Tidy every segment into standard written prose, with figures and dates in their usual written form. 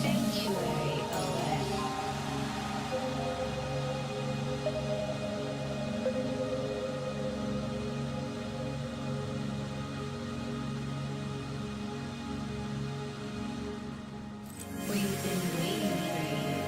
Sanctuary OS. We've been waiting for you.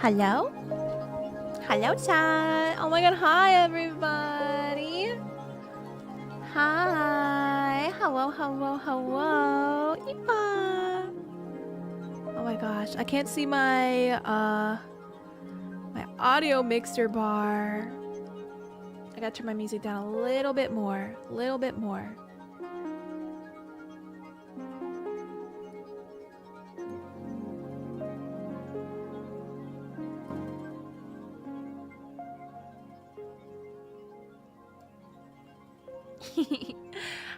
Hello? Hello, chat. Oh my god, hi, everybody. Hi. Hello, hello, hello. Ipa. Oh my gosh, I can't see my my audio mixer bar. I gotta turn my music down a little bit more. A little bit more.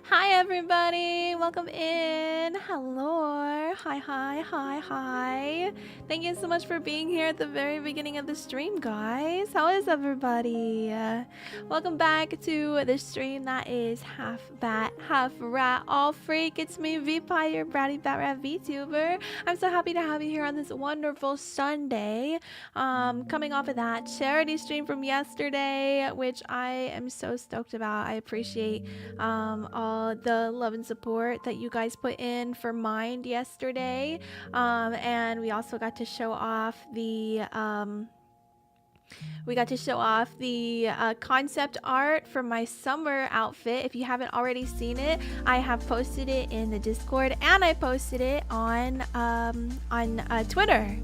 Hi everybody, welcome in. Hello. Hi, hi, hi, hi. Thank you so much for being here at the very beginning of the stream, guys. How is everybody? Welcome back to the stream that is half bat, half rat, all freak. It's me, VPie, your bratty bat rat VTuber. I'm so happy to have you here on this wonderful Sunday. Coming off of that charity stream from yesterday, which I am so stoked about. I appreciate all the love and support that you guys put in for Mind yesterday, and we also got to show off the concept art for my summer outfit. If you haven't already seen it, I have posted it in the Discord and I posted it on Twitter.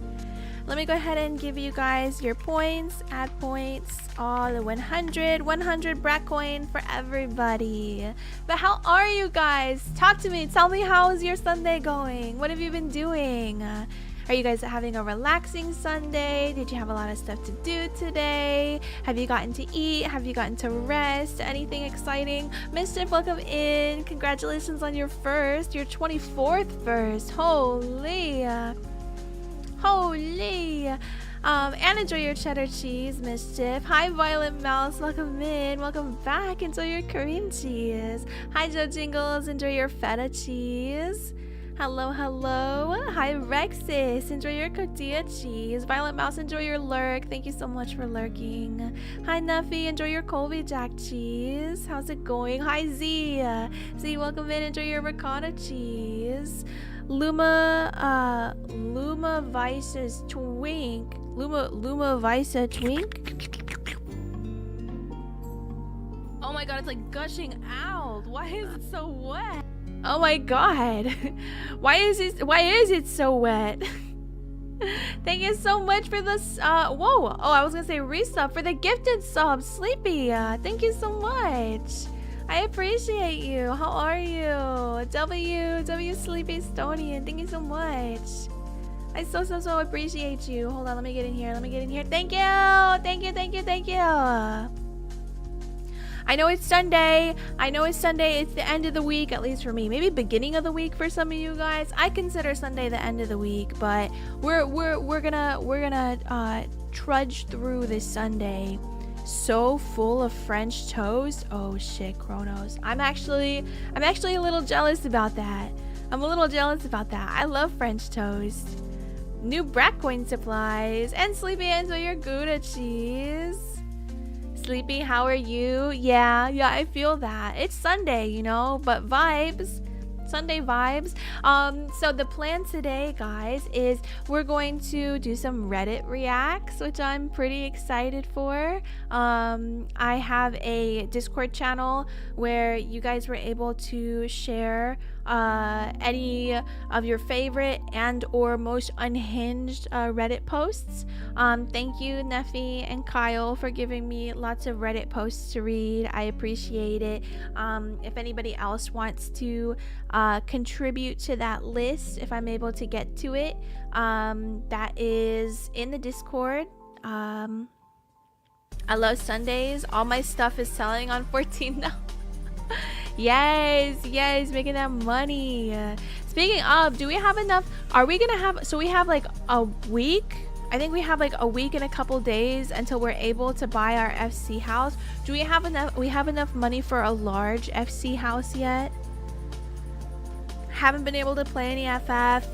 Let me go ahead and give you guys your points, add points, all the 100 brat coin for everybody. But how are you guys? Talk to me, tell me, how's your Sunday going? What have you been doing? Are you guys having a relaxing Sunday? Did you have a lot of stuff to do today? Have you gotten to eat? Have you gotten to rest? Anything exciting? Mischief, welcome in. Congratulations on your 24th first. Holy. And enjoy your cheddar cheese, Mischief. Hi, Violet Mouse. Welcome in. Welcome back. Enjoy your Korean cheese. Hi, Joe Jingles. Enjoy your feta cheese. Hello, hello. Hi, Rexis. Enjoy your tortilla cheese. Violet Mouse, enjoy your lurk. Thank you so much for lurking. Hi, Nuffy. Enjoy your Colby Jack cheese. How's it going? Hi, Z. Z, welcome in. Enjoy your ricotta cheese. Luma Vice's twink. Luma Vice twink. Oh my god, it's like gushing out. Why is it so wet? Oh my god. Why is it so wet? Thank you so much for this whoa. Oh, I was gonna say resub for the gifted sub. Sleepy. Thank you so much. I appreciate you. How are you? W Sleepy Estonian. Thank you so much. I so appreciate you. Hold on, let me get in here. Thank you. I know it's Sunday. It's the end of the week, at least for me. Maybe beginning of the week for some of you guys. I consider Sunday the end of the week, but we're gonna trudge through this Sunday. So full of French toast. Oh shit, Kronos. I'm actually a little jealous about that. I love French toast. New brat coin supplies. And Sleepy, enjoy your Gouda cheese. Sleepy, how are you? Yeah, I feel that. It's Sunday, you know, but vibes. Sunday vibes. So the plan today, guys, is we're going to do some Reddit reacts, which I'm pretty excited for. I have a Discord channel where you guys were able to share any of your favorite and or most unhinged Reddit posts. Thank you, Neffy and Kyle, for giving me lots of Reddit posts to read. I appreciate it. If anybody else wants to contribute to that list, if I'm able to get to it, that is in the Discord. I love Sundays. All my stuff is selling on 14 now. Yes, making that money. Speaking of, do we have enough? Are we gonna have, so we have like a week? I think we have like a week and a couple days until we're able to buy our FC house. Do we have enough? We have enough money for a large FC house yet? Haven't been able to play any FF.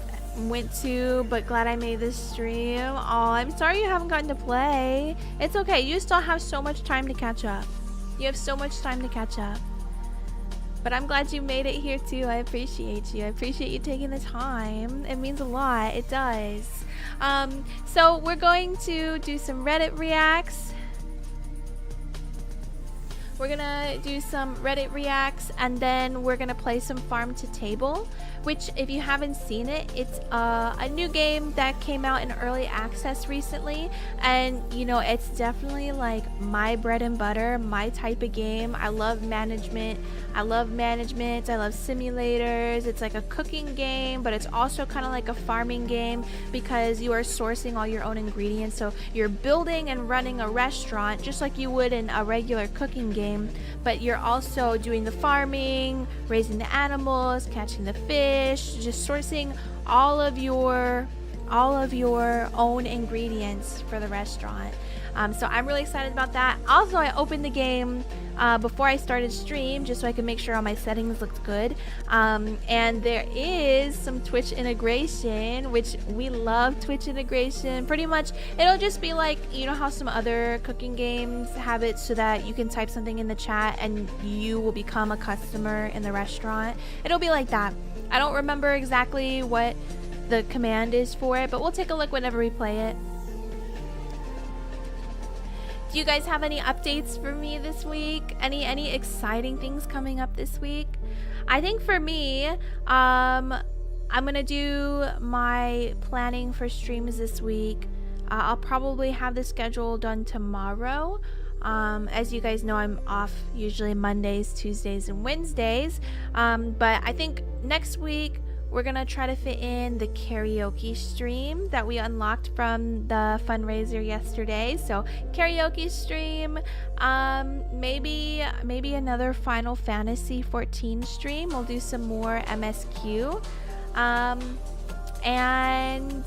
Went to, but glad I made this stream. Oh, I'm sorry you haven't gotten to play. It's okay. You still have so much time to catch up. You have so much time to catch up. But I'm glad you made it here too. I appreciate you. I appreciate you taking the time. It means a lot. It does. So we're going to do some Reddit reacts. We're gonna do some Reddit reacts, and then we're gonna play some Farm to Table, which, if you haven't seen it, it's a new game that came out in early access recently, and you know, it's definitely like my bread and butter, my type of game. I love management. I love simulators. It's like a cooking game, but it's also kind of like a farming game because you are sourcing all your own ingredients. So you're building and running a restaurant just like you would in a regular cooking game, but you're also doing the farming, raising the animals, catching the fish, just sourcing all of your own ingredients for the restaurant. So I'm really excited about that. Also, I opened the game before I started stream just so I could make sure all my settings looked good. And there is some Twitch integration, which we love Twitch integration. Pretty much, it'll just be like, you know how some other cooking games have it so that you can type something in the chat and you will become a customer in the restaurant. It'll be like that. I don't remember exactly what the command is for it, but we'll take a look whenever we play it. Do you guys have any updates for me this week? Any exciting things coming up this week? I think for me, I'm gonna do my planning for streams this week. I'll probably have the schedule done tomorrow. As you guys know, I'm off usually Mondays, Tuesdays, and Wednesdays. But I think next week we're gonna try to fit in the karaoke stream that we unlocked from the fundraiser yesterday. So karaoke stream, maybe another Final Fantasy 14 stream. We'll do some more MSQ, and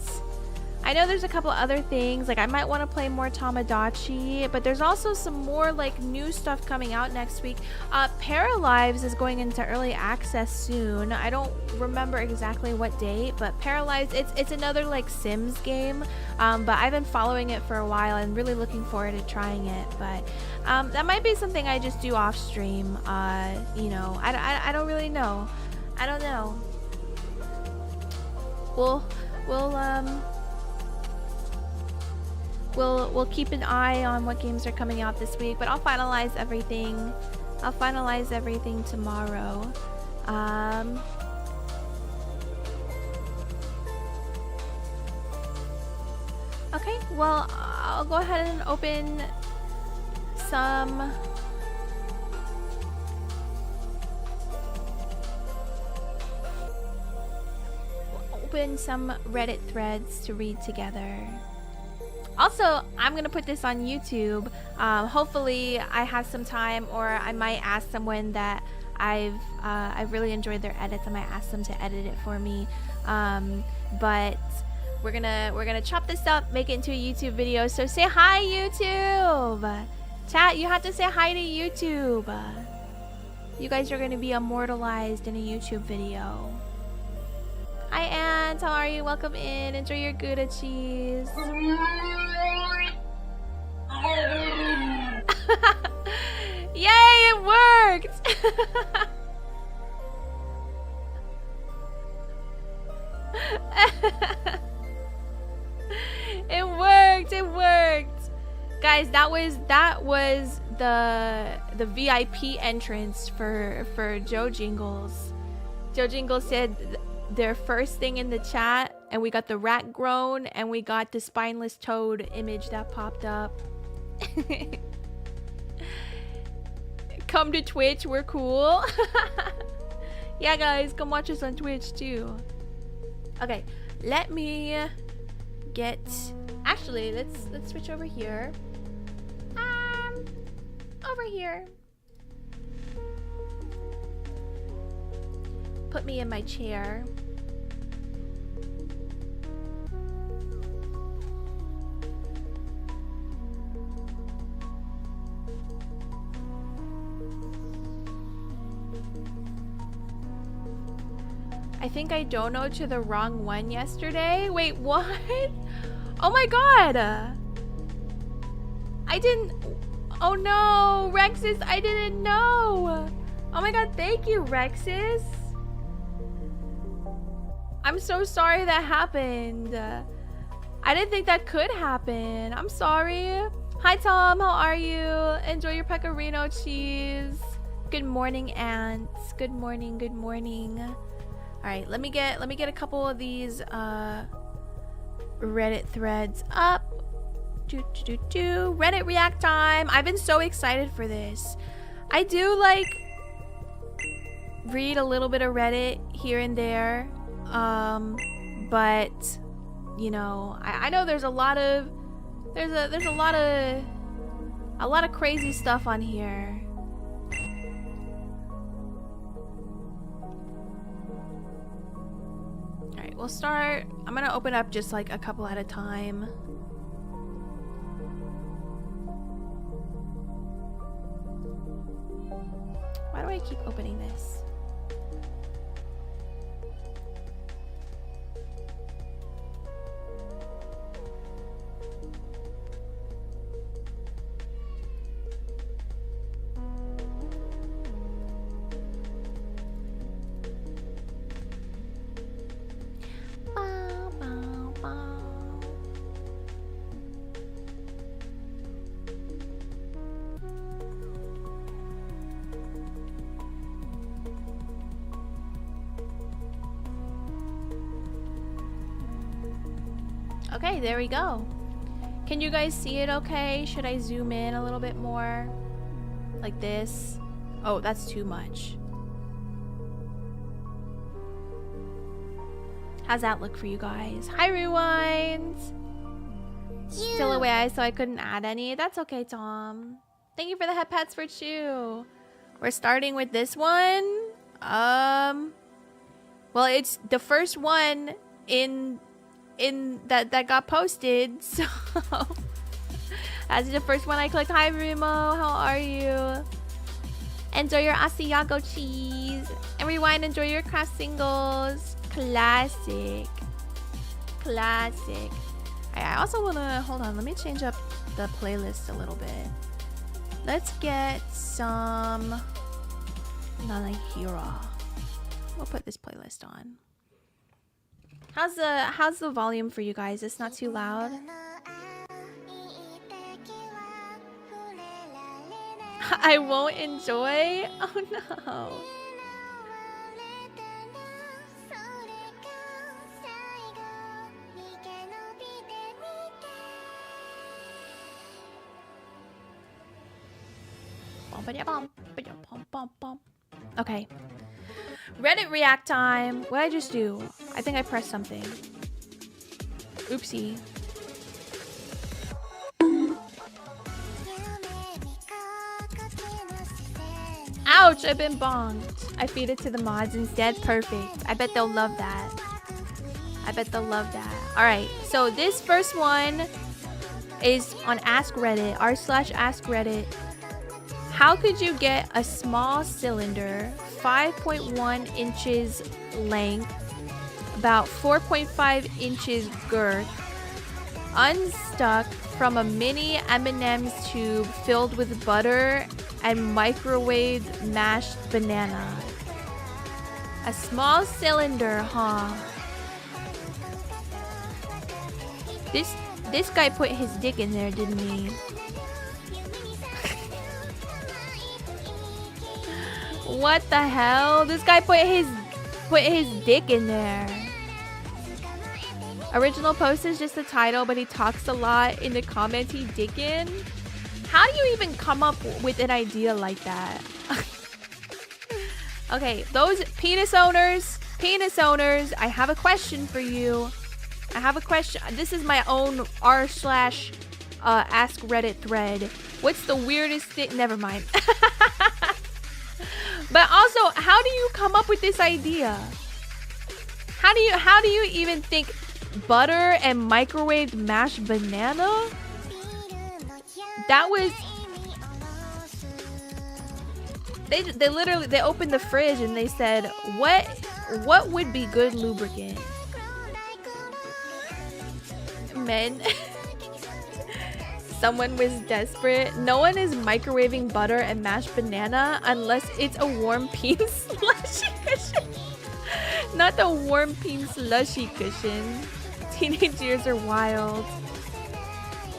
I know there's a couple other things, like I might want to play more Tamagotchi, but there's also some more like new stuff coming out next week. Paralives is going into early access soon. I don't remember exactly what date, but Paralives, it's another like Sims game, but I've been following it for a while and really looking forward to trying it. But that might be something I just do off stream. You know, I don't really know. I don't know. We'll keep an eye on what games are coming out this week, but I'll finalize everything. I'll finalize everything tomorrow. Okay, well, I'll go ahead and open some Reddit threads to read together. Also, I'm gonna put this on YouTube. Hopefully I have some time, or I might ask someone that I've really enjoyed their edits. I might ask them to edit it for me. But we're gonna chop this up, make it into a YouTube video. So say hi, YouTube. Chat, you have to say hi to YouTube. You guys are gonna be immortalized in a YouTube video. Hi, Aunt. How are you? Welcome in. Enjoy your Gouda cheese. Yay, it worked! It worked! Guys, that was the VIP entrance for Joe Jingles. Joe Jingles said their first thing in the chat, and we got the rat groan, and we got the spineless toad image that popped up. Come to Twitch, we're cool. Yeah, guys, come watch us on Twitch too. Okay, let me get, actually, let's switch over here. Over here. Put me in my chair. I think I donoed to the wrong one yesterday. Wait, what? Oh my god! I didn't... Oh no, Rexus, I didn't know! Oh my god, thank you, Rexus. I'm so sorry that happened. I didn't think that could happen. I'm sorry. Hi Tom, how are you? Enjoy your pecorino cheese. Good morning, ants. Good morning, good morning. All right, let me get a couple of these Reddit threads up. Reddit react time. I've been so excited for this. I do like read a little bit of Reddit here and there. But you know, I know there's a lot of crazy stuff on here. All right, we'll start. I'm gonna open up just like a couple at a time. Why do I keep opening this? Okay, there we go. Can you guys see it okay? Should I zoom in a little bit more? Like this? Oh, that's too much. How's that look for you guys? Hi, Rewind! Still away, so I couldn't add any. That's okay, Tom. Thank you for the head pats for Chew. We're starting with this one. Well, it's the first one in that got posted, so that's the first one I clicked. Hi Remo, how are you? Enjoy your Asiago cheese. And Rewind, enjoy your craft singles. Classic. Classic. I also wanna, hold on, let me change up the playlist a little bit. Let's get some Nanahira. We'll put this playlist on. How's the volume for you guys? It's not too loud. I won't enjoy? Oh no. Okay. Reddit react time. What did I just do? I think I pressed something. Oopsie. Ouch, I've been bonked. I feed it to the mods instead. Perfect. I bet they'll love that. I bet they'll love that. Alright, so this first one is on Ask Reddit, r/Ask Reddit. How could you get a small cylinder, 5.1 inches length, about 4.5 inches girth, unstuck from a mini M&M's tube filled with butter and microwaved mashed banana? A small cylinder, huh? This guy put his dick in there, didn't he? What the hell? This guy put his dick in there. Original post is just the title, but he talks a lot in the comments he dick in. How do you even come up with an idea like that? Okay, those penis owners, I have a question for you. I have a question. This is my own r/Ask Reddit thread. What's the weirdest thing? Never mind. But also, how do you come up with this idea? How do you even think butter and microwaved mashed banana? That was... They literally, they opened the fridge and they said, what would be good lubricant? Someone was desperate. No one is microwaving butter and mashed banana unless it's a warm peen slushy cushion. Not the warm peen slushy cushion. Teenage years are wild.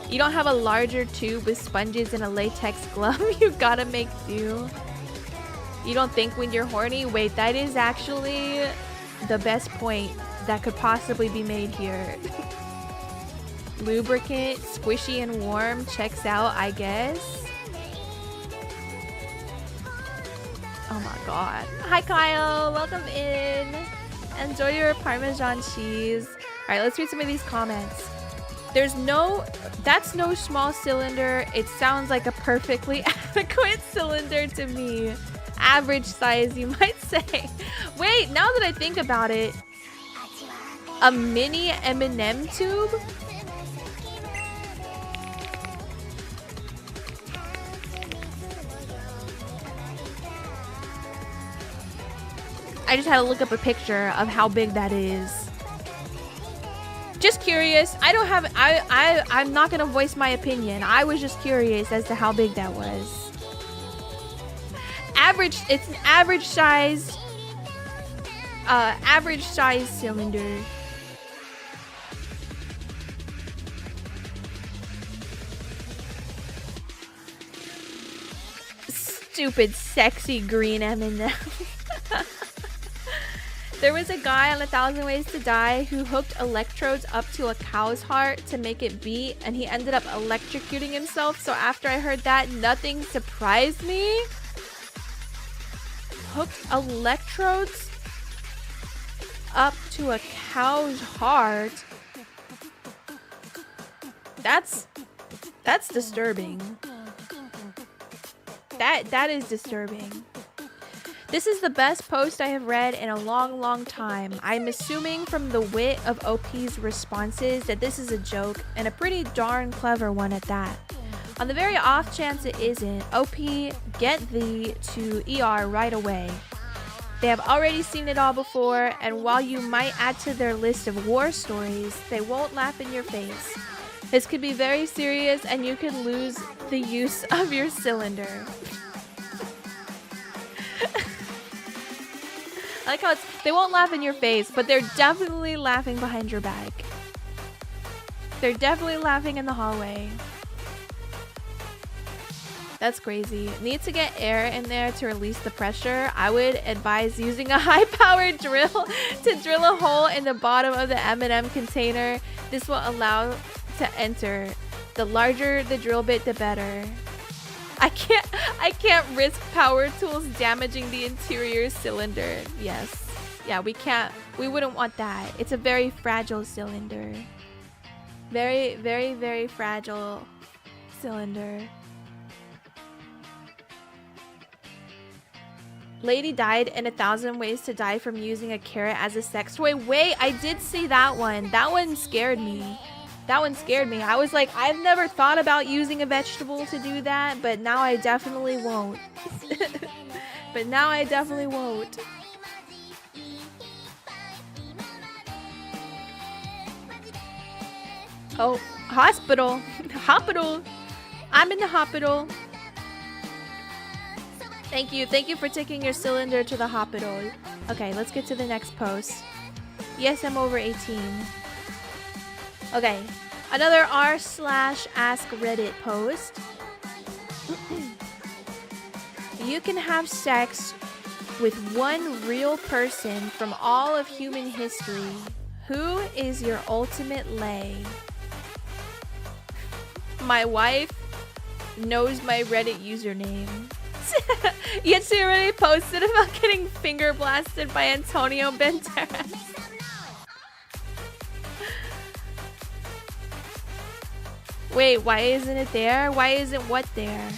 You don't have a larger tube with sponges and a latex glove. You gotta make do. You don't think when you're horny? Wait, that is actually the best point that could possibly be made here. Lubricant, squishy and warm, checks out, I guess. Oh my god. Hi Kyle, welcome in. Enjoy your Parmesan cheese. Alright, let's read some of these comments. That's no small cylinder. It sounds like a perfectly adequate cylinder to me. Average size, you might say. Wait, now that I think about it, a mini M&M tube? I just had to look up a picture of how big that is. Just curious. I'm not gonna voice my opinion. I was just curious as to how big that was. It's an average size cylinder. Stupid sexy green M&M. There was a guy on 1,000 Ways to Die who hooked electrodes up to a cow's heart to make it beat, and he ended up electrocuting himself. So after I heard that, nothing surprised me. Hooked electrodes up to a cow's heart. That's disturbing. That is disturbing. This is the best post I have read in a long, long time. I'm assuming from the wit of OP's responses that this is a joke, and a pretty darn clever one at that. On the very off chance it isn't, OP, get thee to ER right away. They have already seen it all before, and while you might add to their list of war stories, they won't laugh in your face. This could be very serious, and you could lose the use of your cylinder. I like how they won't laugh in your face, but they're definitely laughing behind your back. They're definitely laughing in the hallway. That's crazy. Need to get air in there to release the pressure. I would advise using a high-powered drill to drill a hole in the bottom of the M&M container. This will allow to enter. The larger the drill bit, the better. I can't risk power tools damaging the interior cylinder. Yes. Yeah, we wouldn't want that. It's a very fragile cylinder. Very, very, very fragile cylinder. Lady died in 1,000 Ways to Die from using a carrot as a sex toy. Wait, I did see that one. That one scared me. I was like, I've never thought about using a vegetable to do that, but now I definitely won't. Oh, hospital. Hospital. I'm in the hospital. Thank you for taking your cylinder to the hospital. Okay, let's get to the next post. Yes, I'm over 18. Okay, another r/ask Reddit post. You can have sex with one real person from all of human history. Who is your ultimate lay? My wife knows my Reddit username. Yet she already posted about getting finger blasted by Antonio Banderas. Wait, why isn't it there? Why isn't what there?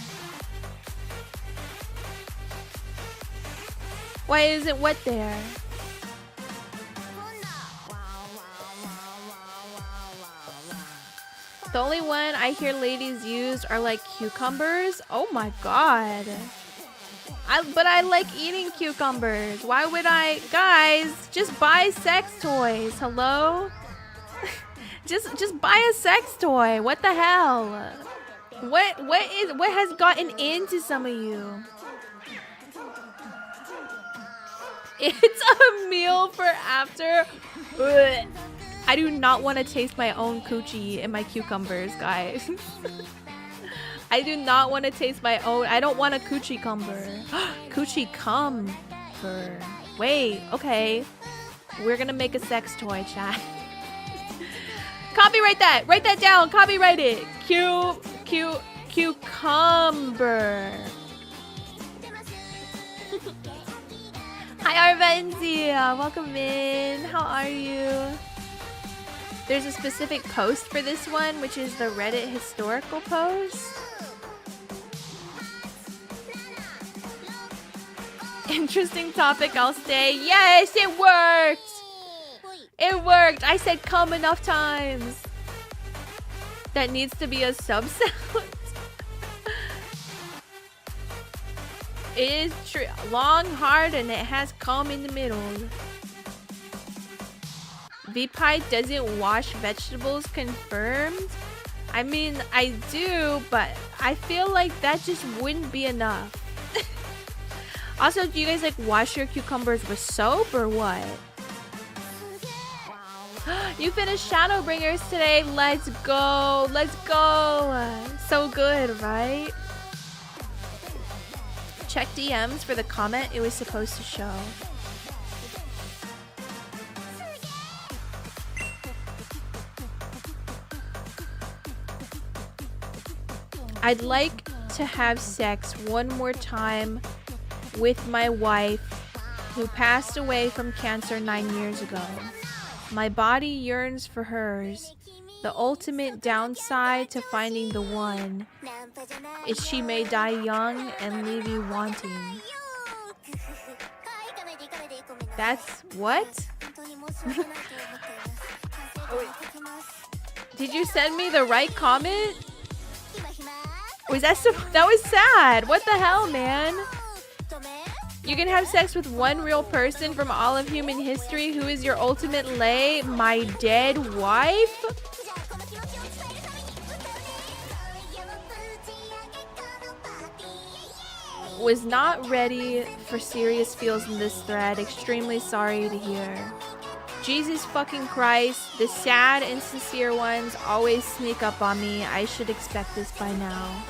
Why isn't what there? The only one I hear ladies use are like cucumbers. Oh my god. But I like eating cucumbers. Why would I? Guys, just buy sex toys. Hello? just buy a sex toy. What the hell? What has gotten into some of you? It's a meal for after. Ugh. I do not want to taste my own coochie in my cucumbers, guys. I do not want to taste my own. I don't want a coochie cumber. Coochie cumber. Wait, okay. We're gonna make a sex toy, chat. Copyright that. Write that down. Copyright it. Cucumber. Hi, Arvenzia. Welcome in. How are you? There's a specific post for this one, which is the Reddit historical post. Interesting topic, I'll stay. Yes, it worked! It worked! I said come enough times. That needs to be a sub-sound. It is true. Long, hard, and it has come in the middle. VPie doesn't wash vegetables, confirmed? I mean, I do, but I feel like that just wouldn't be enough. Also, do you guys like wash your cucumbers with soap or what? You finished Shadowbringers today. Let's go. Let's go. So good, right? Check DMs for the comment it was supposed to show. I'd like to have sex one more time with my wife who passed away from cancer 9 years ago. My body yearns for hers. The ultimate downside to finding the one is she may die young and leave you wanting. That's what? Did you send me the right comment? Was that was sad. What the hell, man? You can have sex with one real person from all of human history. Who is your ultimate lay? My dead wife? Was not ready for serious feels in this thread. Extremely sorry to hear. Jesus fucking Christ. The sad and sincere ones always sneak up on me. I should expect this by now.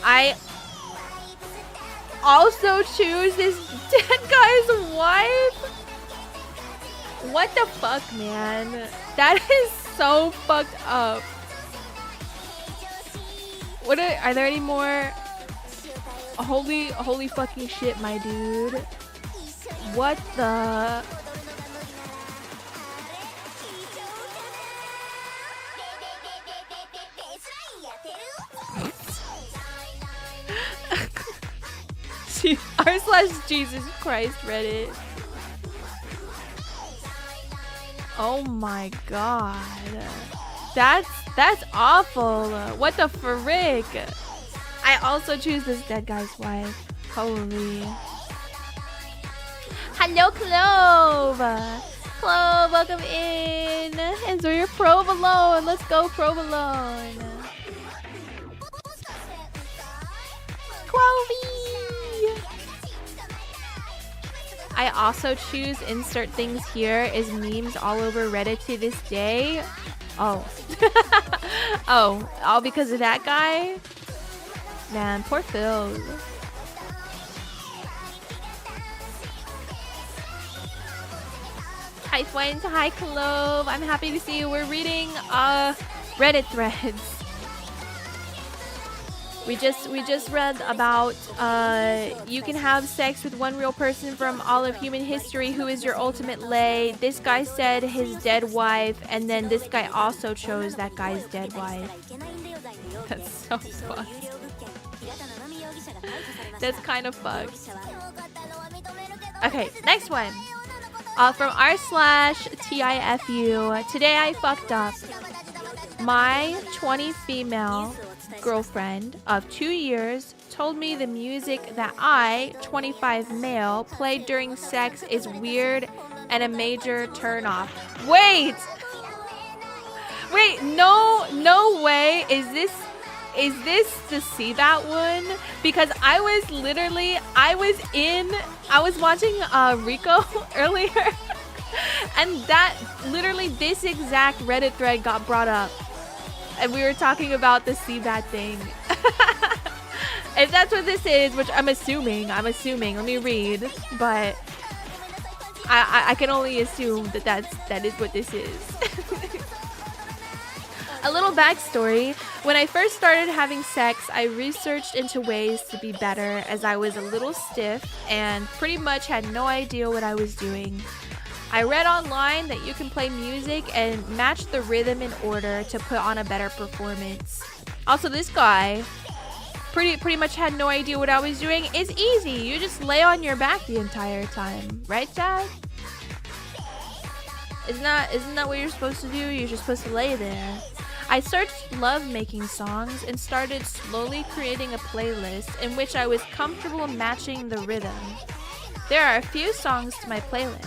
I also choose this dead guy's wife? What the fuck, man? That is so fucked up. What are there any more? Holy fucking shit, my dude. What the? r/Jesus Christ Reddit. Oh my god. That's awful. What the frick? I also choose this dead guy's wife. Holy. Hello, Clove. Clove, welcome in. Enjoy your provolone. Let's go, provolone. Clovey. I also choose insert things here is memes all over Reddit to this day. Oh. Oh, all because of that guy? Man, poor Phil. Hi, Flint. Hi, Clove. I'm happy to see you. We're reading Reddit threads. We just read about you can have sex with one real person from all of human history. Who is your ultimate lay? This guy said his dead wife, and then this guy also chose that guy's dead wife. That's so fucked. That's kind of fucked. Okay, next one. From r/TIFU. Today I fucked up. My 20 female girlfriend of 2 years told me the music that I, 25 male, played during sex is weird and a major turnoff. Wait, no way. Is is this to see that one? Because I was watching Rico earlier, and that literally this exact Reddit thread got brought up, and we were talking about the Seabat thing. If that's what this is, which I'm assuming, let me read, but I can only assume that is what this is. A little backstory. When I first started having sex, I researched into ways to be better as I was a little stiff and pretty much had no idea what I was doing. I read online that you can play music and match the rhythm in order to put on a better performance. Also, this guy pretty much had no idea what I was doing. It's easy. You just lay on your back the entire time. Right, Dad? Isn't that what you're supposed to do? You're just supposed to lay there. I searched love-making songs and started slowly creating a playlist in which I was comfortable matching the rhythm. There are a few songs to my playlist.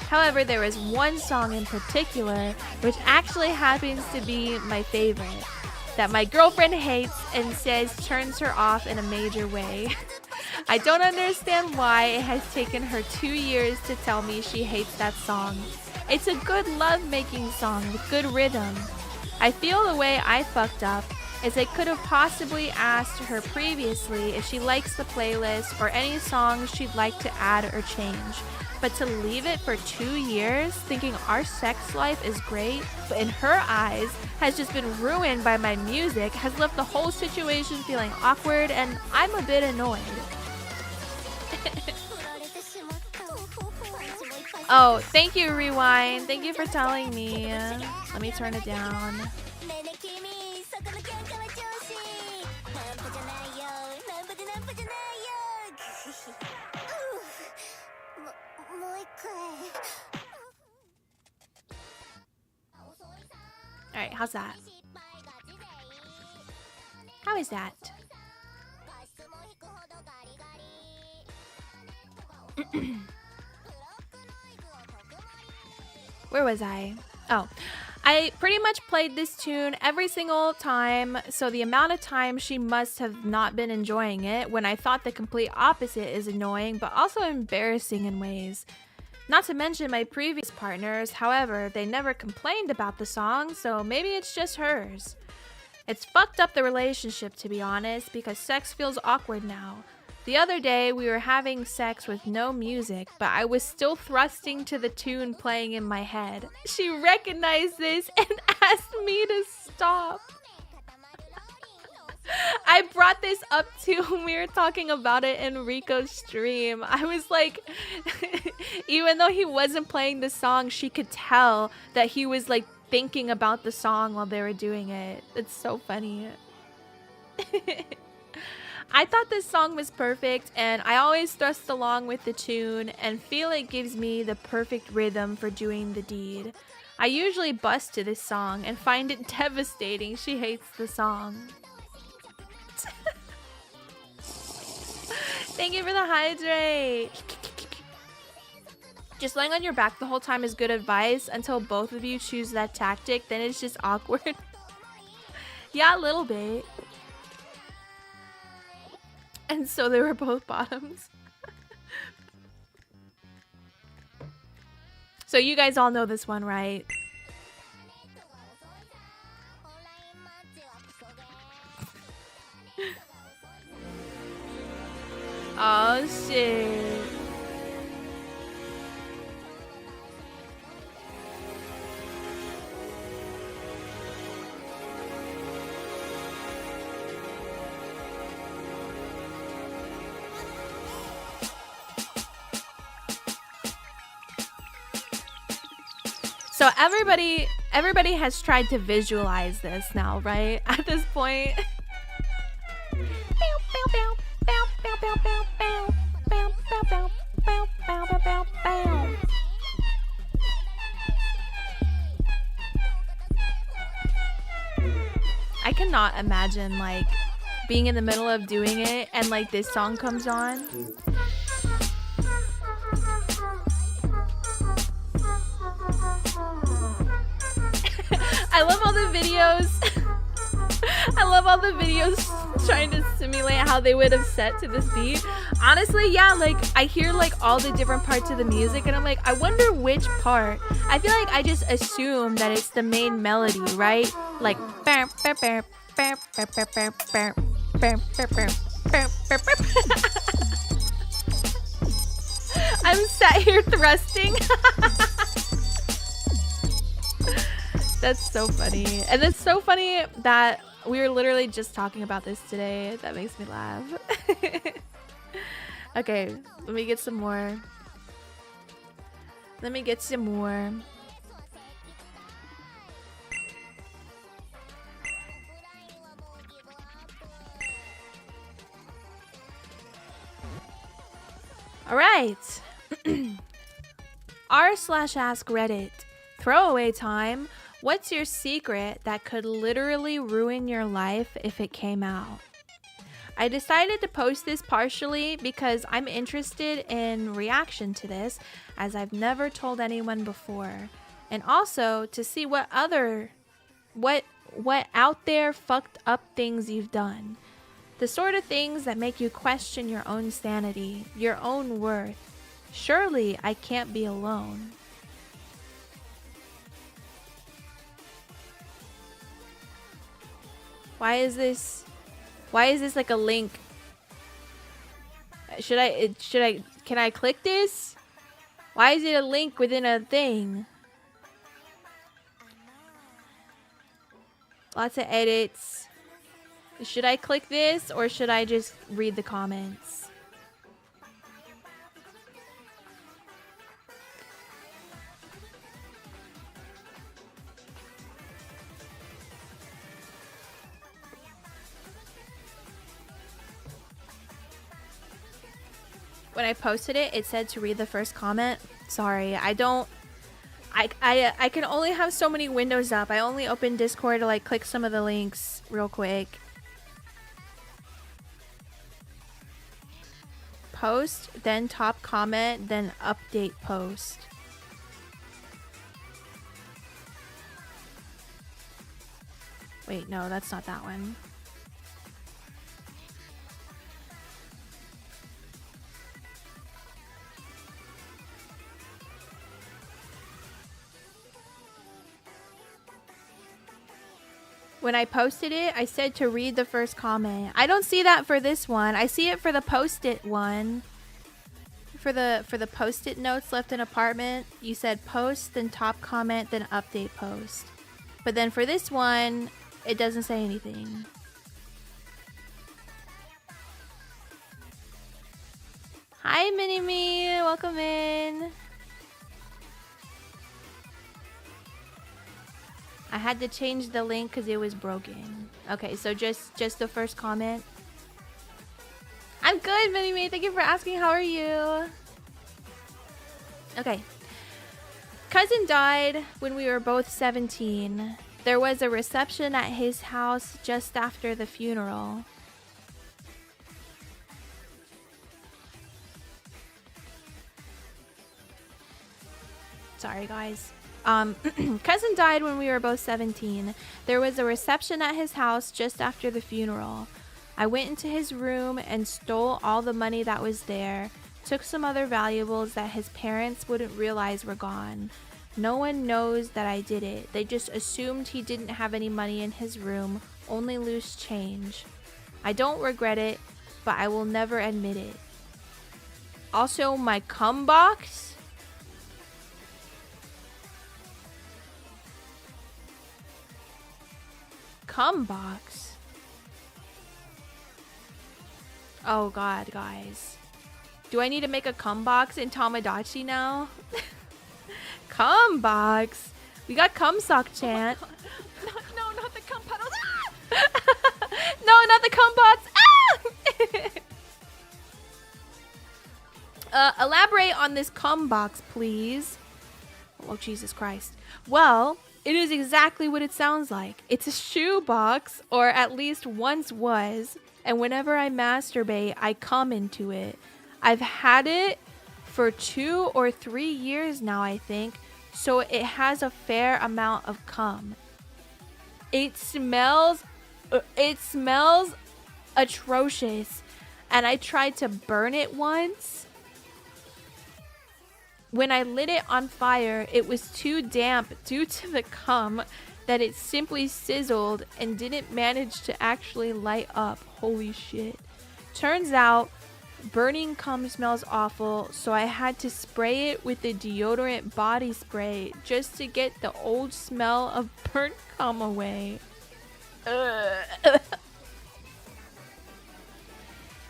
However, there is one song in particular which actually happens to be my favorite, that my girlfriend hates and says turns her off in a major way. I don't understand why it has taken her 2 years to tell me she hates that song. It's a good love-making song with good rhythm. I feel the way I fucked up is I could have possibly asked her previously if she likes the playlist or any songs she'd like to add or change. But to leave it for 2 years thinking our sex life is great, but in her eyes has just been ruined by my music, has left the whole situation feeling awkward, and I'm a bit annoyed. Oh, thank you, Rewind. Thank you for telling me. Let me turn it down. Alright, how's that? How is that? Where was I? Oh, I pretty much played this tune every single time, so the amount of time she must have not been enjoying it, when I thought the complete opposite is annoying but also embarrassing in ways. Not to mention my previous partners, however, they never complained about the song, so maybe it's just hers. It's fucked up the relationship, to be honest, because sex feels awkward now. The other day, we were having sex with no music, but I was still thrusting to the tune playing in my head. She recognized this and asked me to stop. I brought this up too when we were talking about it in Rico's stream. I was like, even though he wasn't playing the song, she could tell that he was like thinking about the song while they were doing it. It's so funny. I thought this song was perfect, and I always thrust along with the tune and feel it gives me the perfect rhythm for doing the deed. I usually bust to this song and find it devastating she hates the song. Thank you for the hydrate. Just laying on your back the whole time is good advice until both of you choose that tactic, then it's just awkward. Yeah, a little bit. And so they were both bottoms. So you guys all know this one, right? Oh shit. So everybody has tried to visualize this now, right? At this point. I cannot imagine like being in the middle of doing it and like this song comes on. I love all the videos. I love all the videos trying to simulate how they would have set to this beat. Honestly, yeah, like I hear like all the different parts of the music and I'm like, I wonder which part. I feel like I just assume that it's the main melody, right? Like I'm sat here thrusting. That's so funny. And it's so funny that we were literally just talking about this today. That makes me laugh. Okay, let me get some more. Let me get some more. All right. r/ask Reddit. Throwaway time. What's your secret that could literally ruin your life if it came out? I decided to post this partially because I'm interested in reaction to this, as I've never told anyone before, and also to see what out there fucked up things you've done. The sort of things that make you question your own sanity, your own worth. Surely I can't be alone. Why is this like a link? Can I click this? Why is it a link within a thing? Lots of edits. Should I click this or should I just read the comments? When I posted it, it said to read the first comment. Sorry, I can only have so many windows up. I only opened Discord to like click some of the links real quick. Post, then top comment, then update post. Wait, no, that's not that one. When I posted it, I said to read the first comment. I don't see that for this one. I see it for the post-it one. For the post-it notes left in apartment, you said post, then top comment, then update post. But then for this one, it doesn't say anything. Hi, Mini-Me. Welcome in. I had to change the link because it was broken. Okay, so just the first comment. I'm good, Mini-Me. Thank you for asking. How are you? Okay. Cousin died when we were both 17. There was a reception at his house just after the funeral. Sorry, guys. Cousin died when we were both 17. There was a reception at his house just after the funeral. I went into his room and stole all the money that was there, took some other valuables that his parents wouldn't realize were gone. No one knows that I did it. They just assumed he didn't have any money in his room, only loose change. I don't regret it, but I will never admit it. Also, my cum box. Cum box. Oh god, guys. Do I need to make a cum box in Tamagotchi now? Cum box. We got cum sock chant. No, not the cum puddles. No, not the cum bots. Elaborate on this cum box, please. Oh, Jesus Christ. Well, it is exactly what it sounds like. It's a shoe box, or at least once was, and whenever I masturbate, I come into it. I've had it for 2 or 3 years now, I think, so it has a fair amount of cum. It smells It smells atrocious. And I tried to burn it once. When I lit it on fire, it was too damp due to the cum that it simply sizzled and didn't manage to actually light up. Holy shit. Turns out, burning cum smells awful, so I had to spray it with the deodorant body spray just to get the old smell of burnt cum away.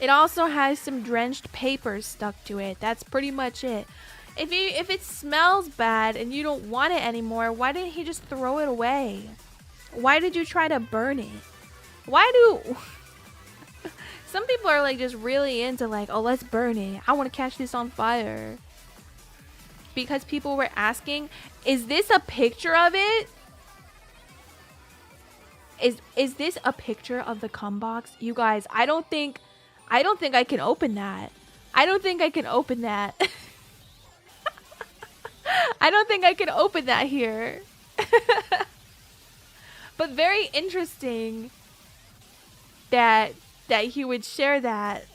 It also has some drenched paper stuck to it. That's pretty much it. If it smells bad and you don't want it anymore, why didn't he just throw it away? Why did you try to burn it? Why do... Some people are like just really into like, oh, let's burn it. I want to catch this on fire. Because people were asking, is this a picture of it? Is this a picture of the cum box? You guys, I don't think I can open that. I don't think I can open that. I don't think I can open that here. But very interesting that he would share that.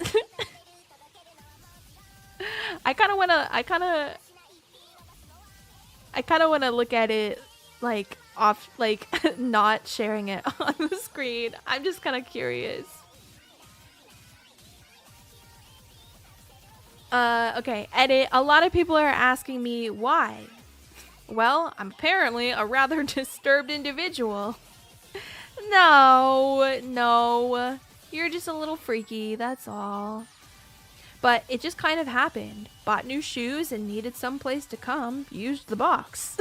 I kind of want to look at it like off, like not sharing it on the screen. I'm just kind of curious. Okay, edit. A lot of people are asking me why. Well, I'm apparently a rather disturbed individual. No. You're just a little freaky, that's all. But it just kind of happened. Bought new shoes and needed some place to come. Used the box.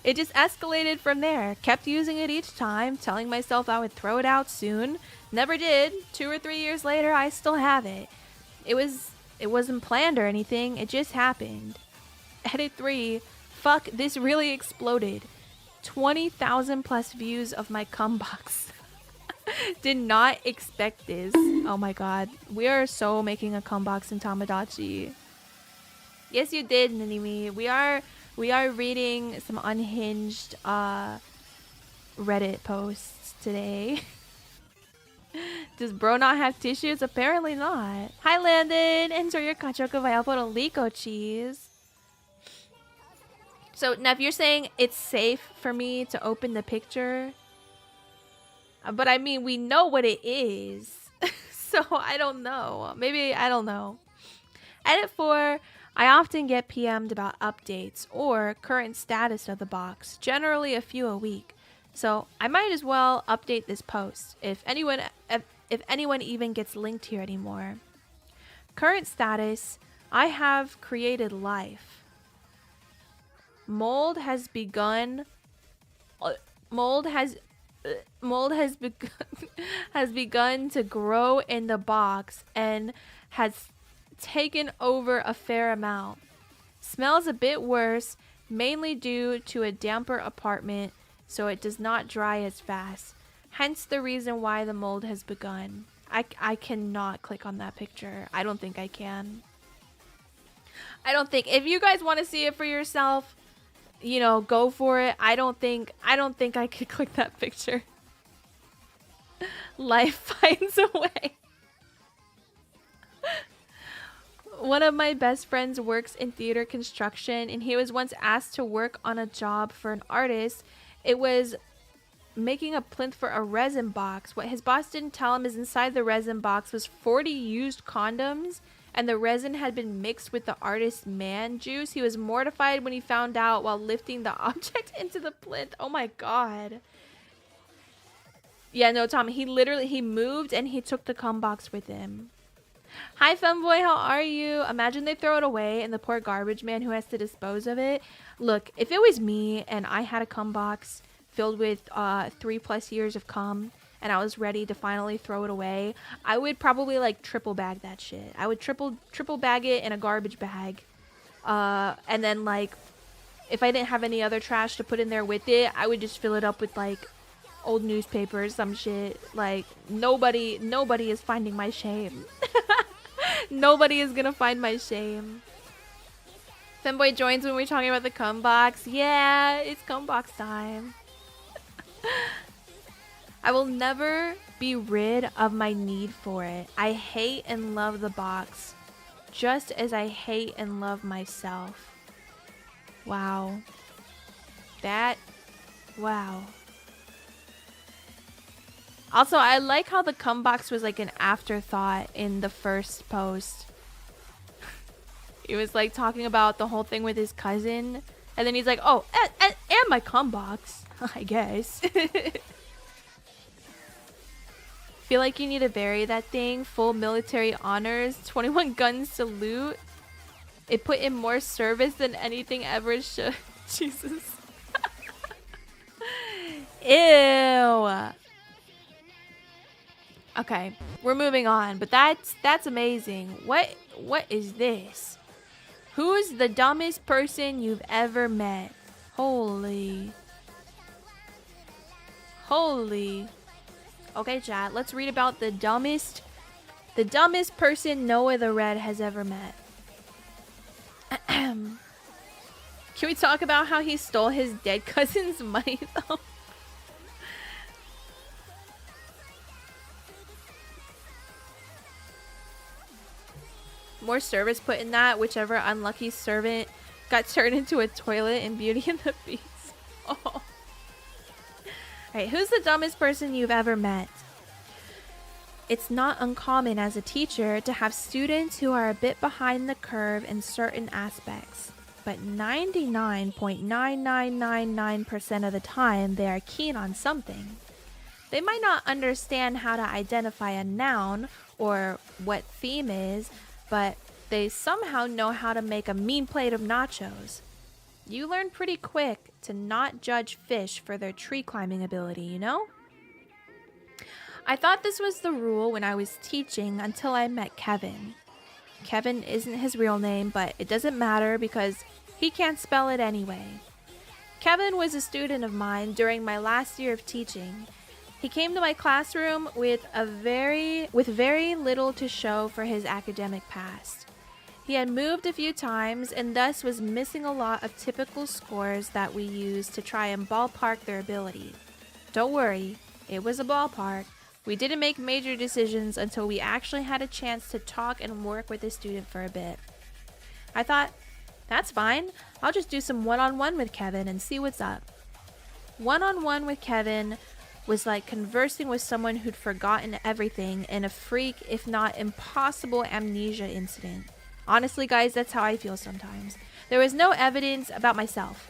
It just escalated from there. Kept using it each time, telling myself I would throw it out soon. Never did. 2 or 3 years later, I still have it. It wasn't planned or anything. It just happened. Edit 3. Fuck, this really exploded. 20,000 plus views of my cum box. Did not expect this. Oh my god. We are so making a cum box in Tamagotchi. Yes, you did, Ninimi. We are reading some unhinged Reddit posts today. Does bro not have tissues? Apparently not. Hi, Landon. Enjoy your cachoco vaya por lico cheese. So, Nev, you're saying it's safe for me to open the picture? But I mean, we know what it is. So, I don't know. Maybe, I don't know. Edit 4. I often get PM'd about updates or current status of the box, generally a few a week. So I might as well update this post if anyone even gets linked here anymore. Current status, I have created life. Mold has begun to grow in the box and has taken over a fair amount. Smells a bit worse, mainly due to a damper apartment, so it does not dry as fast. Hence the reason why the mold has begun. I cannot click on that picture. I don't think I can. I don't think. If you guys want to see it for yourself, you know, go for it. I don't think I could click that picture. Life finds a way. One of my best friends works in theater construction, and he was once asked to work on a job for an artist. It was making a plinth for a resin box. What his boss didn't tell him is inside the resin box was 40 used condoms, and the resin had been mixed with the artist's man juice. He was mortified when he found out while lifting the object into the plinth. Oh my god. Yeah, no, Tom, he moved and he took the cum box with him. Hi, Femboy, how are you? Imagine they throw it away and the poor garbage man who has to dispose of it. Look, if it was me and I had a cum box filled with 3+ years of cum and I was ready to finally throw it away, I would probably like triple bag that shit. I would triple bag it in a garbage bag. And then like, if I didn't have any other trash to put in there with it, I would just fill it up with like old newspapers, some shit. Like nobody is finding my shame. Nobody is gonna find my shame. Femboy joins when we're talking about the cum box. Yeah, it's cum box time. I will never be rid of my need for it. I hate and love the box, just as I hate and love myself. Wow. Wow. Also, I like how the cum box was like an afterthought in the first post. He was like talking about the whole thing with his cousin, and then he's like, oh, and my cum box, I guess. Feel like you need to bury that thing. Full military honors, 21 gun salute. It put in more service than anything ever should. Jesus. Ew. Okay, we're moving on, but that's amazing. What is this? Who's the dumbest person you've ever met? Holy. Okay, chat, let's read about the dumbest person Noah the Red has ever met. Can we talk about how he stole his dead cousin's money though? More service put in that. Whichever unlucky servant got turned into a toilet in Beauty and the Beast. Oh. Alright, who's the dumbest person you've ever met? It's not uncommon as a teacher to have students who are a bit behind the curve in certain aspects, but 99.9999% of the time they are keen on something. They might not understand how to identify a noun or what theme is, but they somehow know how to make a mean plate of nachos. You learn pretty quick to not judge fish for their tree climbing ability, you know? I thought this was the rule when I was teaching until I met Kevin. Kevin isn't his real name, but it doesn't matter because he can't spell it anyway. Kevin was a student of mine during my last year of teaching. He came to my classroom with very little to show for his academic past. He had moved a few times and thus was missing a lot of typical scores that we use to try and ballpark their ability. Don't worry, it was a ballpark. We didn't make major decisions until we actually had a chance to talk and work with the student for a bit. I thought, that's fine. I'll just do some one-on-one with Kevin and see what's up. One-on-one with Kevin was like conversing with someone who'd forgotten everything in a freak, if not impossible, amnesia incident. Honestly, guys, that's how I feel sometimes. There was no evidence about myself.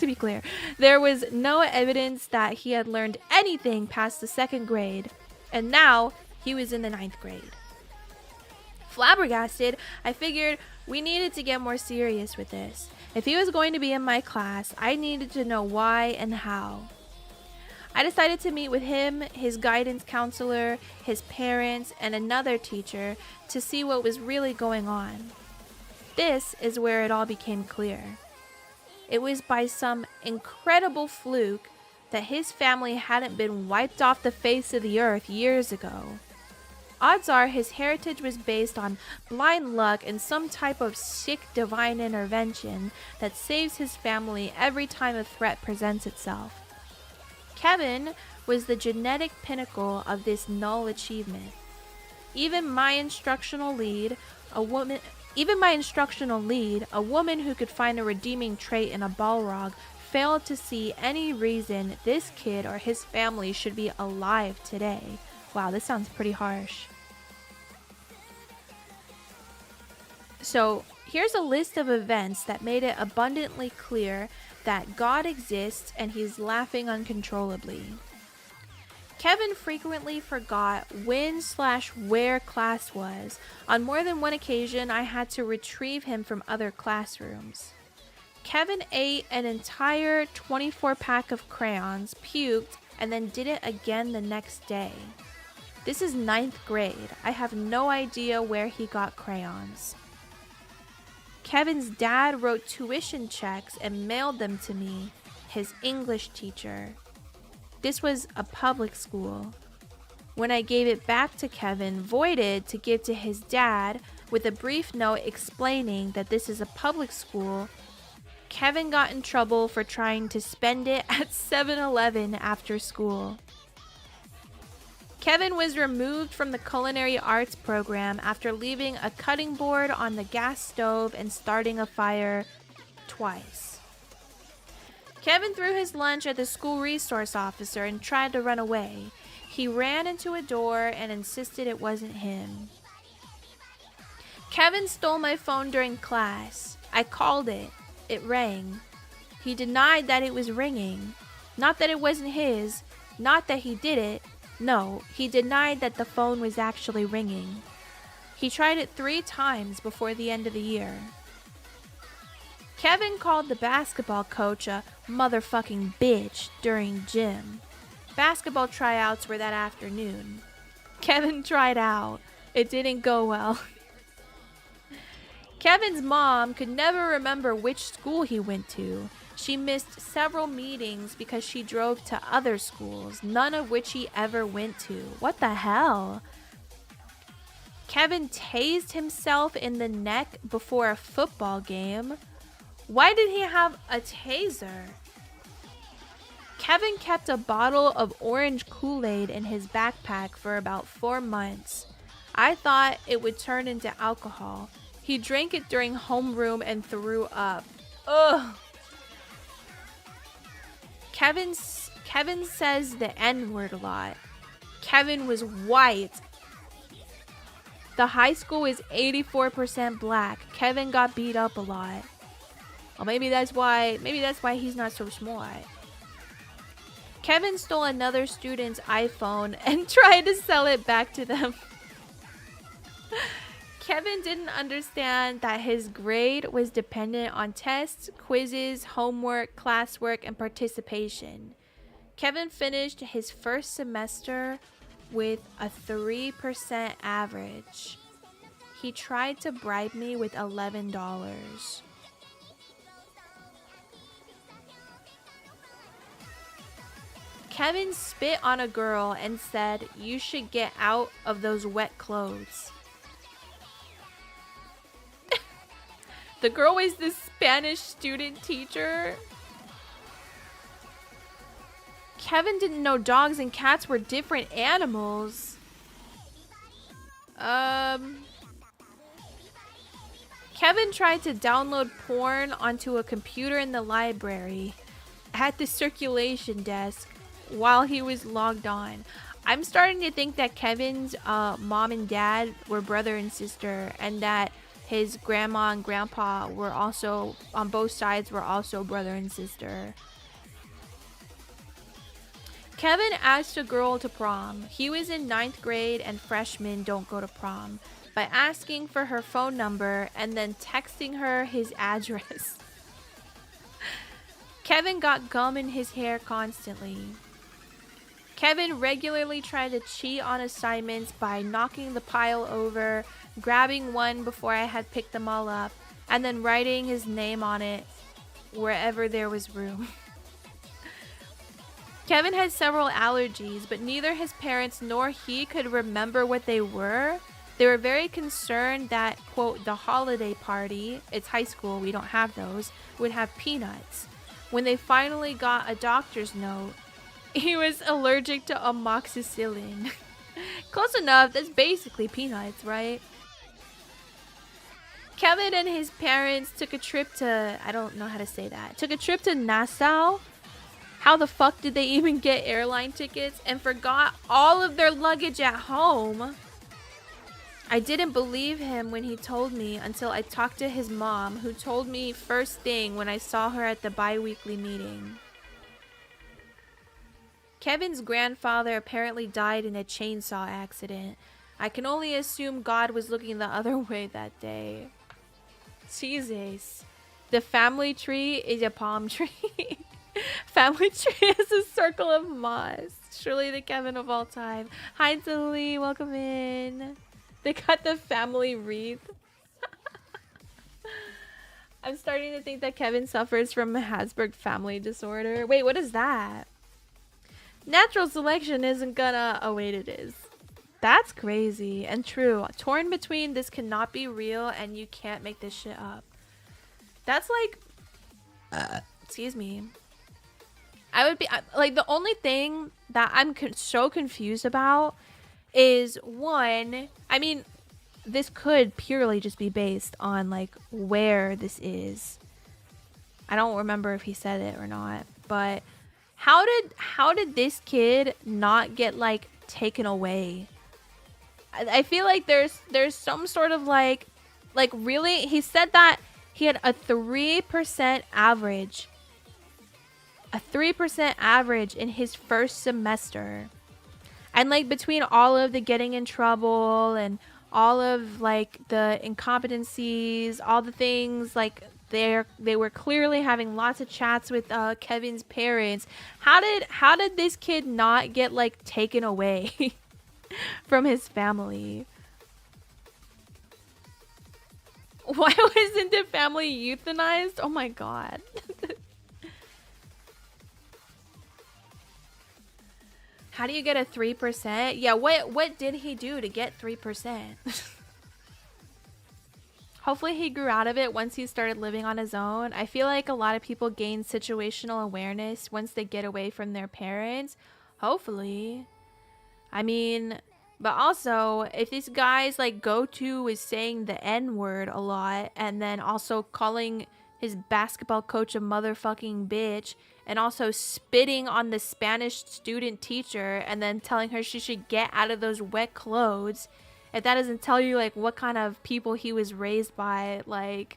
To be clear, there was no evidence that he had learned anything past the 2nd grade, and now he was in the 9th grade. Flabbergasted, I figured we needed to get more serious with this. If he was going to be in my class, I needed to know why and how. I decided to meet with him, his guidance counselor, his parents, and another teacher to see what was really going on. This is where it all became clear. It was by some incredible fluke that his family hadn't been wiped off the face of the earth years ago. Odds are his heritage was based on blind luck and some type of sick divine intervention that saves his family every time a threat presents itself. Kevin was the genetic pinnacle of this null achievement. Even my instructional lead, a woman who could find a redeeming trait in a Balrog, failed to see any reason this kid or his family should be alive today. Wow, this sounds pretty harsh. So, here's a list of events that made it abundantly clear that God exists and he's laughing uncontrollably. Kevin frequently forgot when/where class was. On more than one occasion, I had to retrieve him from other classrooms. Kevin ate an entire 24-pack of crayons, puked, and then did it again the next day. This is 9th grade. I have no idea where he got crayons. Kevin's dad wrote tuition checks and mailed them to me, his English teacher. This was a public school. When I gave it back to Kevin, voided to give to his dad, with a brief note explaining that this is a public school, Kevin got in trouble for trying to spend it at 7-Eleven after school. Kevin was removed from the culinary arts program after leaving a cutting board on the gas stove and starting a fire twice. Kevin threw his lunch at the school resource officer and tried to run away. He ran into a door and insisted it wasn't him. Kevin stole my phone during class. I called it. It rang. He denied that it was ringing. Not that it wasn't his. Not that he did it. No, he denied that the phone was actually ringing. He tried it 3 times before the end of the year. Kevin called the basketball coach a motherfucking bitch during gym. Basketball tryouts were that afternoon. Kevin tried out. It didn't go well. Kevin's mom could never remember which school he went to. She missed several meetings because she drove to other schools, none of which he ever went to. What the hell? Kevin tased himself in the neck before a football game. Why did he have a taser? Kevin kept a bottle of orange Kool-Aid in his backpack for about 4 months. I thought it would turn into alcohol. He drank it during homeroom and threw up. Ugh. Kevin says the N-word a lot. Kevin was white. The high school is 84% black. Kevin got beat up a lot. Well, maybe that's why he's not so smart. Kevin stole another student's iPhone and tried to sell it back to them. Kevin didn't understand that his grade was dependent on tests, quizzes, homework, classwork, and participation. Kevin finished his first semester with a 3% average. He tried to bribe me with $11. Kevin spit on a girl and said, "You should get out of those wet clothes." The girl was the Spanish student teacher. Kevin didn't know dogs and cats were different animals. Kevin tried to download porn onto a computer in the library at the circulation desk while he was logged on. I'm starting to think that Kevin's mom and dad were brother and sister, and that his grandma and grandpa were also, on both sides, were also brother and sister. Kevin asked a girl to prom. He was in 9th grade and freshmen don't go to prom. By asking for her phone number and then texting her his address. Kevin got gum in his hair constantly. Kevin regularly tried to cheat on assignments by knocking the pile over, grabbing one before I had picked them all up, and then writing his name on it wherever there was room. Kevin had several allergies, but neither his parents nor he could remember what they were. They were very concerned that, quote, the holiday party, it's high school, we don't have those, would have peanuts. When they finally got a doctor's note, he was allergic to amoxicillin. Close enough, that's basically peanuts, right? Kevin and his parents took a trip to, I don't know how to say that, took a trip to Nassau. How the fuck did they even get airline tickets and forgot all of their luggage at home? I didn't believe him when he told me until I talked to his mom, who told me first thing when I saw her at the bi-weekly meeting. Kevin's grandfather apparently died in a chainsaw accident. I can only assume God was looking the other way that day. Jesus. The family tree is a palm tree. Family tree is a circle of moss. Surely the Kevin of all time. Hi, Tilly. Welcome in. They got the family wreath. I'm starting to think that Kevin suffers from a Habsburg family disorder. Wait, what is that? Natural selection isn't gonna... Oh, wait, it is. That's crazy and true. Torn between this cannot be real and you can't make this shit up. That's like... Excuse me. I would be like, the only thing that I'm so confused about is, one, I mean, this could purely just be based on like where this is. I don't remember if he said it or not, but how did this kid not get like taken away? I feel like there's some sort of like really, he said that he had a 3% average. A 3% average in his first semester. And like between all of the getting in trouble and all of like the incompetencies, all the things, like they were clearly having lots of chats with Kevin's parents. How did this kid not get like taken away from his family? Why wasn't the family euthanized? Oh my god. How do you get a 3%? Yeah, what did he do to get 3%? Hopefully he grew out of it once he started living on his own. I feel like a lot of people gain situational awareness once they get away from their parents. Hopefully. I mean, but also, if this guy's like go-to is saying the N-word a lot and then also calling his basketball coach a motherfucking bitch and also spitting on the Spanish student teacher and then telling her she should get out of those wet clothes, if that doesn't tell you like what kind of people he was raised by, like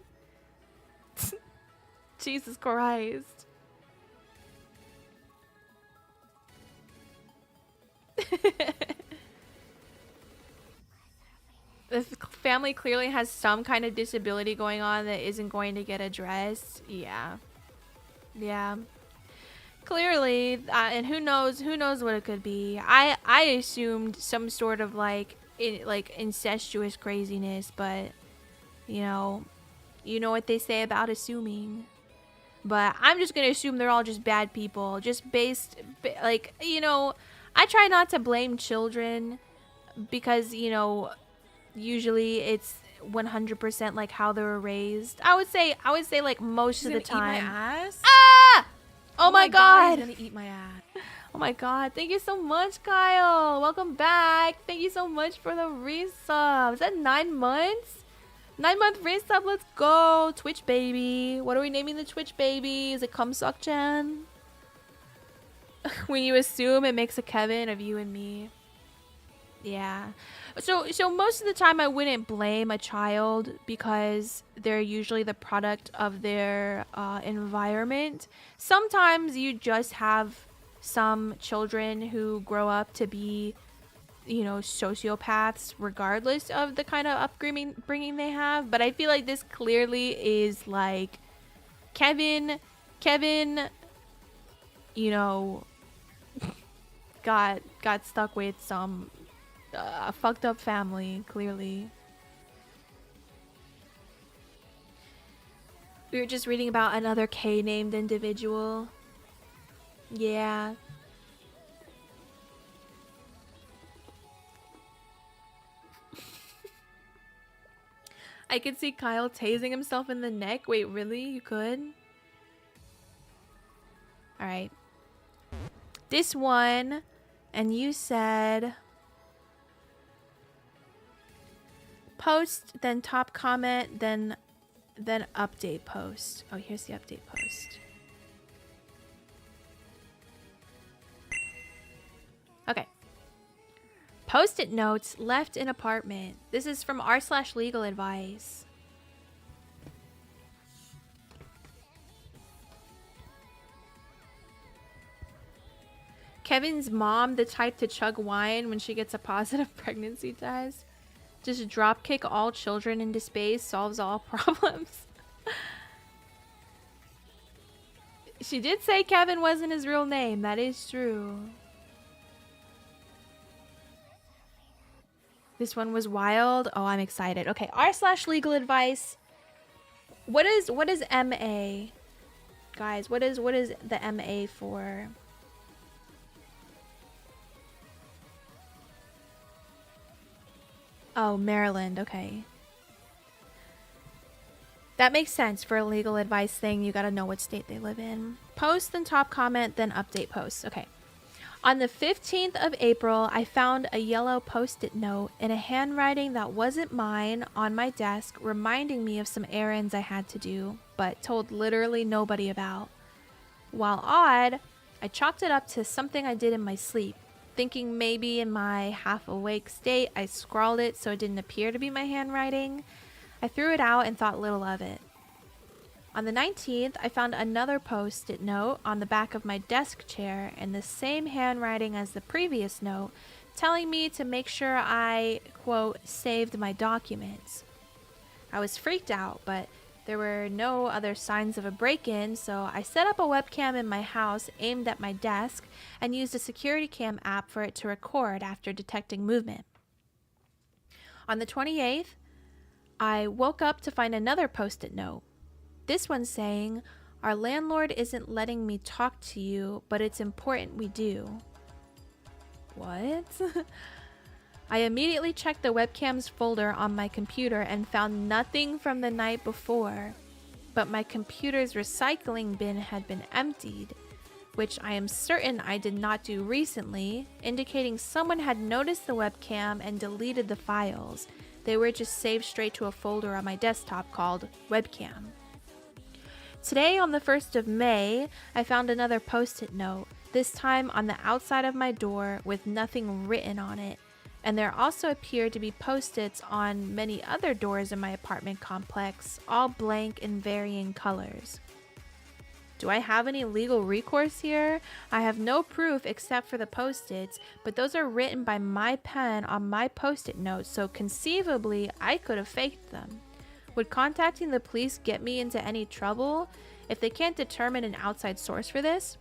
Jesus Christ. The family clearly has some kind of disability going on that isn't going to get addressed. Yeah. Clearly, and who knows what it could be. I assumed some sort of like incestuous craziness, but you know what they say about assuming. But I'm just gonna assume they're all just bad people, just based like, I try not to blame children because usually it's 100% like how they were raised. I would say like most of the time. Eat my ass? Ah! Oh my god. He's gonna eat my ass. Oh my god. Thank you so much, Kyle. Welcome back. Thank you so much for the resub. Is that 9 months? 9-month resub. Let's go. Twitch baby. What are we naming the Twitch baby? Is it Kumsuk-chan? When you assume it makes a Kevin of you and me. Yeah. So most of the time I wouldn't blame a child because they're usually the product of their environment. Sometimes you just have some children who grow up to be, sociopaths regardless of the kind of upbringing they have. But I feel like this clearly is like Kevin, got stuck with some a fucked up family, clearly. We were just reading about another K-named individual. Yeah. I could see Kyle tasing himself in the neck. Wait, really? You could? Alright. This one, and you said post, then top comment, then update post. Oh, here's the update post. Okay. Post-it notes left in apartment. This is from r/legal advice. Kevin's mom, the type to chug wine when she gets a positive pregnancy test. Just dropkick all children into space, solves all problems. She did say Kevin wasn't his real name. That is true. This one was wild. Oh, I'm excited. Okay, r/legal advice. What is MA? Guys, what is the MA for? Oh, Maryland. Okay. That makes sense. For a legal advice thing, you gotta know what state they live in. Post, then top comment, then update post. Okay. On the 15th of April, I found a yellow post-it note in a handwriting that wasn't mine on my desk, reminding me of some errands I had to do, but told literally nobody about. While odd, I chalked it up to something I did in my sleep, thinking maybe in my half-awake state I scrawled it so it didn't appear to be my handwriting. I threw it out and thought little of it. On the 19th, I found another post-it note on the back of my desk chair in the same handwriting as the previous note, telling me to make sure I, quote, saved my documents. I was freaked out, but there were no other signs of a break-in, so I set up a webcam in my house aimed at my desk and used a security cam app for it to record after detecting movement. On the 28th, I woke up to find another post-it note. This one saying, "Our landlord isn't letting me talk to you, but it's important we do." What? I immediately checked the webcams folder on my computer and found nothing from the night before, but my computer's recycling bin had been emptied, which I am certain I did not do recently, indicating someone had noticed the webcam and deleted the files. They were just saved straight to a folder on my desktop called webcam. Today, on the 1st of May, I found another post-it note, this time on the outside of my door with nothing written on it, and there also appeared to be post-its on many other doors in my apartment complex, all blank in varying colors. Do I have any legal recourse here? I have no proof except for the post-its, but those are written by my pen on my post-it notes, so conceivably I could have faked them. Would contacting the police get me into any trouble if they can't determine an outside source for this?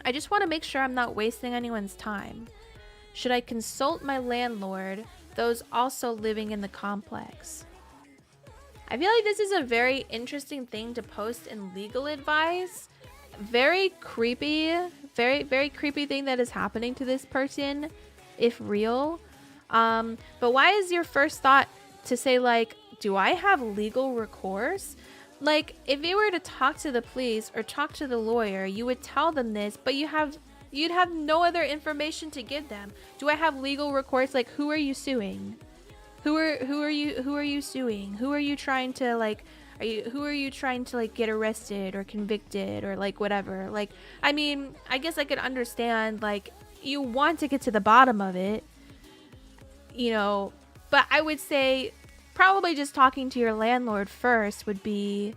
I just want to make sure I'm not wasting anyone's time. Should I consult my landlord, those also living in the complex? I feel like this is a very interesting thing to post in legal advice. Very creepy, very creepy thing that is happening to this person, if real. But why is your first thought to say, like, do I have legal recourse? Like, if you were to talk to the police or talk to the lawyer, you would tell them this, but you'd have no other information to give them. Do I have legal recourse? Like, who are you suing? Who are you suing? Who are you trying to, like, who are you trying to, like, get arrested or convicted or, like, whatever? Like, I mean, I guess I could understand, like, you want to get to the bottom of it, you know, but I would say probably just talking to your landlord first would be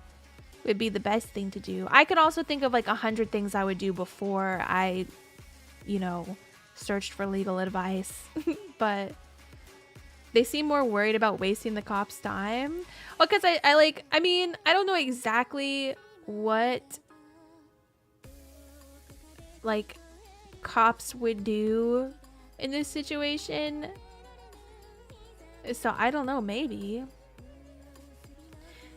the best thing to do. I could also think of like 100 things I would do before I, you know, searched for legal advice. But they seem more worried about wasting the cops' time. Well, because I mean, I don't know exactly what like cops would do in this situation. So I don't know, maybe.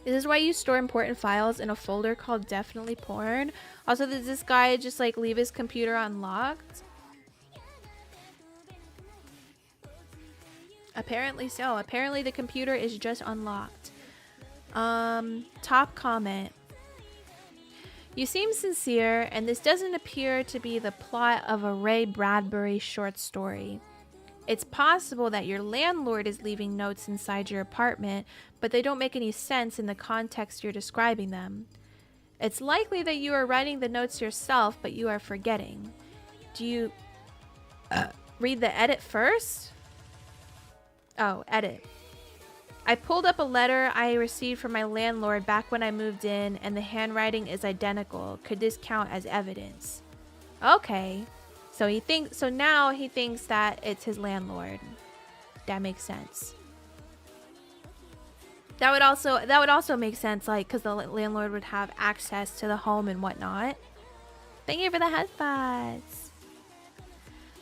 Is this why you store important files in a folder called Definitely Porn? Also, does this guy just like leave his computer unlocked? Apparently so. Apparently the computer is just unlocked. Top comment. You seem sincere, and this doesn't appear to be the plot of a Ray Bradbury short story. It's possible that your landlord is leaving notes inside your apartment, but they don't make any sense in the context you're describing them. It's likely that you are writing the notes yourself, but you are forgetting. Do you read the edit first? Oh, edit. I pulled up a letter I received from my landlord back when I moved in, and the handwriting is identical. Could this count as evidence? Okay. So now he thinks that it's his landlord. That makes sense. That would also make sense, like, because the landlord would have access to the home and whatnot. Thank you for the headphones.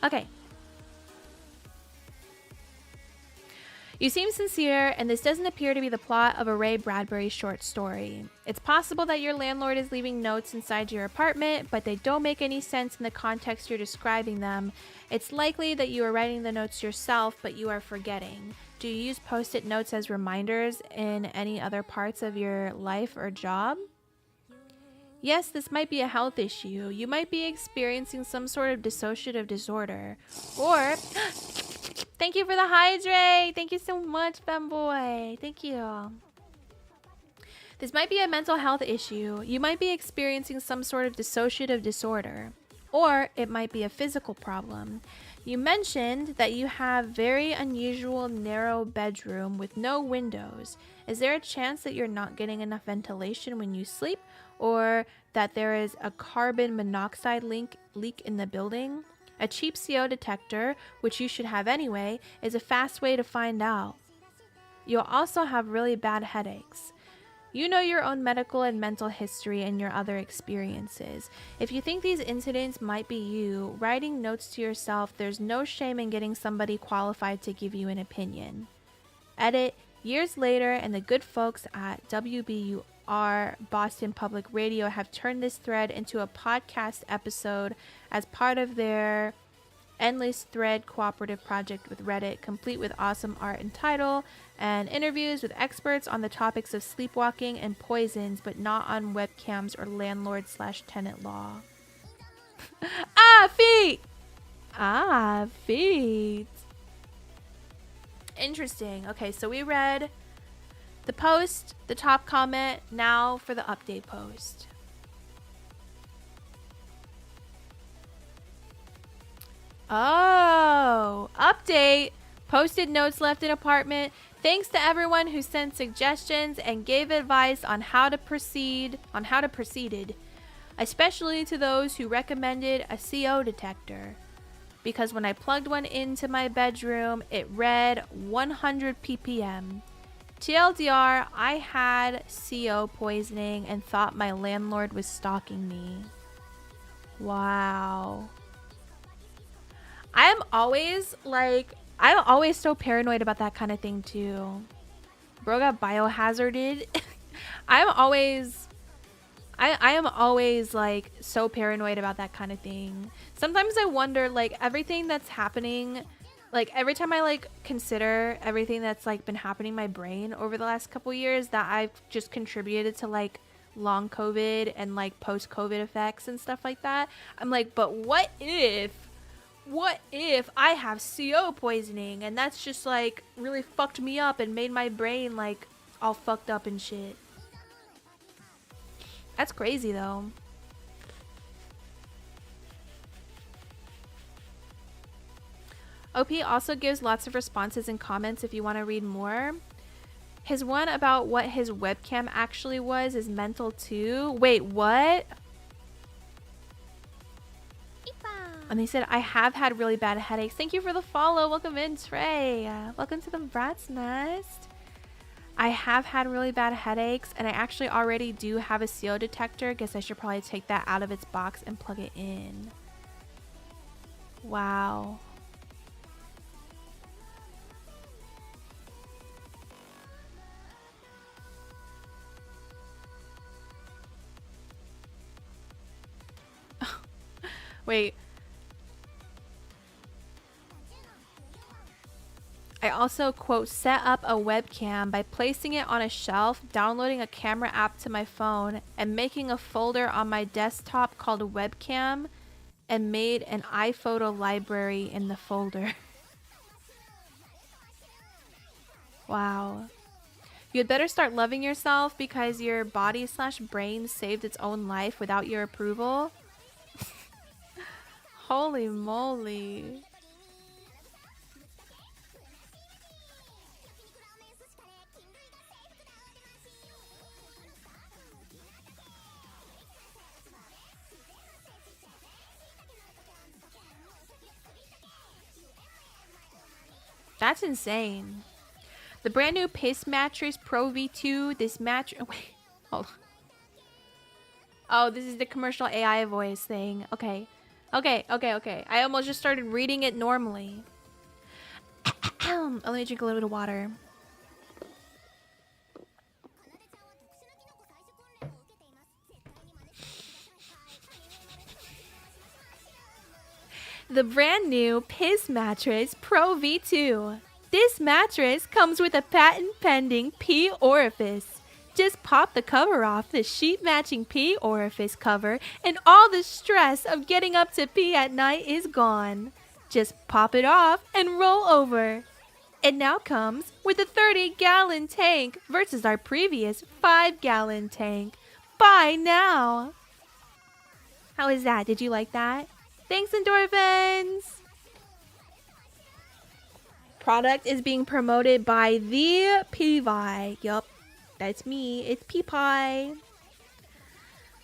Okay. You seem sincere, and this doesn't appear to be the plot of a Ray Bradbury short story. It's possible that your landlord is leaving notes inside your apartment, but they don't make any sense in the context you're describing them. It's likely that you are writing the notes yourself, but you are forgetting. Do you use post-it notes as reminders in any other parts of your life or job? Yes, this might be a health issue. You might be experiencing some sort of dissociative disorder. Or, thank you for the hydrate. Thank you so much, femboy. Thank you. This might be a mental health issue. You might be experiencing some sort of dissociative disorder. Or it might be a physical problem. You mentioned that you have very unusual narrow bedroom with no windows. Is there a chance that you're not getting enough ventilation when you sleep? Or that there is a carbon monoxide leak in the building? A cheap CO detector, which you should have anyway, is a fast way to find out. You'll also have really bad headaches. You know your own medical and mental history and your other experiences. If you think these incidents might be you, writing notes to yourself, there's no shame in getting somebody qualified to give you an opinion. Edit, years later, and the good folks at WBUR Boston Public Radio have turned this thread into a podcast episode as part of their Endless Thread cooperative project with Reddit, complete with awesome art and title, and interviews with experts on the topics of sleepwalking and poisons, but not on webcams or landlord/tenant law. Ah, feet! Ah, feet. Interesting. Okay, so we read the post, the top comment, now for the update post. Oh, update. Posted notes left in apartment. Thanks to everyone who sent suggestions and gave advice on how to proceeded, especially to those who recommended a CO detector. Because when I plugged one into my bedroom, it read 100 ppm. TLDR, I had CO poisoning and thought my landlord was stalking me. Wow. I'm always so paranoid about that kind of thing too. Bro got biohazarded. I am always like so paranoid about that kind of thing. Sometimes I wonder, like, everything that's happening, like every time I like consider everything that's like been happening in my brain over the last couple years that I've just contributed to like long COVID and like post COVID effects and stuff like that. I'm like, but what if I have CO poisoning and that's just like really fucked me up and made my brain like all fucked up and shit? That's crazy though. OP also gives lots of responses and comments if you want to read more. His one about what his webcam actually was is mental too. Wait, what? And they said, I have had really bad headaches. Thank you for the follow. Welcome in, Trey. Welcome to the Brat's Nest. I have had really bad headaches, and I actually already do have a CO detector. Guess I should probably take that out of its box and plug it in. Wow. Wait. I also, quote, set up a webcam by placing it on a shelf, downloading a camera app to my phone, and making a folder on my desktop called webcam, and made an iPhoto library in the folder. Wow. You had better start loving yourself because your body/brain saved its own life without your approval. Holy moly. That's insane. The brand new Pace Mattress Pro V2. This mattress. Wait, hold on. Oh, this is the commercial AI voice thing. Okay. Okay. I almost just started reading it normally. Oh, let me drink a little bit of water. The brand new Piss Mattress Pro V2. This mattress comes with a patent pending pee orifice. Just pop the cover off the sheet matching pee orifice cover and all the stress of getting up to pee at night is gone. Just pop it off and roll over. It now comes with a 30-gallon tank versus our previous 5-gallon tank. Buy now! How is that? Did you like that? Thanks, Endorphins! Product is being promoted by the Peevi. Yup, that's me. It's Peepie.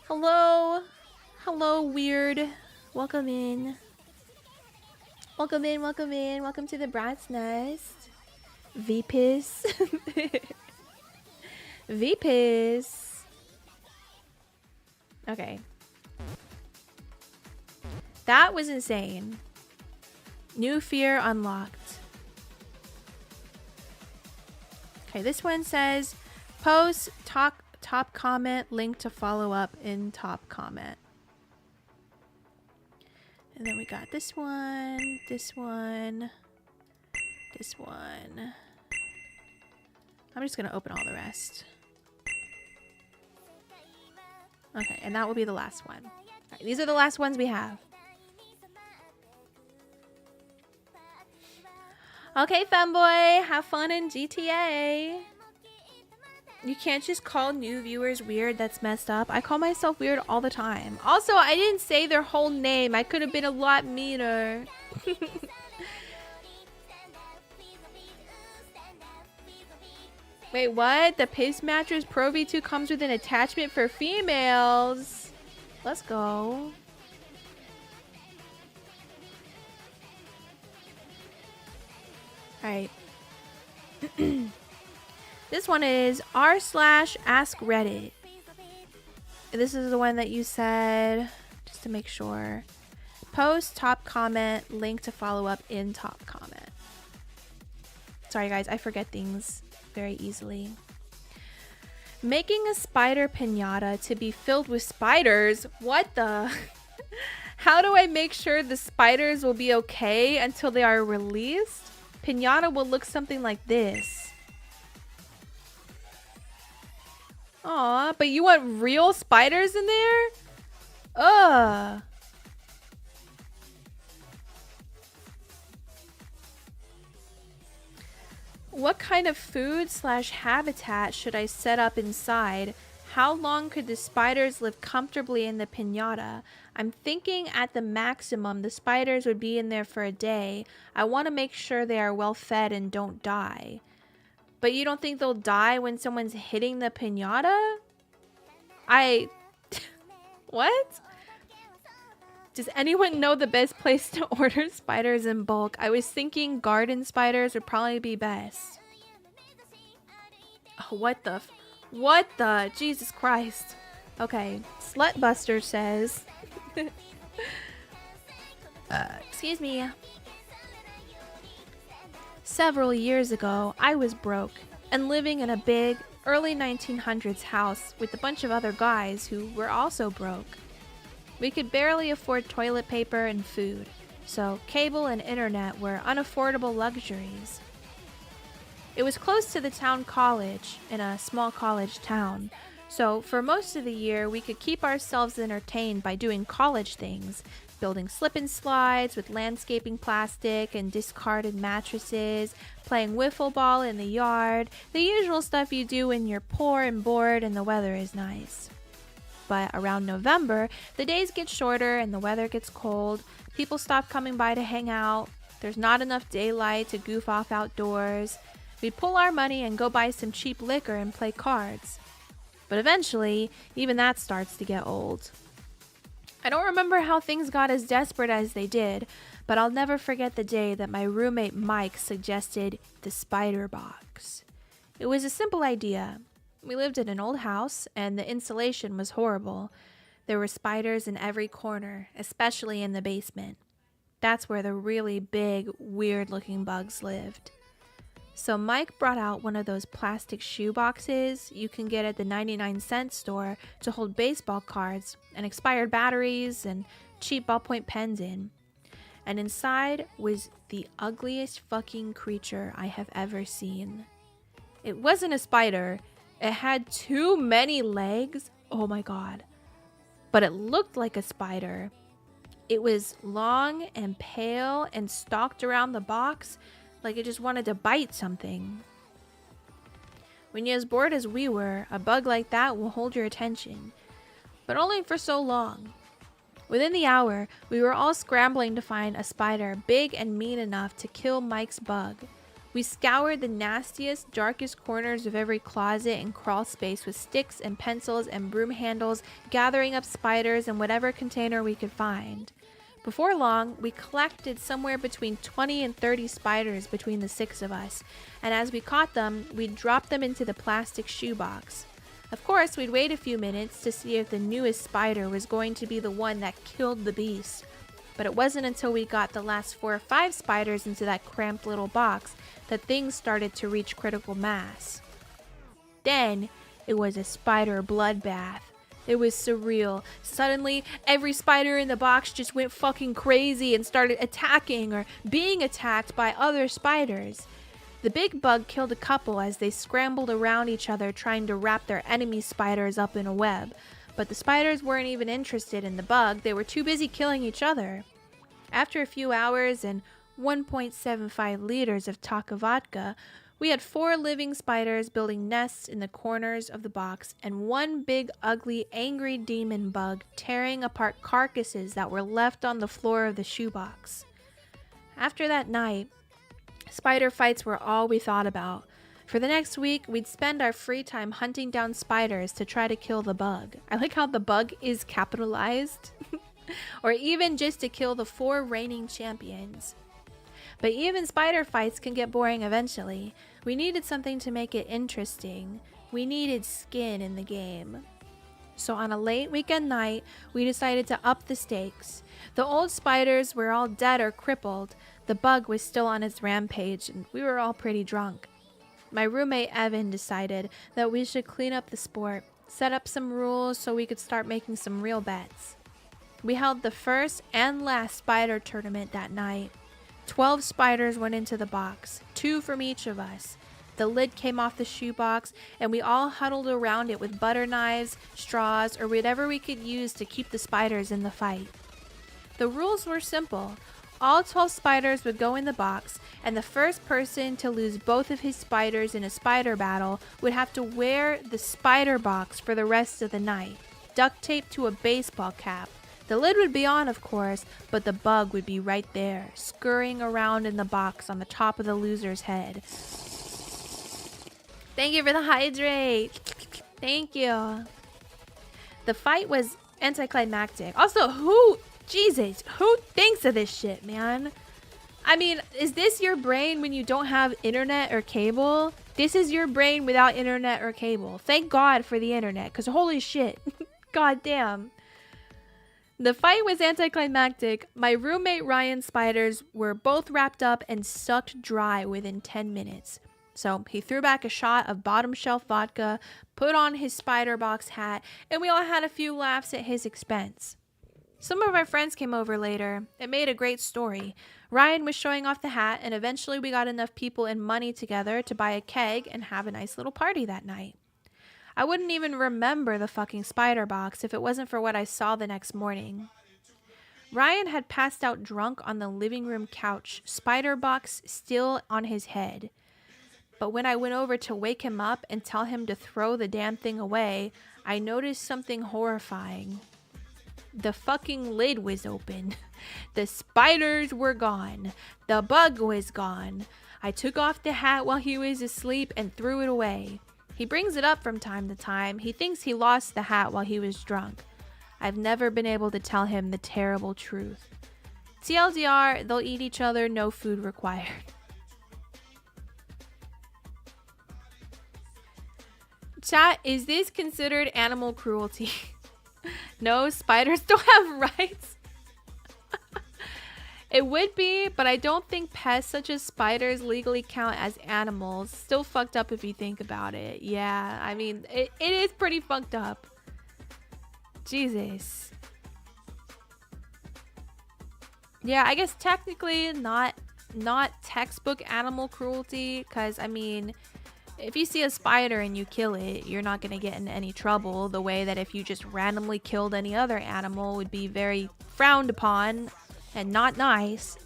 Hello. Hello, weird. Welcome in. Welcome in, welcome in. Welcome to the Brat's Nest. V-Piss. V-Piss. Okay. That was insane. New fear unlocked. Okay, this one says, post top comment, link to follow up in top comment. And then we got this one, this one, this one. I'm just gonna open all the rest. Okay, and that will be the last one. All right, these are the last ones we have. Okay, Femboy, have fun in GTA. You can't just call new viewers weird. That's messed up. I call myself weird all the time. Also, I didn't say their whole name. I could have been a lot meaner. Wait, what? The Piss Mattress Pro V2 comes with an attachment for females. Let's go. Alright. This one is r/askreddit. This is the one that you said, just to make sure. Post, top comment, link to follow up in top comment. Sorry guys, I forget things very easily. Making a spider piñata to be filled with spiders? What the? How do I make sure the spiders will be okay until they are released? Piñata will look something like this. Aw, but you want real spiders in there? Ugh. What kind of food/habitat should I set up inside? How long could the spiders live comfortably in the piñata? I'm thinking at the maximum the spiders would be in there for a day. I want to make sure they are well fed and don't die. But you don't think they'll die when someone's hitting the piñata? What? Does anyone know the best place to order spiders in bulk? I was thinking garden spiders would probably be best. Oh, what the? Jesus Christ. Okay. Slutbuster says... excuse me. Several years ago, I was broke and living in a big, early 1900s house with a bunch of other guys who were also broke. We could barely afford toilet paper and food, so cable and internet were unaffordable luxuries. It was close to the town college, in a small college town, so for most of the year we could keep ourselves entertained by doing college things, building slip and slides with landscaping plastic and discarded mattresses, playing wiffle ball in the yard, the usual stuff you do when you're poor and bored and the weather is nice. But around November, the days get shorter and the weather gets cold, people stop coming by to hang out, there's not enough daylight to goof off outdoors. We'd pull our money and go buy some cheap liquor and play cards. But eventually, even that starts to get old. I don't remember how things got as desperate as they did, but I'll never forget the day that my roommate Mike suggested the spider box. It was a simple idea. We lived in an old house, and the insulation was horrible. There were spiders in every corner, especially in the basement. That's where the really big, weird-looking bugs lived. So Mike brought out one of those plastic shoe boxes you can get at the 99-cent store to hold baseball cards and expired batteries and cheap ballpoint pens in. And inside was the ugliest fucking creature I have ever seen. It wasn't a spider. It had too many legs. Oh my god. But it looked like a spider. It was long and pale and stalked around the box like it just wanted to bite something. When you're as bored as we were, a bug like that will hold your attention. But only for so long. Within the hour, we were all scrambling to find a spider big and mean enough to kill Mike's bug. We scoured the nastiest, darkest corners of every closet and crawl space with sticks and pencils and broom handles, gathering up spiders in whatever container we could find. Before long, we collected somewhere between 20 and 30 spiders between the 6 of us, and as we caught them, we'd drop them into the plastic shoebox. Of course, we'd wait a few minutes to see if the newest spider was going to be the one that killed the beast. But it wasn't until we got the last 4 or 5 spiders into that cramped little box that things started to reach critical mass. Then, it was a spider bloodbath. It was surreal. Suddenly, every spider in the box just went fucking crazy and started attacking or being attacked by other spiders. The big bug killed a couple as they scrambled around each other trying to wrap their enemy spiders up in a web. But the spiders weren't even interested in the bug. They were too busy killing each other. After a few hours and 1.75 liters of Taka vodka, we had 4 living spiders building nests in the corners of the box and 1 big, ugly, angry demon bug tearing apart carcasses that were left on the floor of the shoebox. After that night, spider fights were all we thought about. For the next week, we'd spend our free time hunting down spiders to try to kill the bug. I like how the bug is capitalized. Or even just to kill the 4 reigning champions. But even spider fights can get boring eventually. We needed something to make it interesting. We needed skin in the game. So on a late weekend night, we decided to up the stakes. The old spiders were all dead or crippled. The bug was still on its rampage, and we were all pretty drunk. My roommate Evan decided that we should clean up the sport, set up some rules so we could start making some real bets. We held the first and last spider tournament that night. 12 spiders went into the box, 2 from each of us. The lid came off the shoebox, and we all huddled around it with butter knives, straws, or whatever we could use to keep the spiders in the fight. The rules were simple. All 12 spiders would go in the box, and the first person to lose both of his spiders in a spider battle would have to wear the spider box for the rest of the night, duct taped to a baseball cap. The lid would be on, of course, but the bug would be right there, scurrying around in the box on the top of the loser's head. Thank you for the hydrate. Thank you. The fight was anticlimactic. Also, who thinks of this shit, man? I mean, is this your brain when you don't have internet or cable? This is your brain without internet or cable. Thank God for the internet, because holy shit. God damn. The fight was anticlimactic. My roommate Ryan's spiders were both wrapped up and sucked dry within 10 minutes. So he threw back a shot of bottom shelf vodka, put on his spider box hat, and we all had a few laughs at his expense. Some of our friends came over later. It made a great story. Ryan was showing off the hat, and eventually we got enough people and money together to buy a keg and have a nice little party that night. I wouldn't even remember the fucking spider box if it wasn't for what I saw the next morning. Ryan had passed out drunk on the living room couch, spider box still on his head. But when I went over to wake him up and tell him to throw the damn thing away, I noticed something horrifying. The fucking lid was open. The spiders were gone. The bug was gone. I took off the hat while he was asleep and threw it away. He brings it up from time to time. He thinks he lost the hat while he was drunk. I've never been able to tell him the terrible truth. TLDR, they'll eat each other, no food required. Chat, is this considered animal cruelty? No, spiders don't have rights. It would be, but I don't think pests such as spiders legally count as animals. Still fucked up if you think about it. Yeah, I mean, it is pretty fucked up. Jesus. Yeah, I guess technically not textbook animal cruelty, because I mean, if you see a spider and you kill it, you're not going to get in any trouble, the way that if you just randomly killed any other animal would be very frowned upon and not nice.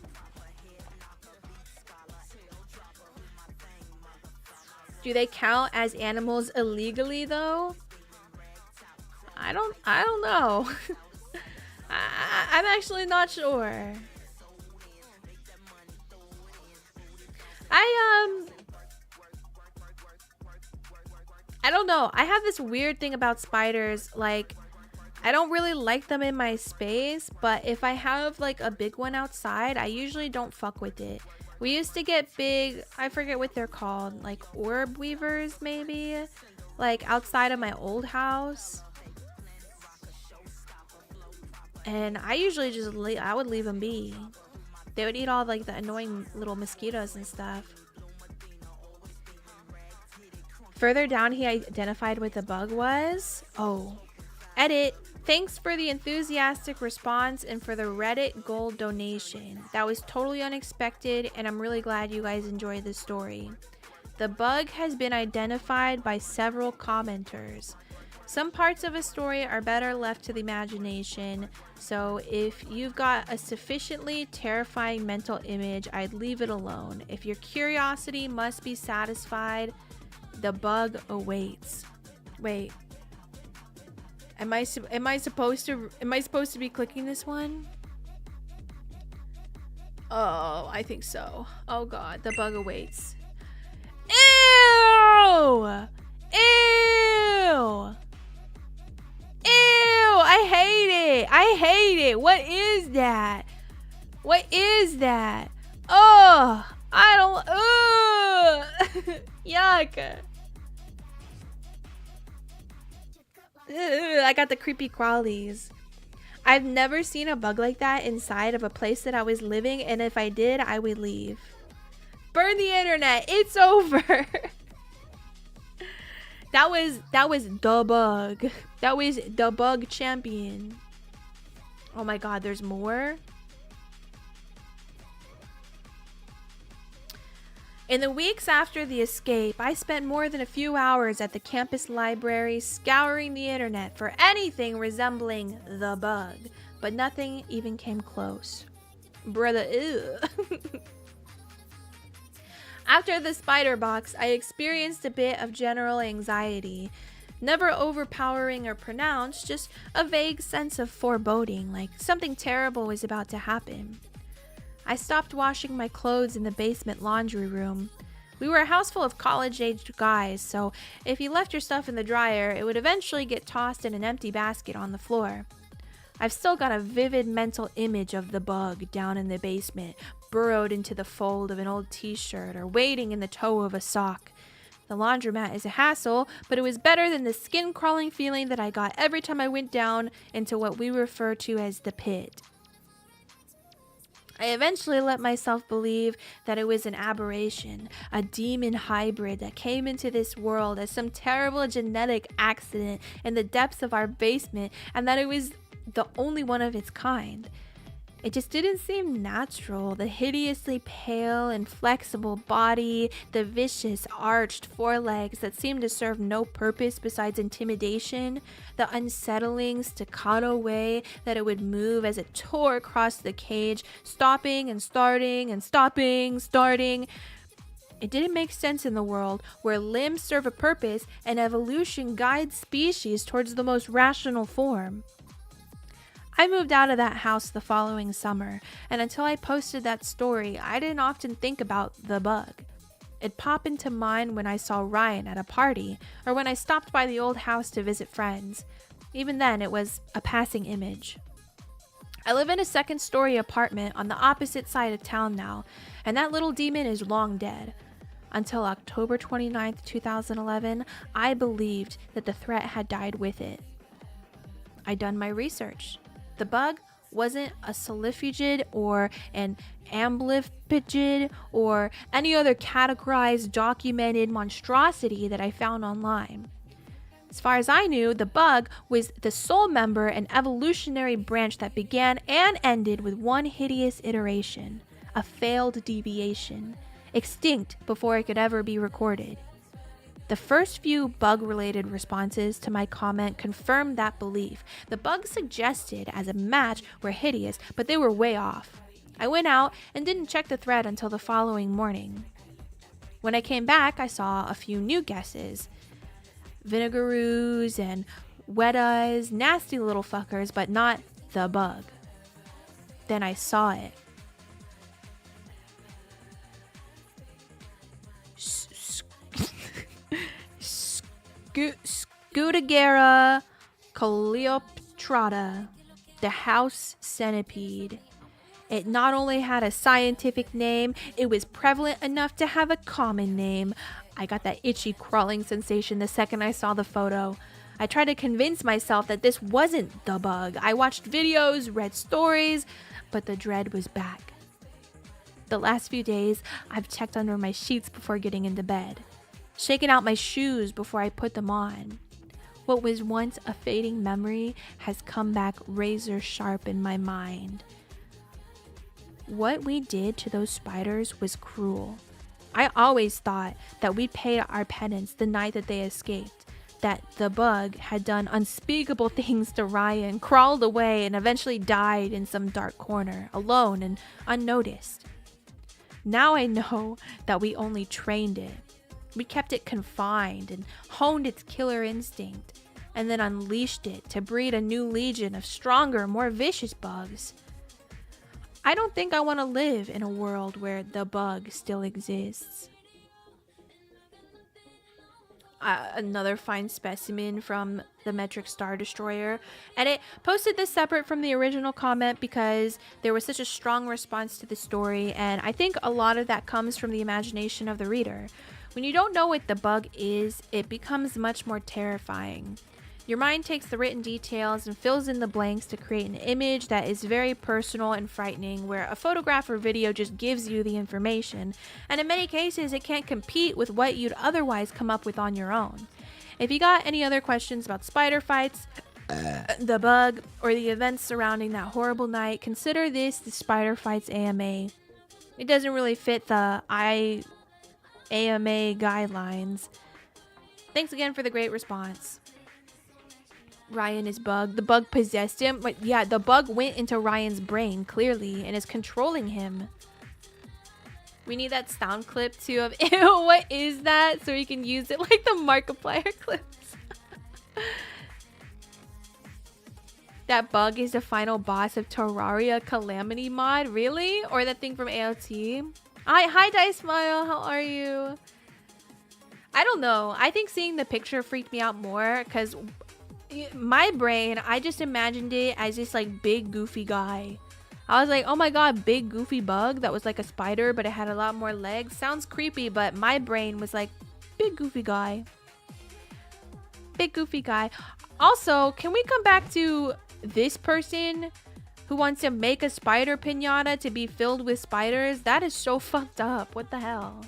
Do they count as animals illegally though? I don't know. I'm actually not sure. I don't know. I have this weird thing about spiders. Like, I don't really like them in my space, but if I have like a big one outside, I usually don't fuck with it. We used to get big, I forget what they're called, like orb weavers maybe, like outside of my old house. And I usually just I would leave them be. They would eat all like the annoying little mosquitoes and stuff. Further down, he identified what the bug was. Oh, edit. Thanks for the enthusiastic response and for the Reddit gold donation. That was totally unexpected, and I'm really glad you guys enjoyed this story. The bug has been identified by several commenters. Some parts of a story are better left to the imagination, so if you've got a sufficiently terrifying mental image, I'd leave it alone. If your curiosity must be satisfied, the bug awaits. Wait. Am I supposed to be clicking this one? Oh, I think so. Oh god, the bug awaits. Ew! Ew! Ew! I hate it! I hate it! What is that? What is that? Oh! I don't... Ugh! Yuck! Ugh, I got the creepy crawlies. I've never seen a bug like that inside of a place that I was living, and if I did, I would leave. Burn the internet! It's over! That was the bug. That was the bug champion. Oh my god, there's more? In the weeks after the escape, I spent more than a few hours at the campus library scouring the internet for anything resembling the bug, but nothing even came close. Brother, ew. After the spider box, I experienced a bit of general anxiety. Never overpowering or pronounced, just a vague sense of foreboding, like something terrible was about to happen. I stopped washing my clothes in the basement laundry room. We were a house full of college-aged guys, so if you left your stuff in the dryer, it would eventually get tossed in an empty basket on the floor. I've still got a vivid mental image of the bug down in the basement, burrowed into the fold of an old t-shirt or wading in the toe of a sock. The laundromat is a hassle, but it was better than the skin-crawling feeling that I got every time I went down into what we refer to as the pit. I eventually let myself believe that it was an aberration, a demon hybrid that came into this world as some terrible genetic accident in the depths of our basement, and that it was the only one of its kind. It just didn't seem natural. The hideously pale and flexible body, the vicious arched forelegs that seemed to serve no purpose besides intimidation, the unsettling staccato way that it would move as it tore across the cage, stopping and starting and stopping, starting. It didn't make sense in the world where limbs serve a purpose and evolution guides species towards the most rational form. I moved out of that house the following summer, and until I posted that story, I didn't often think about the bug. It'd pop into mind when I saw Ryan at a party, or when I stopped by the old house to visit friends. Even then, it was a passing image. I live in a second-story apartment on the opposite side of town now, and that little demon is long dead. Until October 29th, 2011, I believed that the threat had died with it. I'd done my research. The bug wasn't a salifugid or an amblypygid or any other categorized documented monstrosity that I found online. As far as I knew, the bug was the sole member and evolutionary branch that began and ended with one hideous iteration, a failed deviation, extinct before it could ever be recorded. The first few bug-related responses to my comment confirmed that belief. The bugs suggested as a match were hideous, but they were way off. I went out and didn't check the thread until the following morning. When I came back, I saw a few new guesses. Vinegaroos and Wettas, nasty little fuckers, but not the bug. Then I saw it. Scutagera coleoptrata, the house centipede. It not only had a scientific name, it was prevalent enough to have a common name. I got that itchy crawling sensation the second I saw the photo. I tried to convince myself that this wasn't the bug. I watched videos, read stories, but the dread was back. The last few days, I've checked under my sheets before getting into bed, shaken out my shoes before I put them on. What was once a fading memory has come back razor sharp in my mind. What we did to those spiders was cruel. I always thought that we'd pay our penance the night that they escaped, that the bug had done unspeakable things to Ryan, crawled away, and eventually died in some dark corner, alone and unnoticed. Now I know that we only trained it. We kept it confined and honed its killer instinct, and then unleashed it to breed a new legion of stronger, more vicious bugs. I don't think I want to live in a world where the bug still exists. Another fine specimen from the Metric Star Destroyer, and it posted this separate from the original comment because there was such a strong response to the story, and I think a lot of that comes from the imagination of the reader. When you don't know what the bug is, it becomes much more terrifying. Your mind takes the written details and fills in the blanks to create an image that is very personal and frightening, where a photograph or video just gives you the information, and in many cases it can't compete with what you'd otherwise come up with on your own. If you got any other questions about spider fights, the bug, or the events surrounding that horrible night, consider this the Spider Fights AMA. It doesn't really fit the AMA guidelines. Thanks again for the great response. Ryan is bugged. The bug possessed him. But yeah, the bug went into Ryan's brain, clearly, and is controlling him. We need that sound clip, too, of, ew, what is that? So we can use it like the Markiplier clips. That bug is the final boss of Terraria Calamity mod? Really? Or that thing from AOT? Hi, Dice Smile. How are you? I don't know. I think seeing the picture freaked me out more because my brain, I just imagined it as this like big goofy guy. I was like, oh my god, big goofy bug that was like a spider but it had a lot more legs. Sounds creepy, but my brain was like, big goofy guy. Big goofy guy. Also, can we come back to this person who wants to make a spider piñata to be filled with spiders? That is so fucked up. What the hell?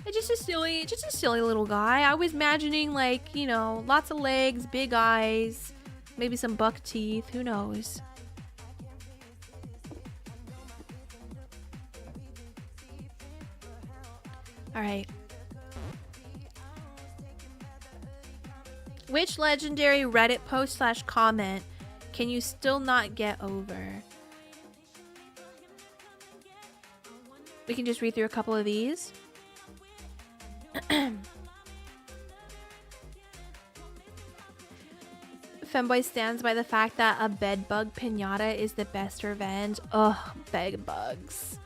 It's just a silly little guy. I was imagining like, you know, lots of legs, big eyes, maybe some buck teeth, who knows. All right. Which legendary Reddit post / comment can you still not get over? We can just read through a couple of these. Femboy stands by the fact that a bedbug piñata is the best revenge. Ugh, bedbugs.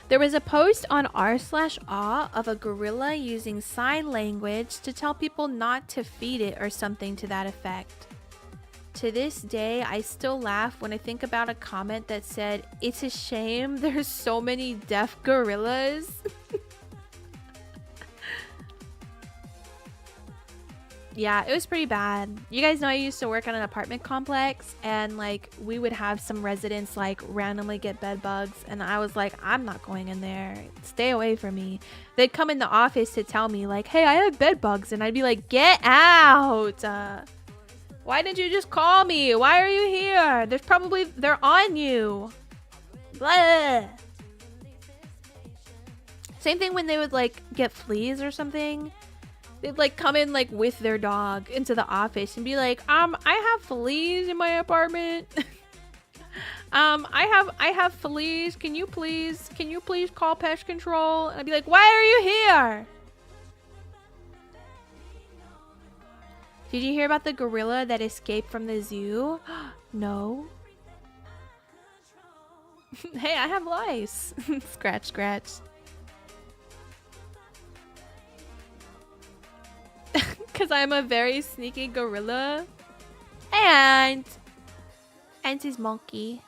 There was a post on r/awe of a gorilla using sign language to tell people not to feed it or something to that effect. To this day, I still laugh when I think about a comment that said, "It's a shame there's so many deaf gorillas." Yeah, it was pretty bad. You guys know I used to work on an apartment complex, and like we would have some residents like randomly get bed bugs, and I was like, I'm not going in there. Stay away from me. They'd come in the office to tell me like, hey, I have bed bugs, and I'd be like, get out. Why didn't you just call me? Why are you here? They're on you. Blah. Same thing when they would like get fleas or something. They'd like come in like with their dog into the office and be like, I have fleas in my apartment. I have fleas. Can you please call pest control? And I'd be like, why are you here? Did you hear about the gorilla that escaped from the zoo? No. Hey, I have lice. Scratch, scratch. Because I'm a very sneaky gorilla. And his monkey.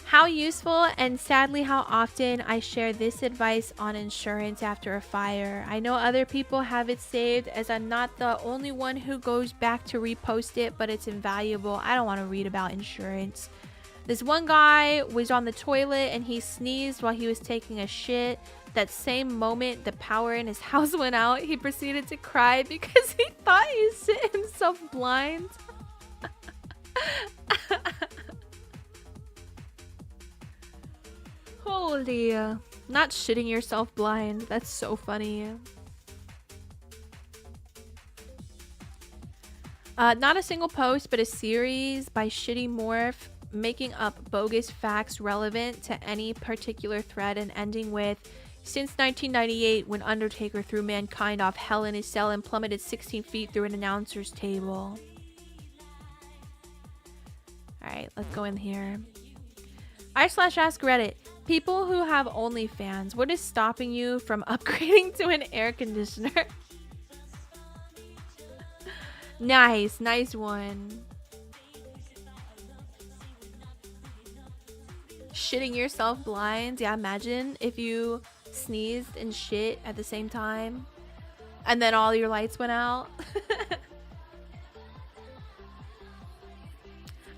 How useful and sadly how often I share this advice on insurance after a fire. I know other people have it saved, as I'm not the only one who goes back to repost it, but it's invaluable. I don't want to read about insurance. This one guy was on the toilet and he sneezed while he was taking a shit. That same moment the power in his house went out, he proceeded to cry because he thought he shit himself blind. Holy, not shitting yourself blind. That's so funny. Not a single post, but a series by Shitty Morph, making up bogus facts relevant to any particular thread and ending with, since 1998, when Undertaker threw Mankind off Hell in His Cell and plummeted 16 feet through an announcer's table. Alright, let's go in here. r/ask Reddit. People who have OnlyFans, what is stopping you from upgrading to an air conditioner? Nice one. Shitting yourself blind. Yeah, imagine if you sneezed and shit at the same time and then all your lights went out.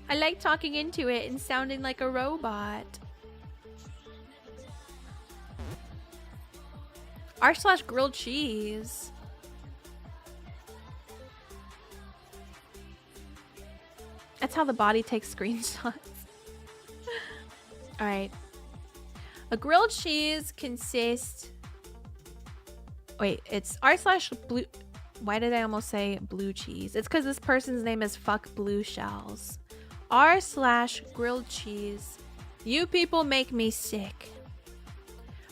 I like talking into it and sounding like a robot. r/grilled cheese. That's how the body takes screenshots. Alright. A grilled cheese consists... Wait, it's r/blue... Why did I almost say blue cheese? It's because this person's name is Fuck Blue Shells. r/grilled cheese. You people make me sick.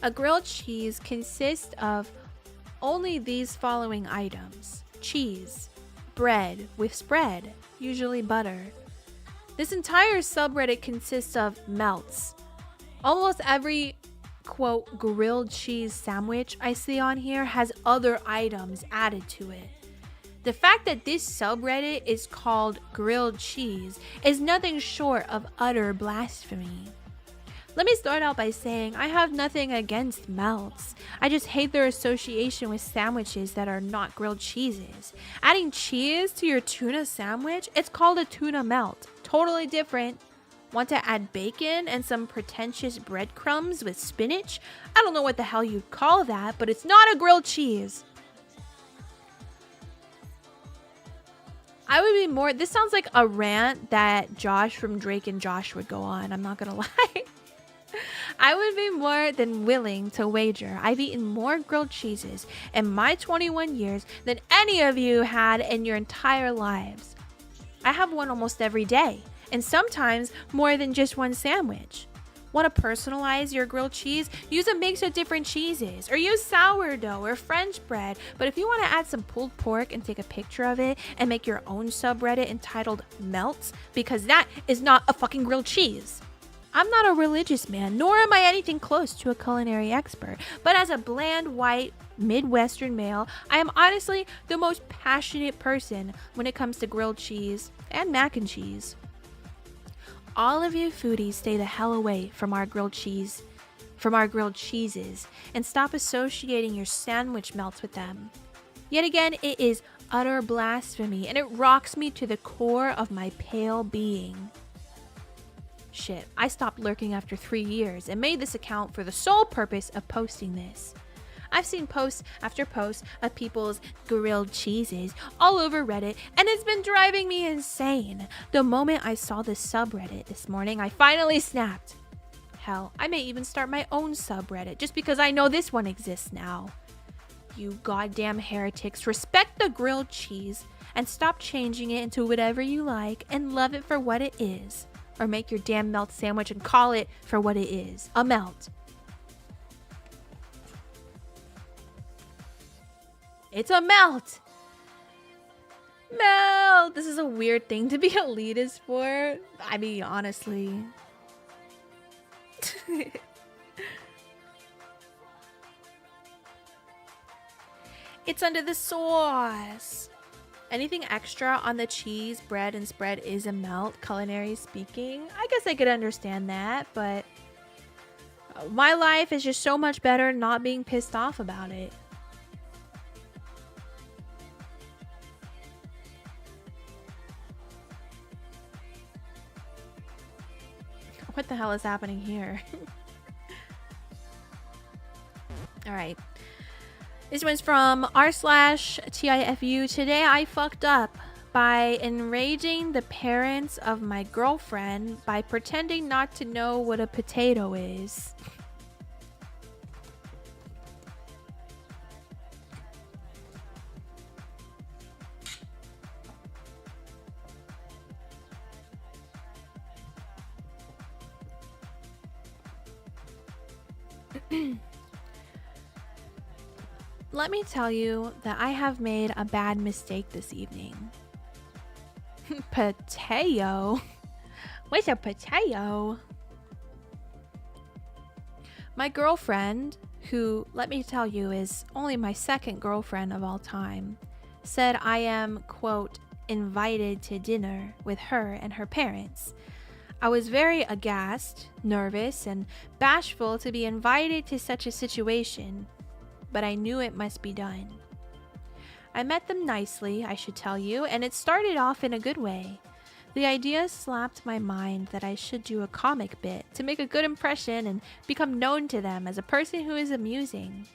A grilled cheese consists of only these following items. Cheese. Bread with spread, usually butter. This entire subreddit consists of melts. Almost every, quote, grilled cheese sandwich I see on here has other items added to it. The fact that this subreddit is called grilled cheese is nothing short of utter blasphemy. Let me start out by saying I have nothing against melts. I just hate their association with sandwiches that are not grilled cheeses. Adding cheese to your tuna sandwich, it's called a tuna melt. Totally different. Want to add bacon and some pretentious breadcrumbs with spinach? I don't know what the hell you'd call that, but it's not a grilled cheese. I would be more... This sounds like a rant that Josh from Drake and Josh would go on. I'm not gonna lie. I would be more than willing to wager I've eaten more grilled cheeses in my 21 years than any of you had in your entire lives. I have one almost every day, and sometimes more than just one sandwich. Want to personalize your grilled cheese? Use a mix of different cheeses, or use sourdough or French bread. But if you want to add some pulled pork and take a picture of it and make your own subreddit entitled Melts, because that is not a fucking grilled cheese. I'm not a religious man, nor am I anything close to a culinary expert, but as a bland, white, Midwestern male, I am honestly the most passionate person when it comes to grilled cheese and mac and cheese. All of you foodies stay the hell away from our grilled cheeses, and stop associating your sandwich melts with them. Yet again, it is utter blasphemy, and it rocks me to the core of my pale being. Shit, I stopped lurking after 3 years and made this account for the sole purpose of posting this. I've seen post after post of people's grilled cheeses all over Reddit, and it's been driving me insane. The moment I saw this subreddit this morning, I finally snapped. Hell, I may even start my own subreddit just because I know this one exists now. You goddamn heretics, respect the grilled cheese and stop changing it into whatever you like and love it for what it is. Or make your damn melt sandwich and call it for what it is, a melt. It's a melt! Melt! This is a weird thing to be elitist for. I mean, honestly. It's under the sauce. Anything extra on the cheese, bread, and spread is a melt, culinary speaking. I guess I could understand that, but my life is just so much better not being pissed off about it. What the hell is happening here? All right. This one's from r/TIFU. Today I fucked up by enraging the parents of my girlfriend by pretending not to know what a potato is. Let me tell you that I have made a bad mistake this evening. Potato? What's a potato? My girlfriend, who, let me tell you, is only my second girlfriend of all time, said I am, quote, invited to dinner with her and her parents. I was very aghast, nervous, and bashful to be invited to such a situation, but I knew it must be done. I met them nicely, I should tell you, and it started off in a good way. The idea slapped my mind that I should do a comic bit to make a good impression and become known to them as a person who is amusing.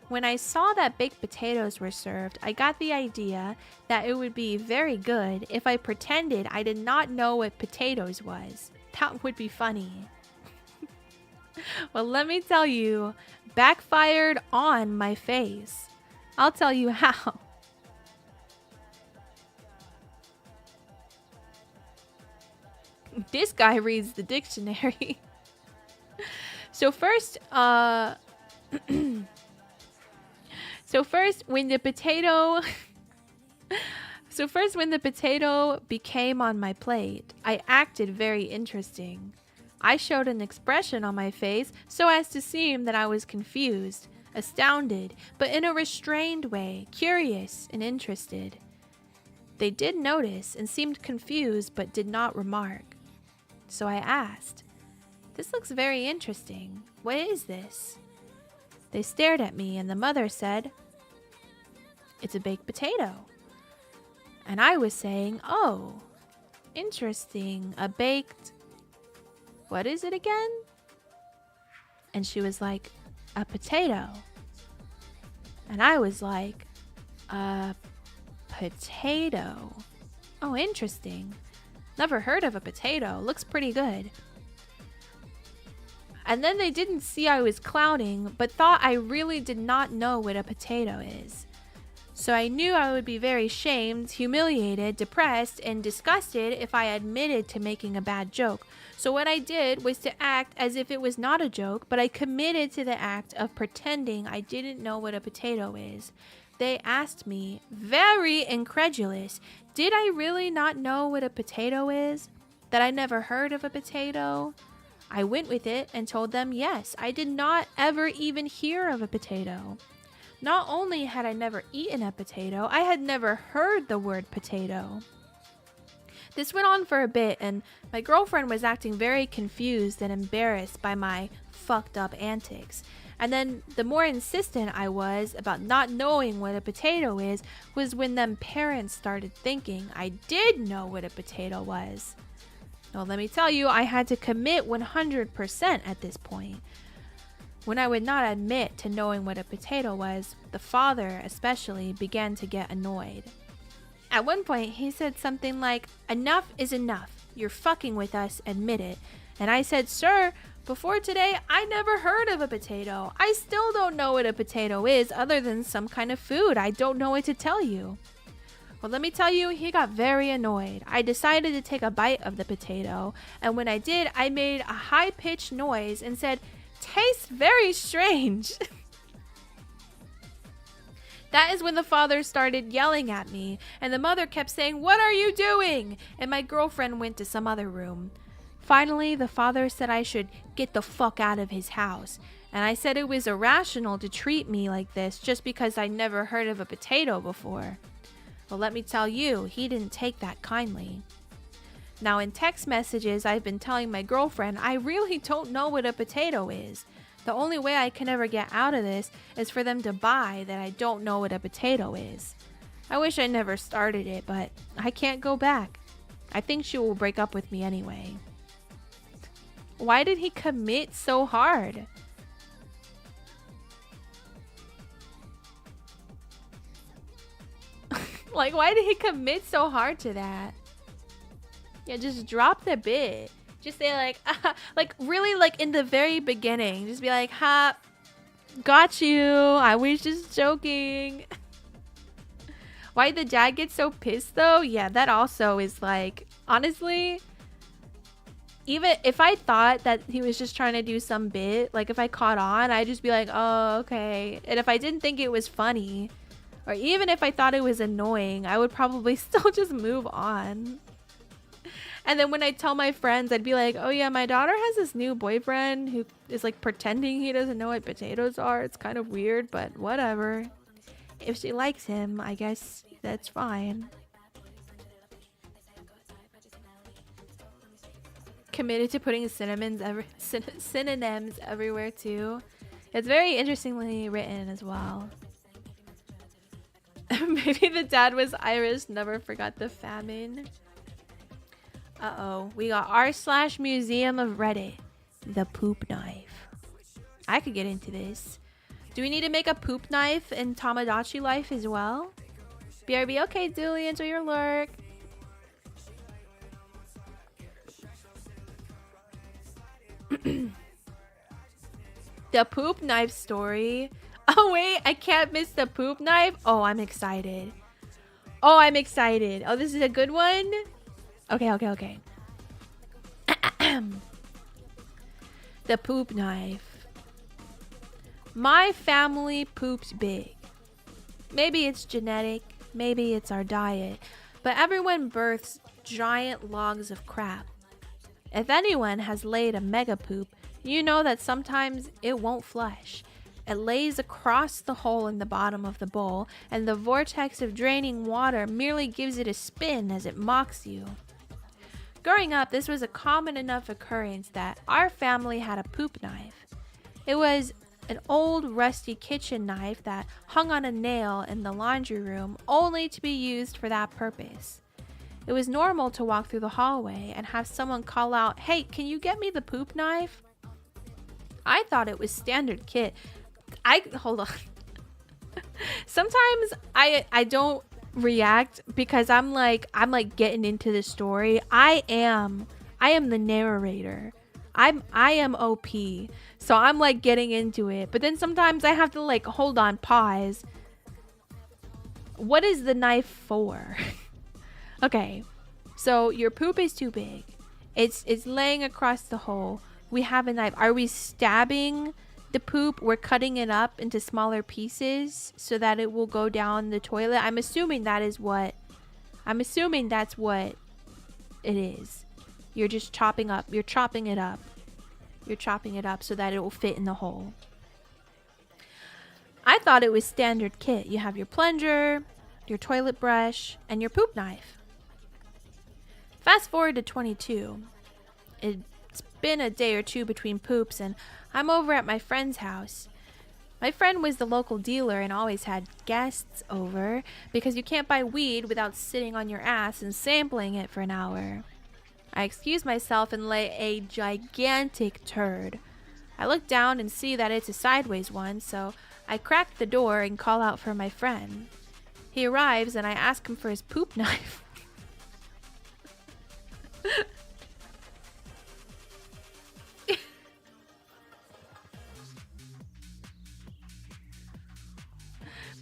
When I saw that baked potatoes were served, I got the idea that it would be very good if I pretended I did not know what potatoes was. That would be funny. Well, let me tell you, backfired on my face. I'll tell you how. This guy reads the dictionary. So first, when the potato became on my plate, I acted very interesting. I showed an expression on my face so as to seem that I was confused, astounded, but in a restrained way, curious and interested. They did notice and seemed confused but did not remark. So I asked, "This looks very interesting. What is this?" They stared at me and the mother said, "It's a baked potato." And I was saying, "Oh, interesting, a baked... what is it again?" And she was like, "A potato." And I was like, "A potato. Oh, interesting. Never heard of a potato. Looks pretty good." And then they didn't see I was clowning, but thought I really did not know what a potato is. So I knew I would be very shamed, humiliated, depressed, and disgusted if I admitted to making a bad joke. So what I did was to act as if it was not a joke, but I committed to the act of pretending I didn't know what a potato is. They asked me, very incredulous, did I really not know what a potato is? That I never heard of a potato? I went with it and told them yes, I did not ever even hear of a potato. Not only had I never eaten a potato, I had never heard the word potato. This went on for a bit, and my girlfriend was acting very confused and embarrassed by my fucked up antics. And then the more insistent I was about not knowing what a potato is was when them parents started thinking I did know what a potato was. Well, let me tell you, I had to commit 100% at this point. When I would not admit to knowing what a potato was, the father especially began to get annoyed. At one point, he said something like, "Enough is enough. You're fucking with us, admit it." And I said, "Sir, before today, I never heard of a potato. I still don't know what a potato is other than some kind of food. I don't know what to tell you." Well, let me tell you, he got very annoyed. I decided to take a bite of the potato, and when I did, I made a high-pitched noise and said, "Tastes very strange." That is when the father started yelling at me, and the mother kept saying, "What are you doing?" And my girlfriend went to some other room. Finally, the father said I should get the fuck out of his house, and I said it was irrational to treat me like this just because I never heard of a potato before. Well, let me tell you, he didn't take that kindly. Now, in text messages, I've been telling my girlfriend I really don't know what a potato is. The only way I can ever get out of this is for them to buy that I don't know what a potato is. I wish I never started it, but I can't go back. I think she will break up with me anyway. Why did he commit so hard? Like, why did he commit so hard to that? Yeah, just drop the bit. Just say like really like in the very beginning. Just be like, "Ha, got you. I was just joking." Why the dad get so pissed though? Yeah, that also is like, honestly, even if I thought that he was just trying to do some bit, like if I caught on, I'd just be like, "Oh, okay." And if I didn't think it was funny, or even if I thought it was annoying, I would probably still just move on. And then when I tell my friends, I'd be like, "Oh yeah, my daughter has this new boyfriend who is like pretending he doesn't know what potatoes are. It's kind of weird, but whatever. If she likes him, I guess that's fine." Committed to putting synonyms everywhere too. It's very interestingly written as well. Maybe the dad was Irish, never forgot the famine. Uh-oh, we got r/museum of Reddit, the poop knife. I could get into this. Do we need to make a poop knife in Tamagotchi life as well? BRB, okay, Dooley, enjoy your lurk. The poop knife story. Oh wait, I can't miss the poop knife. Oh, I'm excited. Oh, I'm excited. Oh, this is a good one. Okay. The poop knife. My family poops big. Maybe it's genetic, maybe it's our diet, but everyone births giant logs of crap. If anyone has laid a mega poop, you know that sometimes it won't flush. It lays across the hole in the bottom of the bowl, and the vortex of draining water merely gives it a spin as it mocks you. Growing up, this was a common enough occurrence that our family had a poop knife. It was an old rusty kitchen knife that hung on a nail in the laundry room only to be used for that purpose. It was normal to walk through the hallway and have someone call out, "Hey, can you get me the poop knife?" I thought it was standard kit. Hold on. Sometimes I don't react because I'm like getting into the story. I am the narrator. I am OP. So I'm like getting into it. But then sometimes I have to like hold on, pause. What is the knife for? Okay. So your poop is too big. It's laying across the hole. We have a knife. Are we stabbing the poop? We're cutting it up into smaller pieces so that it will go down the toilet. I'm assuming that's what it is. You're just chopping up. You're chopping it up. You're chopping it up so that it will fit in the hole. I thought it was standard kit. You have your plunger, your toilet brush, and your poop knife. Fast forward to 22. It's been a day or two between poops, and I'm over at my friend's house. My friend was the local dealer and always had guests over because you can't buy weed without sitting on your ass and sampling it for an hour. I excuse myself and lay a gigantic turd. I look down and see that it's a sideways one, so I crack the door and call out for my friend. He arrives and I ask him for his poop knife.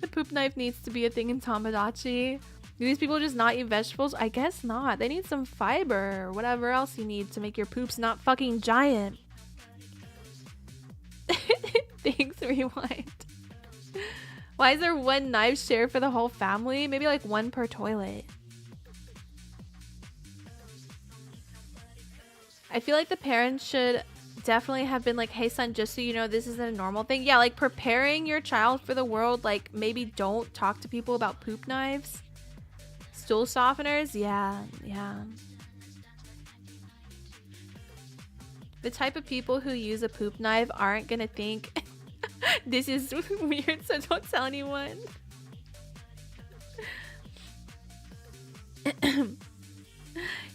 The poop knife needs to be a thing in Tamagotchi. Do these people just not eat vegetables? I guess not. They need some fiber or whatever else you need to make your poops not fucking giant. Thanks, rewind. Why is there one knife shared for the whole family? Maybe like one per toilet. I feel like the parents should definitely have been like, hey son, just so you know, this isn't a normal thing. Yeah, like preparing your child for the world. Like maybe don't talk to people about poop knives. Stool softeners. Yeah. The type of people who use a poop knife aren't gonna think this is weird, so don't tell anyone.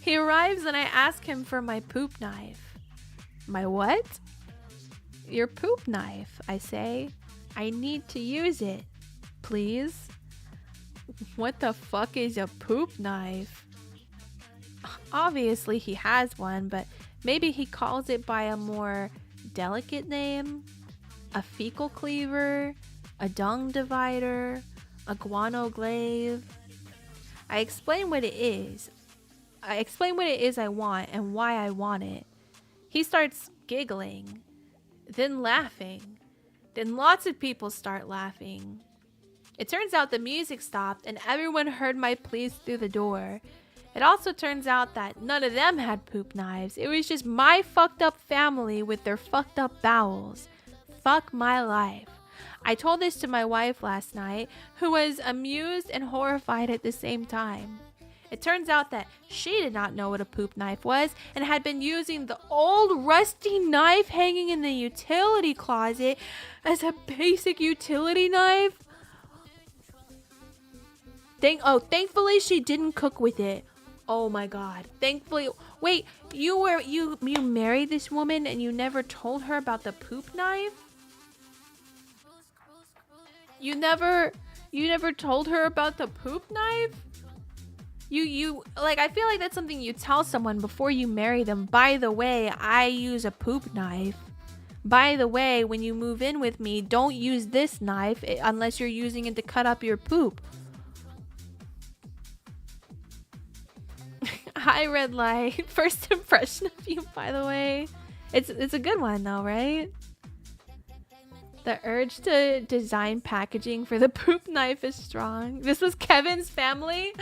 He arrives and I ask him for my poop knife. My what? Your poop knife, I say. I need to use it. Please? What the fuck is a poop knife? Obviously he has one, but maybe he calls it by a more delicate name. A fecal cleaver, a dung divider, a guano glaive. I explain what it is. I want and why I want it. He starts giggling, then laughing. Then lots of people start laughing. It turns out the music stopped and everyone heard my pleas through the door. It also turns out that none of them had poop knives. It was just my fucked up family with their fucked up bowels. Fuck my life. I told this to my wife last night, who was amused and horrified at the same time. It turns out that she did not know what a poop knife was and had been using the old rusty knife hanging in the utility closet as a basic utility knife. Thankfully she didn't cook with it. Oh my god. Thankfully. Wait, you married this woman and you never told her about the poop knife? You never told her about the poop knife? You like, I feel like that's something you tell someone before you marry them. By the way, I use a poop knife. By the way, when you move in with me, don't use this knife unless you're using it to cut up your poop. Hi, Red Light. First impression of you, by the way. It's a good one though, right? The urge to design packaging for the poop knife is strong. This was Kevin's family?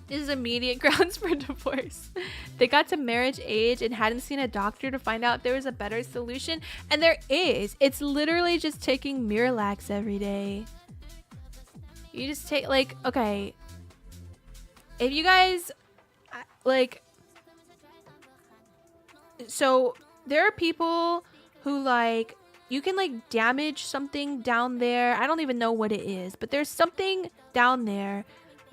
This is immediate grounds for divorce. They got to marriage age and hadn't seen a doctor to find out there was a better solution. And there is. It's literally just taking Miralax every day. You just take, like, okay. If you guys, like... So there are people who, like, you can like damage something down there. I don't even know what it is, but there's something down there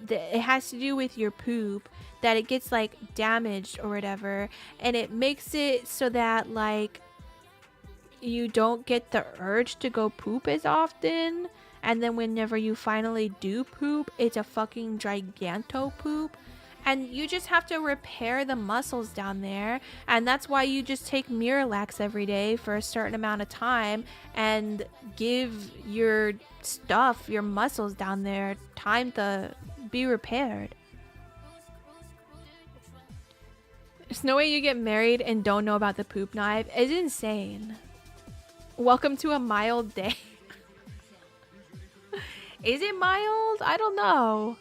that it has to do with your poop, that it gets like damaged or whatever, and it makes it so that like you don't get the urge to go poop as often, and then whenever you finally do poop, it's a fucking giganto poop. And you just have to repair the muscles down there. And that's why you just take Miralax every day for a certain amount of time and give your stuff, your muscles down there, time to be repaired. There's no way you get married and don't know about the poop knife. It's insane. Welcome to a mild day. Is it mild? I don't know.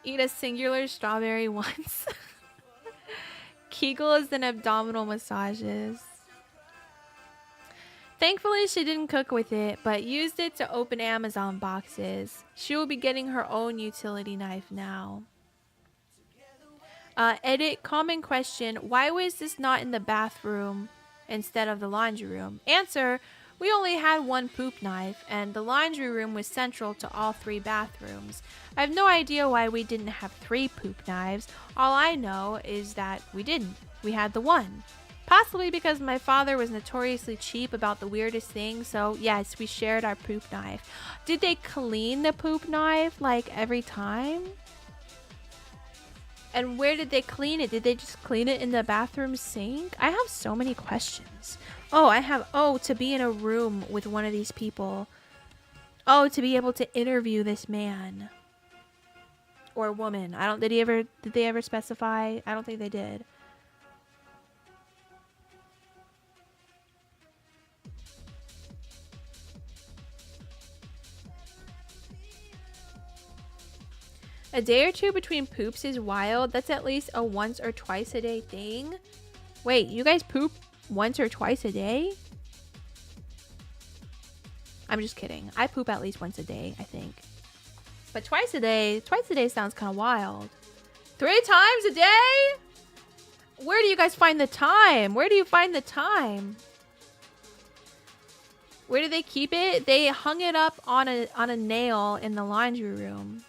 Eat a singular strawberry once. Kegels and abdominal massages. Thankfully, she didn't cook with it, but used it to open Amazon boxes. She will be getting her own utility knife now. Edit common question. Why was this not in the bathroom instead of the laundry room? Answer. We only had one poop knife, and the laundry room was central to all 3 bathrooms. I have no idea why we didn't have 3 poop knives. All I know is that we didn't. We had the one. Possibly because my father was notoriously cheap about the weirdest things, so yes, we shared our poop knife. Did they clean the poop knife, like, every time? And where did they clean it? Did they just clean it in the bathroom sink? I have so many questions. Oh, to be in a room with one of these people. Oh, to be able to interview this man. Or woman. Did they ever specify? I don't think they did. A day or two between poops is wild. That's at least a once or twice a day thing. Wait, you guys poop once or twice a day? I'm just kidding. I poop at least once a day, I think. But twice a day sounds kind of wild. 3 times a day? Where do you guys find the time? Where do you find the time? Where do they keep it? They hung it up on a nail in the laundry room.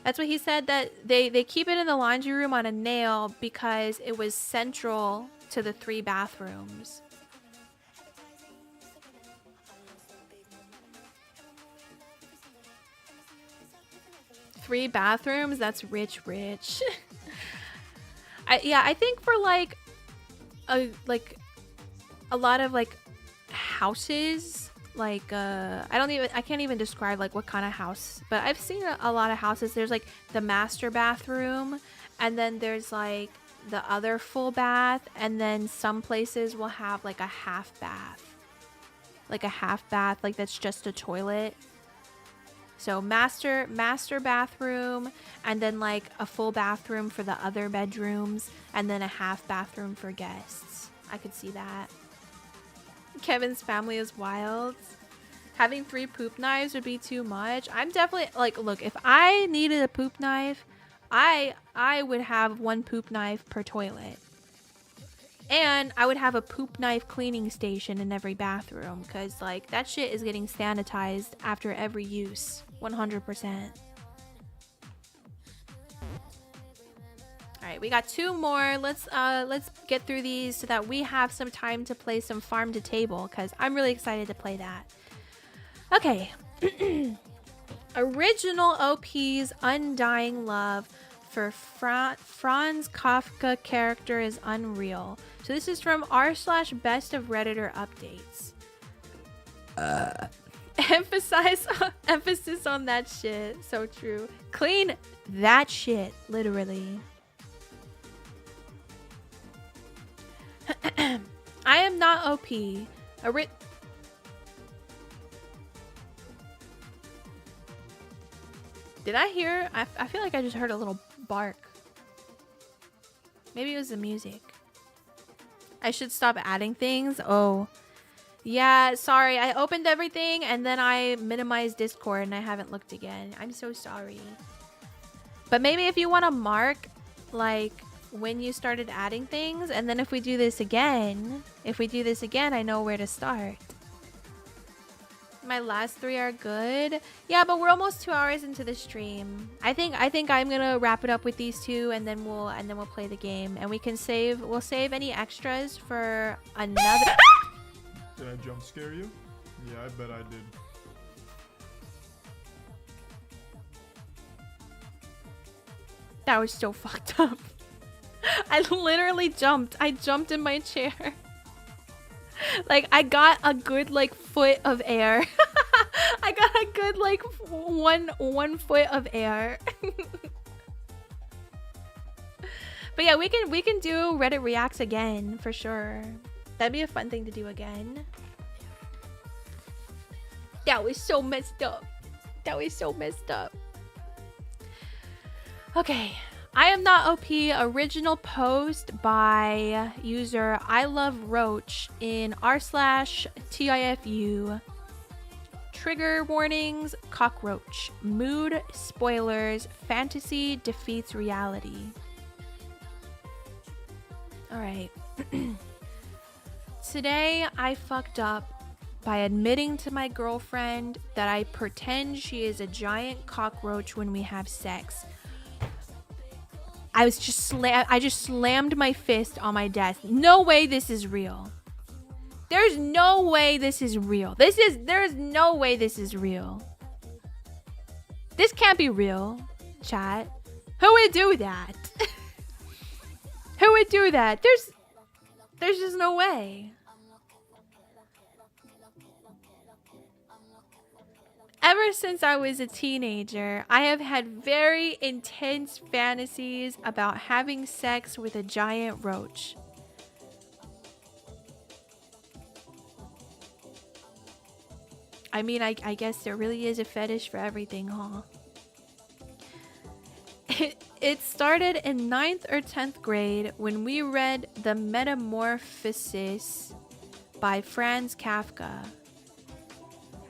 That's what he said, that they keep it in the laundry room on a nail because it was central to the 3 bathrooms. Three bathrooms? That's rich. I think for like a lot of like houses, like I can't even describe like what kind of house, but I've seen a lot of houses. There's like the master bathroom, and then there's like the other full bath, and then some places will have like a half bath, like that's just a toilet. So master bathroom, and then like a full bathroom for the other bedrooms, and then a half bathroom for guests. I could see that. Kevin's family is wild. Having 3 poop knives would be too much. I'm definitely like, look, if I needed a poop knife, I would have 1 poop knife per toilet. And I would have a poop knife cleaning station in every bathroom, because like that shit is getting sanitized after every use. 100%. Alright, we got 2 more. Let's get through these so that we have some time to play some Farm to Table, because I'm really excited to play that. Okay. Original OP's undying love for Franz Kafka character is unreal. So this is from r/best of Redditor updates. Emphasis on that shit. So true. Clean that shit, literally. I am not OP. Did I hear? I feel like I just heard a little bark. Maybe it was the music. I should stop adding things. Oh. Yeah, sorry. I opened everything and then I minimized Discord and I haven't looked again. I'm so sorry. But maybe if you want to mark like when you started adding things, and then if we do this again, I know where to start. My last 3 are good. Yeah, but we're almost 2 hours into the stream. I think I'm gonna wrap it up with these 2, and then we'll play the game, and we'll save any extras for another. Did I jump scare you? Yeah, I bet I did. That was so fucked up. I literally jumped. I jumped in my chair. Like, I got a good, like, foot of air. I got a good, like, one foot of air. But yeah, we can do Reddit Reacts again, for sure. That'd be a fun thing to do again. That was so messed up. Okay. I am not OP. Original post by user I love Roach in r/TIFU. Trigger warnings, cockroach. Mood spoilers. Fantasy defeats reality. Alright. Today I fucked up by admitting to my girlfriend that I pretend she is a giant cockroach when we have sex. I just slammed my fist on my desk. No way this is real. There's no way this is real. There is no way this is real. This can't be real, chat. Who would do that? Who would do that? There's just no way. Ever since I was a teenager, I have had very intense fantasies about having sex with a giant roach. I mean, I guess there really is a fetish for everything, huh? It started in 9th or 10th grade when we read The Metamorphosis by Franz Kafka.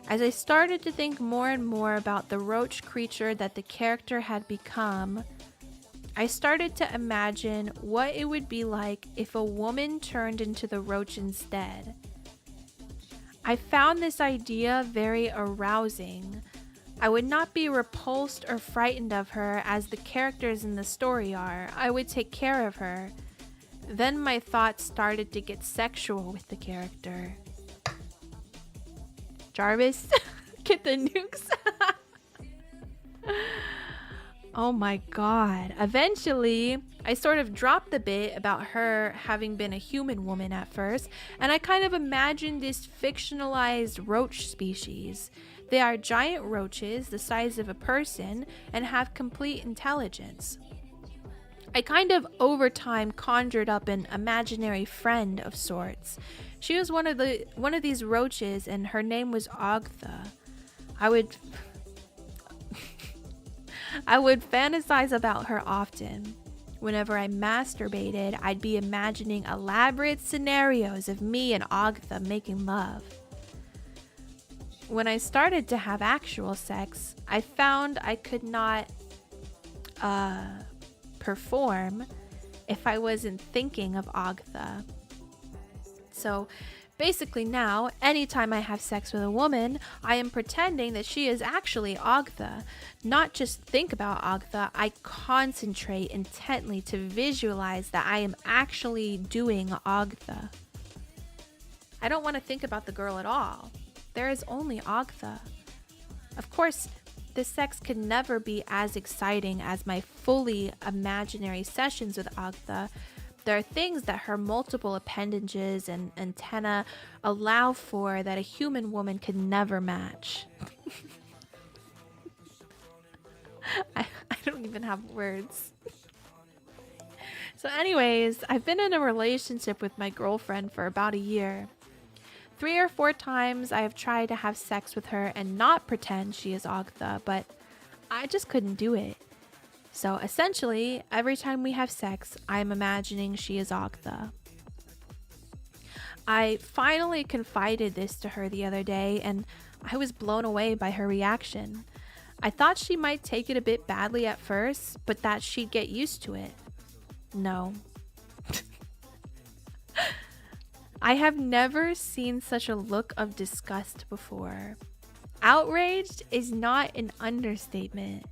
As I started to think more and more about the roach creature that the character had become, I started to imagine what it would be like if a woman turned into the roach instead. I found this idea very arousing. I would not be repulsed or frightened of her as the characters in the story are. I would take care of her. Then my thoughts started to get sexual with the character. Jarvis, get the nukes. Oh my god. Eventually, I sort of dropped the bit about her having been a human woman at first, and I kind of imagined this fictionalized roach species. They are giant roaches the size of a person and have complete intelligence. I kind of over time conjured up an imaginary friend of sorts. She was one of these roaches and her name was Ogtha. I would fantasize about her often. Whenever I masturbated, I'd be imagining elaborate scenarios of me and Ogtha making love. When I started to have actual sex, I found I could not perform if I wasn't thinking of Ogtha. So basically now, anytime I have sex with a woman, I am pretending that she is actually Ogtha. Not just think about Ogtha, I concentrate intently to visualize that I am actually doing Ogtha. I don't want to think about the girl at all. There is only Ogtha. Of course, this sex could never be as exciting as my fully imaginary sessions with Ogtha. There are things that her multiple appendages and antenna allow for that a human woman could never match. I don't even have words. So anyways, I've been in a relationship with my girlfriend for about a year. 3 or 4 times I have tried to have sex with her and not pretend she is Ogtha, but I just couldn't do it. So essentially, every time we have sex, I am imagining she is Ogtha. I finally confided this to her the other day, and I was blown away by her reaction. I thought she might take it a bit badly at first, but that she'd get used to it. No. I have never seen such a look of disgust before. Outraged is not an understatement.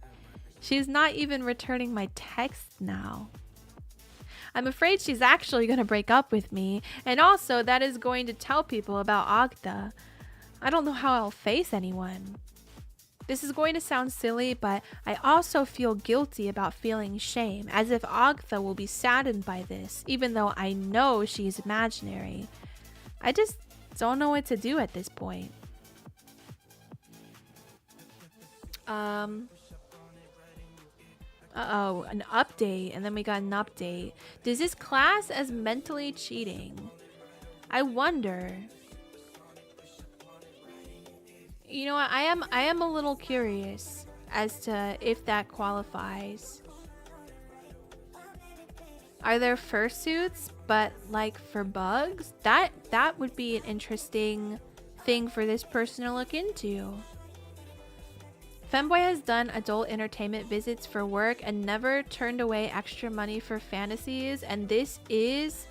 She's not even returning my texts now. I'm afraid she's actually going to break up with me, and also that is going to tell people about Ogtha. I don't know how I'll face anyone. This is going to sound silly, but I also feel guilty about feeling shame, as if Ogtha will be saddened by this, even though I know she's imaginary. I just don't know what to do at this point. Uh-oh, an update, and then we got an update. Does this class as mentally cheating? I wonder. You know what, I am a little curious as to if that qualifies. Are there fursuits, but like for bugs? That would be an interesting thing for this person to look into. Femboy has done adult entertainment visits for work and never turned away extra money for fantasies, and this is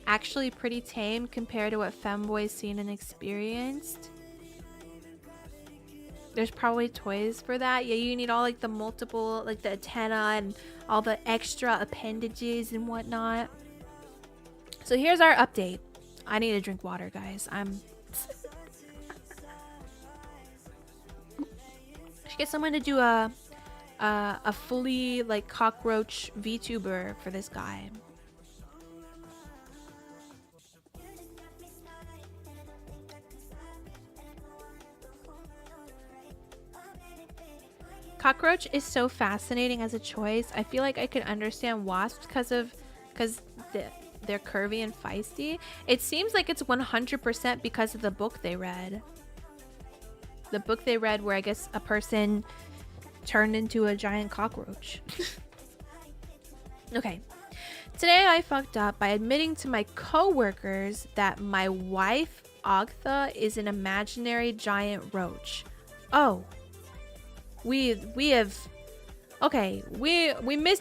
actually pretty tame compared to what femboys seen and experienced. There's probably toys for that. Yeah, you need all like the multiple, like the antenna and all the extra appendages and whatnot. So here's our update. I need to drink water, guys. Should get someone to do a fully like cockroach VTuber for this guy. Cockroach is so fascinating as a choice. I feel like I could understand wasps because they're curvy and feisty. It seems like it's 100% because of the book they read. The book they read where I guess a person turned into a giant cockroach. Okay. Today I fucked up by admitting to my coworkers that my wife, Agtha, is an imaginary giant roach. Oh. We missed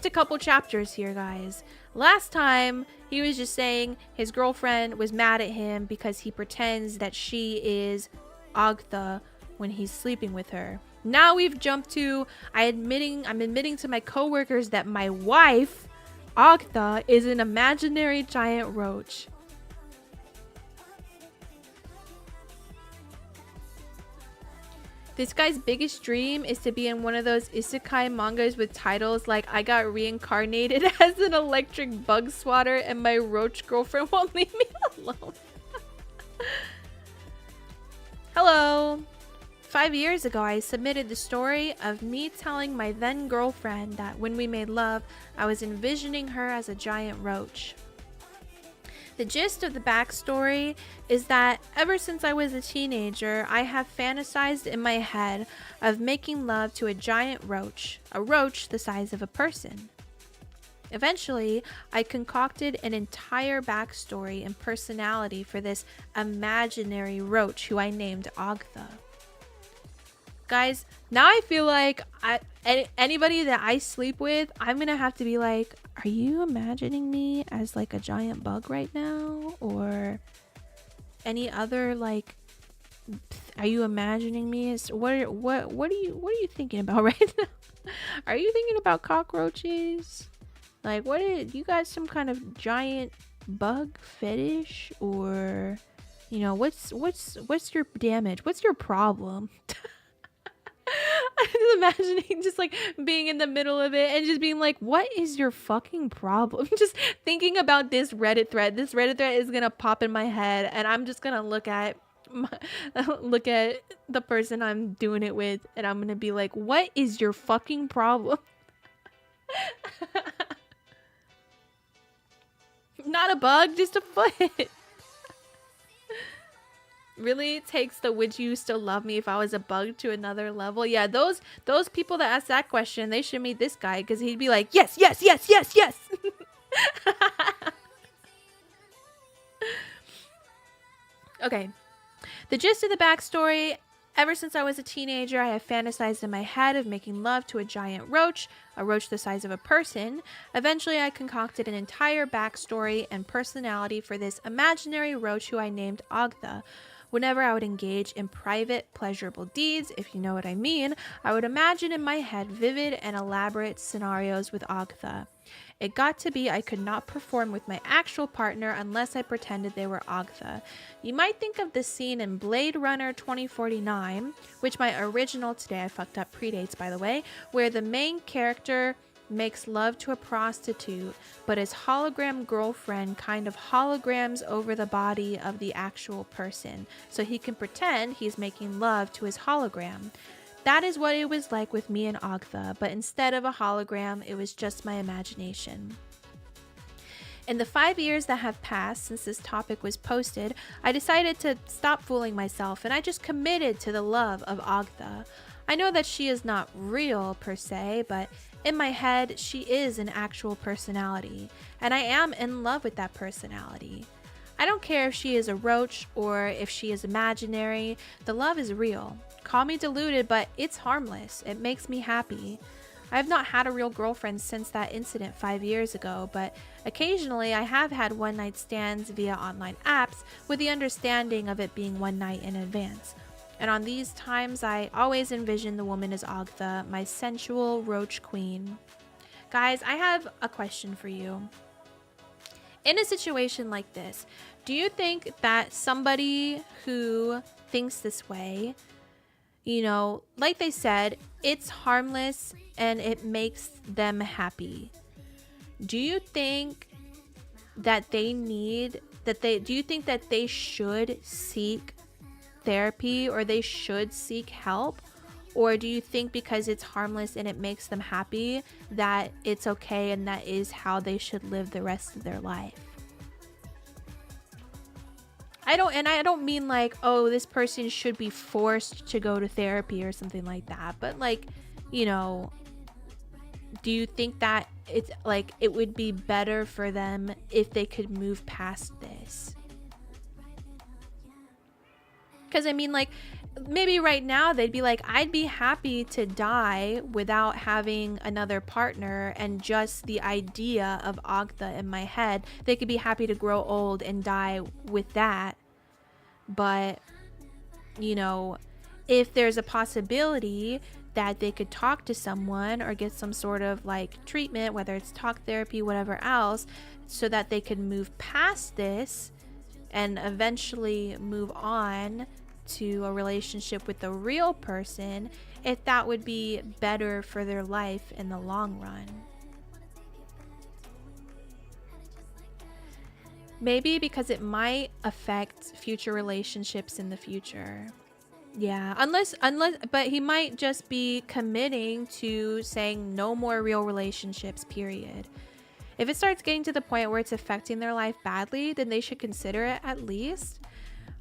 a couple chapters here, guys. Last time he was just saying his girlfriend was mad at him because he pretends that she is Agtha when he's sleeping with her. Now we've jumped to I'm admitting to my coworkers that my wife, Agtha, is an imaginary giant roach. This guy's biggest dream is to be in one of those isekai mangas with titles like I got reincarnated as an electric bug swatter and my roach girlfriend won't leave me alone. Hello. 5 years ago, I submitted the story of me telling my then girlfriend that when we made love, I was envisioning her as a giant roach. The gist of the backstory is that ever since I was a teenager, I have fantasized in my head of making love to a giant roach, a roach the size of a person. Eventually, I concocted an entire backstory and personality for this imaginary roach who I named Agtha. Guys, now I feel like anybody that I sleep with, I'm gonna have to be like, are you imagining me as like a giant bug right now? Or any other like, are you imagining me as what are you thinking about right now? Are you thinking about cockroaches? Like, you got some kind of giant bug fetish? Or, you know, what's your damage? What's your problem? I'm just imagining just like being in the middle of it and just being like, what is your fucking problem? Just thinking about this Reddit thread. This Reddit thread is gonna pop in my head and I'm just gonna look at the person I'm doing it with and I'm gonna be like, what is your fucking problem? Not a bug, just a foot. Really takes the would you still love me if I was a bug to another level. Yeah, those people that ask that question, they should meet this guy because he'd be like, yes, yes, yes, yes, yes. Okay, the gist of the backstory. Ever since I was a teenager, I have fantasized in my head of making love to a giant roach, a roach the size of a person. Eventually, I concocted an entire backstory and personality for this imaginary roach who I named Agtha. Whenever I would engage in private, pleasurable deeds, if you know what I mean, I would imagine in my head vivid and elaborate scenarios with Agtha. It got to be I could not perform with my actual partner unless I pretended they were Agtha. You might think of this scene in Blade Runner 2049, which my original Today I Fucked Up predates, by the way, where the main character makes love to a prostitute, but his hologram girlfriend kind of holograms over the body of the actual person, so he can pretend he's making love to his hologram. That is what it was like with me and Agtha, but instead of a hologram, it was just my imagination. In the 5 years that have passed since this topic was posted, I decided to stop fooling myself and I just committed to the love of Agtha. I know that she is not real per se, but in my head, she is an actual personality, and I am in love with that personality. I don't care if she is a roach or if she is imaginary, the love is real. Call me deluded, but it's harmless. It makes me happy. I have not had a real girlfriend since that incident 5 years ago, but occasionally I have had one night stands via online apps with the understanding of it being one night in advance. And on these times, I always envision the woman as Agtha, my sensual roach queen. Guys, I have a question for you. In a situation like this, do you think that somebody who thinks this way, you know, like they said, it's harmless and it makes them happy? Do you think that do you think that they should seek therapy or they should seek help? Or do you think because it's harmless and it makes them happy that it's okay and that is how they should live the rest of their life? I don't mean like, oh, this person should be forced to go to therapy or something like that, but like, you know, do you think that it's like it would be better for them if they could move past this? Because I mean, like, maybe right now they'd be like, I'd be happy to die without having another partner, and just the idea of Agtha in my head, they could be happy to grow old and die with that. But, you know, if there's a possibility that they could talk to someone or get some sort of like treatment, whether it's talk therapy, whatever else, so that they could move past this and eventually move on to a relationship with a real person, if that would be better for their life in the long run. Maybe because it might affect future relationships in the future. Yeah, unless, but he might just be committing to saying no more real relationships, period. If it starts getting to the point where it's affecting their life badly, then they should consider it at least.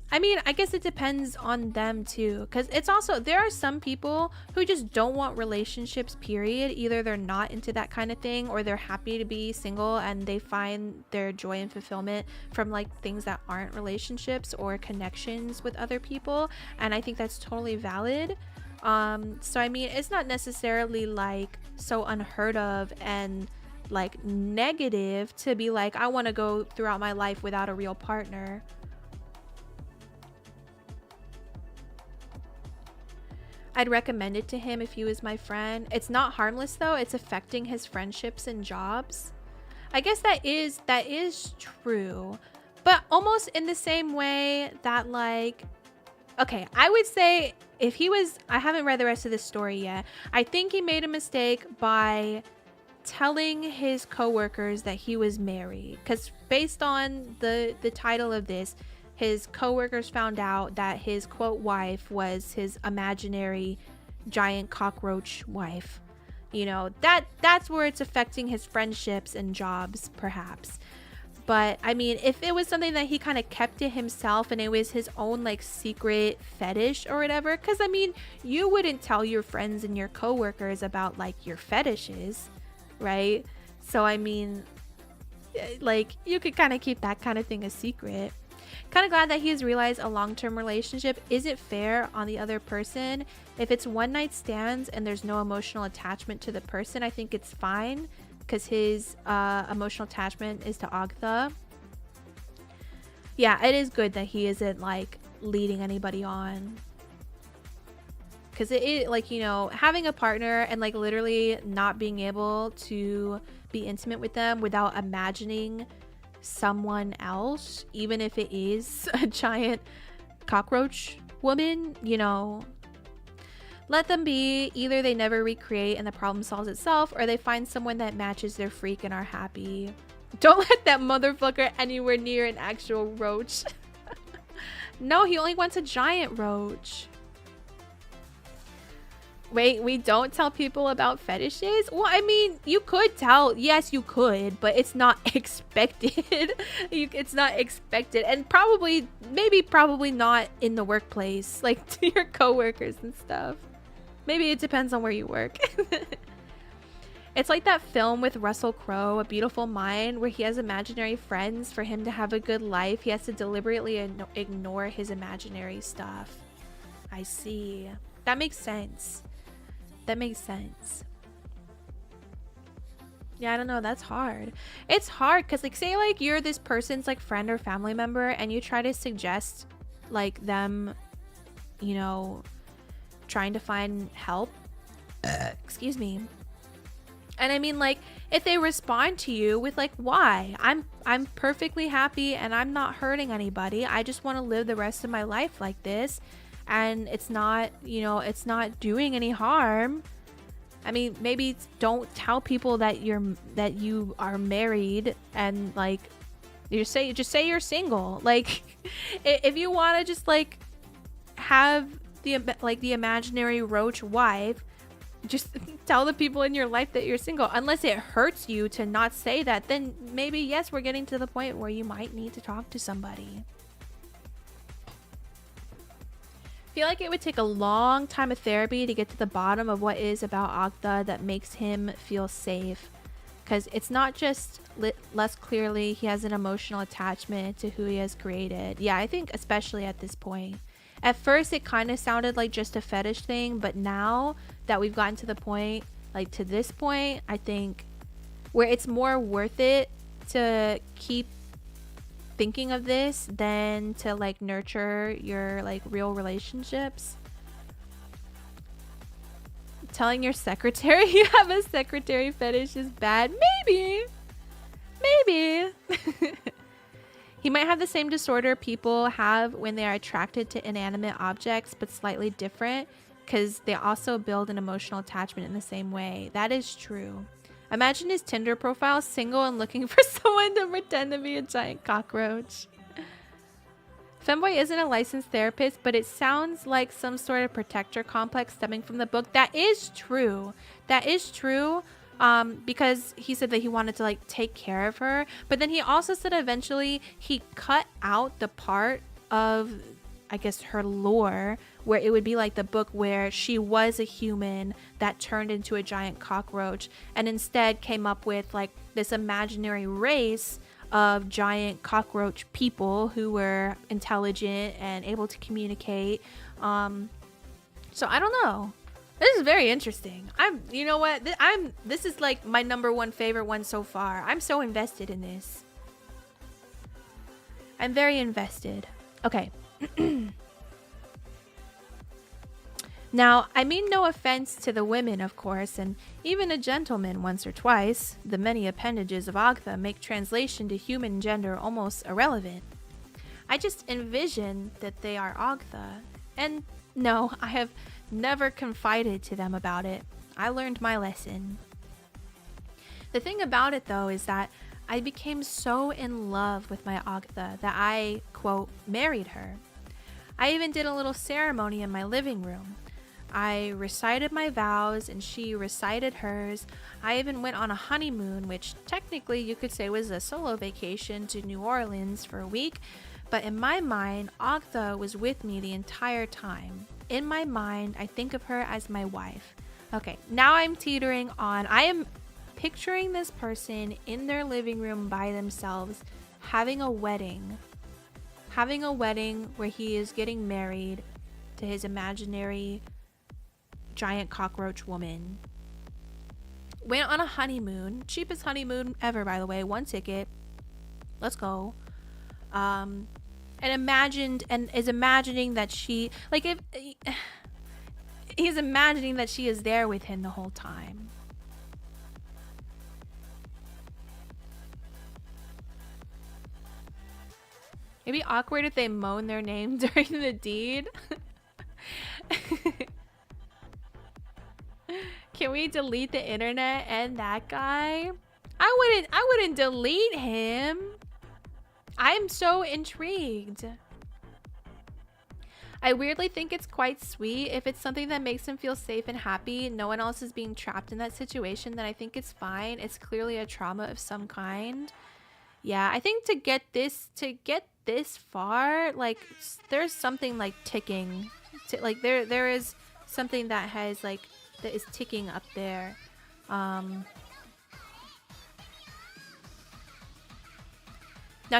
I mean, I guess it depends on them too, because it's also, there are some people who just don't want relationships, period. Either they're not into that kind of thing, or they're happy to be single and they find their joy and fulfillment from like things that aren't relationships or connections with other people. And I think that's totally valid. So I mean, it's not necessarily like so unheard of and like negative to be like, I want to go throughout my life without a real partner. I'd recommend it to him if he was my friend. It's not harmless though. It's affecting his friendships and jobs. I guess that is true, but almost in the same way that like, okay, I would say if he was, I haven't read the rest of this story yet. I think he made a mistake by telling his coworkers that he was married, because based on the title of this, his coworkers found out that his quote wife was his imaginary giant cockroach wife. You know, that's where it's affecting his friendships and jobs, perhaps. But I mean, if it was something that he kind of kept to himself and it was his own like secret fetish or whatever, because I mean, you wouldn't tell your friends and your coworkers about like your fetishes, right? So I mean, like, you could kind of keep that kind of thing a secret. Kind of glad that he has realized a long-term relationship isn't fair on the other person. If it's one night stands and there's no emotional attachment to the person, I think it's fine, because his emotional attachment is to Agtha. Yeah, it is good that he isn't like leading anybody on, because it like, you know, having a partner and like literally not being able to be intimate with them without imagining someone else, even if it is a giant cockroach woman, you know, let them be. Either they never recreate and the problem solves itself, or they find someone that matches their freak and are happy. Don't let that motherfucker anywhere near an actual roach. No, he only wants a giant roach. Wait, we don't tell people about fetishes? Well, I mean, you could tell. Yes, you could, but it's not expected. It's not expected. And probably not in the workplace, like to your coworkers and stuff. Maybe it depends on where you work. It's like that film with Russell Crowe, A Beautiful Mind, where he has imaginary friends. For him to have a good life, he has to deliberately ignore his imaginary stuff. I see. That makes sense. That makes sense. Yeah, I don't know. That's hard. It's hard because, like, say, like, you're this person's, like, friend or family member and you try to suggest, like, them, you know, trying to find help. Excuse me. And I mean, like, if they respond to you with, like, why? I'm perfectly happy and I'm not hurting anybody. I just want to live the rest of my life like this. And it's not, you know, it's not doing any harm. I mean, maybe don't tell people that you are married and, like, just say you're single. Like, if you want to just, like, have the imaginary roach wife, just tell the people in your life that you're single. Unless it hurts you to not say that, then maybe, yes, we're getting to the point where you might need to talk to somebody. I feel like it would take a long time of therapy to get to the bottom of what is about Agda that makes him feel safe. Because it's not just less clearly he has an emotional attachment to who he has created. Yeah, I think especially at this point. At first, it kind of sounded like just a fetish thing, but now that we've gotten to the point, like to this point, I think where it's more worth it to keep thinking of this than to, like, nurture your, like, real relationships. Telling your secretary you have a secretary fetish is bad. Maybe. He might have the same disorder people have when they are attracted to inanimate objects, but slightly different, because they also build an emotional attachment in the same way. That is true. Imagine his Tinder profile, single and looking for someone to pretend to be a giant cockroach. Femboy isn't a licensed therapist, but it sounds like some sort of protector complex stemming from the book. That is true. Because he said that he wanted to, like, take care of her, but then he also said eventually he cut out the part of, I guess, her lore where it would be like the book where she was a human that turned into a giant cockroach, and instead came up with, like, this imaginary race of giant cockroach people who were intelligent and able to communicate. So I don't know. This is very interesting. You know what? This is, like, my #1 favorite one so far. I'm so invested in this. I'm very invested. Okay. Now, I mean no offense to the women, of course, and even a gentleman once or twice. The many appendages of Agtha make translation to human gender almost irrelevant. I just envision that they are Agtha. And no, I have never confided to them about it. I learned my lesson. The thing about it, though, is that I became so in love with my Agtha that I, quote, married her. I even did a little ceremony in my living room. I recited my vows and she recited hers. I even went on a honeymoon, which technically you could say was a solo vacation to New Orleans for a week. But in my mind, Agtha was with me the entire time. In my mind, I think of her as my wife. Okay, now I'm teetering on. I am picturing this person in their living room by themselves, having a wedding where he is getting married to his imaginary giant cockroach woman. Went on a honeymoon, cheapest honeymoon ever, by the way, 1 ticket. Let's go. And is imagining that she, like, if he's imagining that she is there with him the whole time. It'd be awkward if they moan their name during the deed. Can we delete the internet and that guy? I wouldn't delete him. I'm so intrigued. I weirdly think it's quite sweet. If it's something that makes him feel safe and happy, no one else is being trapped in that situation, then I think it's fine. It's clearly a trauma of some kind. Yeah, I think to get this far, like, there's something, like, ticking. Like, there is something that has, like, that is ticking up there. Now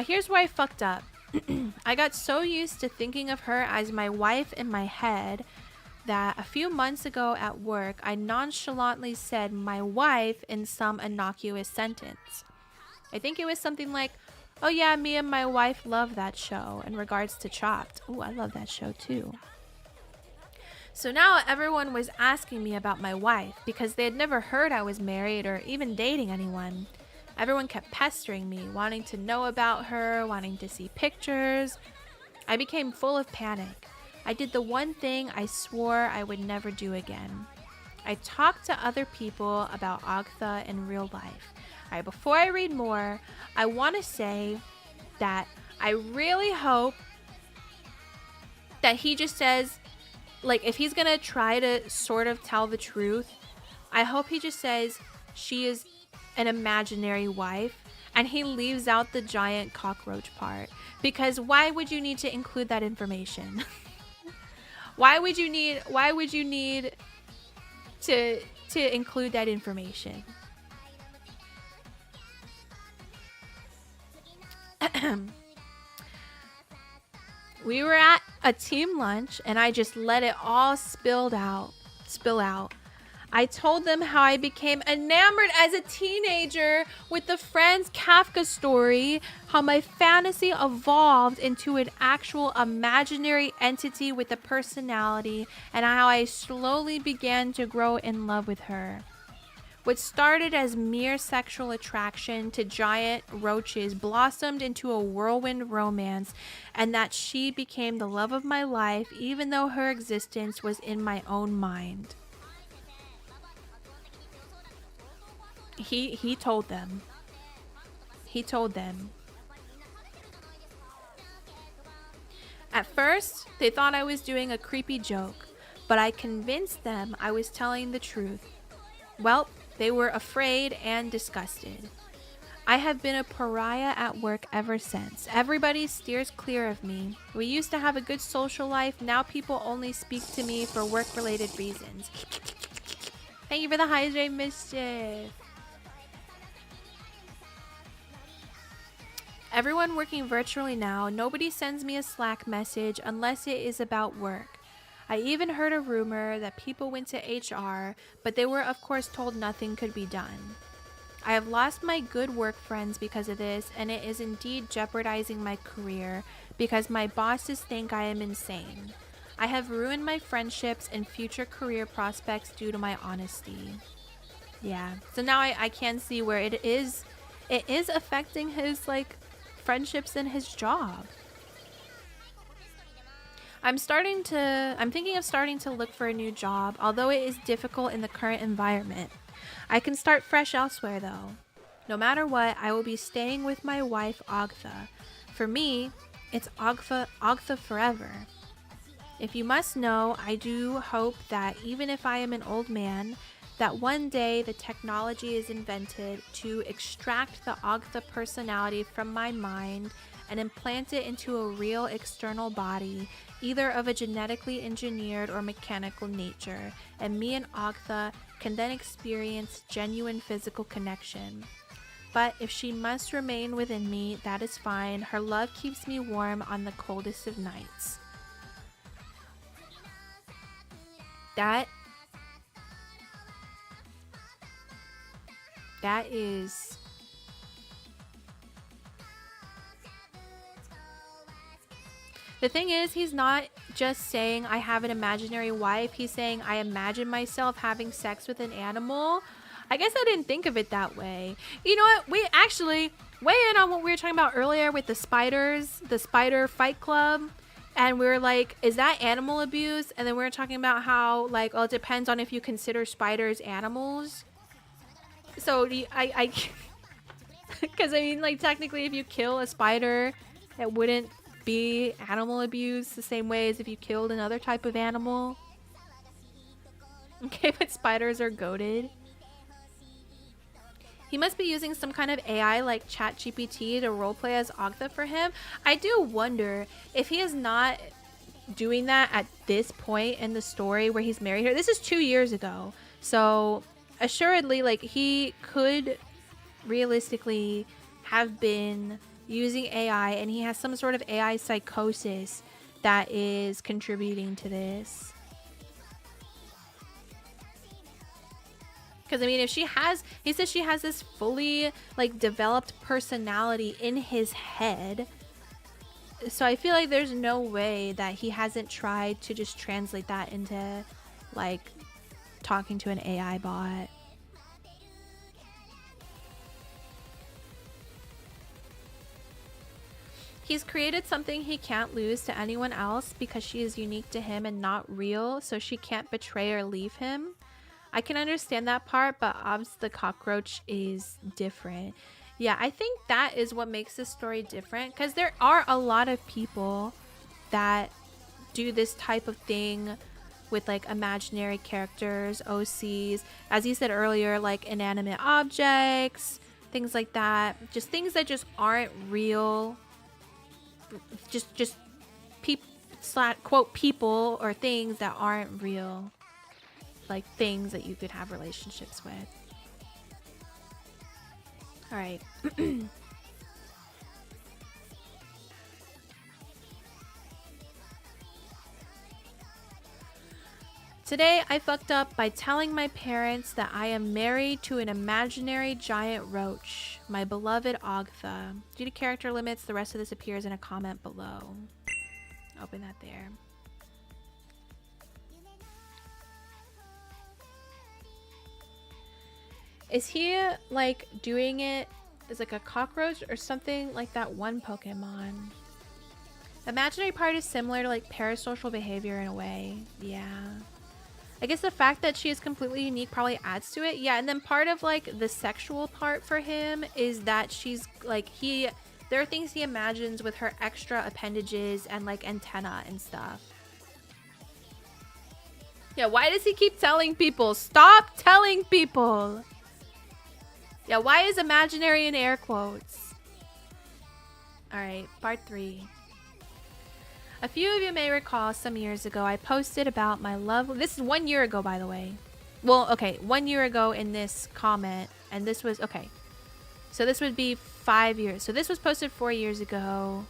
here's where I fucked up. I got so used to thinking of her as my wife in my head that a few months ago at work, I nonchalantly said my wife in some innocuous sentence. I think it was something like, oh yeah, me and my wife love that show, in regards to Chopped. Oh, I love that show too. So now everyone was asking me about my wife because they had never heard I was married or even dating anyone. Everyone kept pestering me, wanting to know about her, wanting to see pictures. I became full of panic. I did the one thing I swore I would never do again. I talked to other people about Agtha in real life. All right, before I read more, I want to say that I really hope that he just says, like, if he's gonna try to sort of tell the truth, I hope he just says she is an imaginary wife and he leaves out the giant cockroach part, because why would you need to include that information? why would you need to include that information? We were at a team lunch and I just let it all spill out. I told them how I became enamored as a teenager with the Franz Kafka story, how my fantasy evolved into an actual imaginary entity with a personality, and how I slowly began to grow in love with her. What started as mere sexual attraction to giant roaches blossomed into a whirlwind romance, and that she became the love of my life, even though her existence was in my own mind. He told them. He told them. At first, they thought I was doing a creepy joke, but I convinced them I was telling the truth. Well, they were afraid and disgusted. I have been a pariah at work ever since. Everybody steers clear of me. We used to have a good social life. Now people only speak to me for work-related reasons. Thank you for the hydrate, Mischief. Everyone working virtually now. Nobody sends me a Slack message unless it is about work. I even heard a rumor that people went to HR, but they were of course told nothing could be done. I have lost my good work friends because of this, and it is indeed jeopardizing my career because my bosses think I am insane. I have ruined my friendships and future career prospects due to my honesty. Yeah, so now I can see where it is affecting his friendships and his job. I'm thinking of starting to look for a new job, although it is difficult in the current environment. I can start fresh elsewhere though. No matter what, I will be staying with my wife Agtha. For me, it's Agtha forever. If you must know, I do hope that even if I am an old man, that one day the technology is invented to extract the Agtha personality from my mind and implant it into a real external body, either of a genetically engineered or mechanical nature, and me and Agtha can then experience genuine physical connection. But if she must remain within me, that is fine. Her love keeps me warm on the coldest of nights. That is... The thing is, he's not just saying I have an imaginary wife. He's saying I imagine myself having sex with an animal. I guess I didn't think of it that way. You know what? We actually weigh in on what we were talking about earlier with the spiders, the spider fight club. And we were like, is that animal abuse? And then we were talking about how, like, well, it depends on if you consider spiders animals. So I because I mean, like, technically if you kill a spider, it wouldn't be animal abuse the same way as if you killed another type of animal. Okay, but spiders are goated. He must be using some kind of AI like ChatGPT to roleplay as Agtha for him. I do wonder if he is not doing that at this point in the story where he's married her. This is 2 years ago. So assuredly, like, he could realistically have been using AI, and he has some sort of AI psychosis that is contributing to this. Because I mean, if she has, he says she has this fully like developed personality in his head. So I feel like there's no way that he hasn't tried to just translate that into like talking to an AI bot. He's created something he can't lose to anyone else because she is unique to him and not real, so she can't betray or leave him. I can understand that part, but Obs the cockroach is different. Yeah, I think that is what makes this story different, because there are a lot of people that do this type of thing with like imaginary characters, OCs, as you said earlier, like inanimate objects, things like that. Just things that just aren't real. Just quote people or things that aren't real, like things that you could have relationships with. All right. Today I fucked up by telling my parents that I am married to an imaginary giant roach, my beloved Ogtha. Due to character limits, the rest of this appears in a comment below. Open that there. Is he like doing it as like a cockroach or something like that one Pokemon? Imaginary part is similar to like parasocial behavior in a way. Yeah. I guess the fact that she is completely unique probably adds to it. Yeah, and then part of like the sexual part for him is that she's like there are things he imagines with her extra appendages and like antenna and stuff. Yeah, why does he keep telling people? Stop telling people. Yeah, why is imaginary in air quotes? All right, part 3. A few of you may recall some years ago I posted about my love. This is 1 year ago, by the way. Well, okay, 1 year ago in this comment, and this was okay. So this would be 5 years. So this was posted 4 years ago,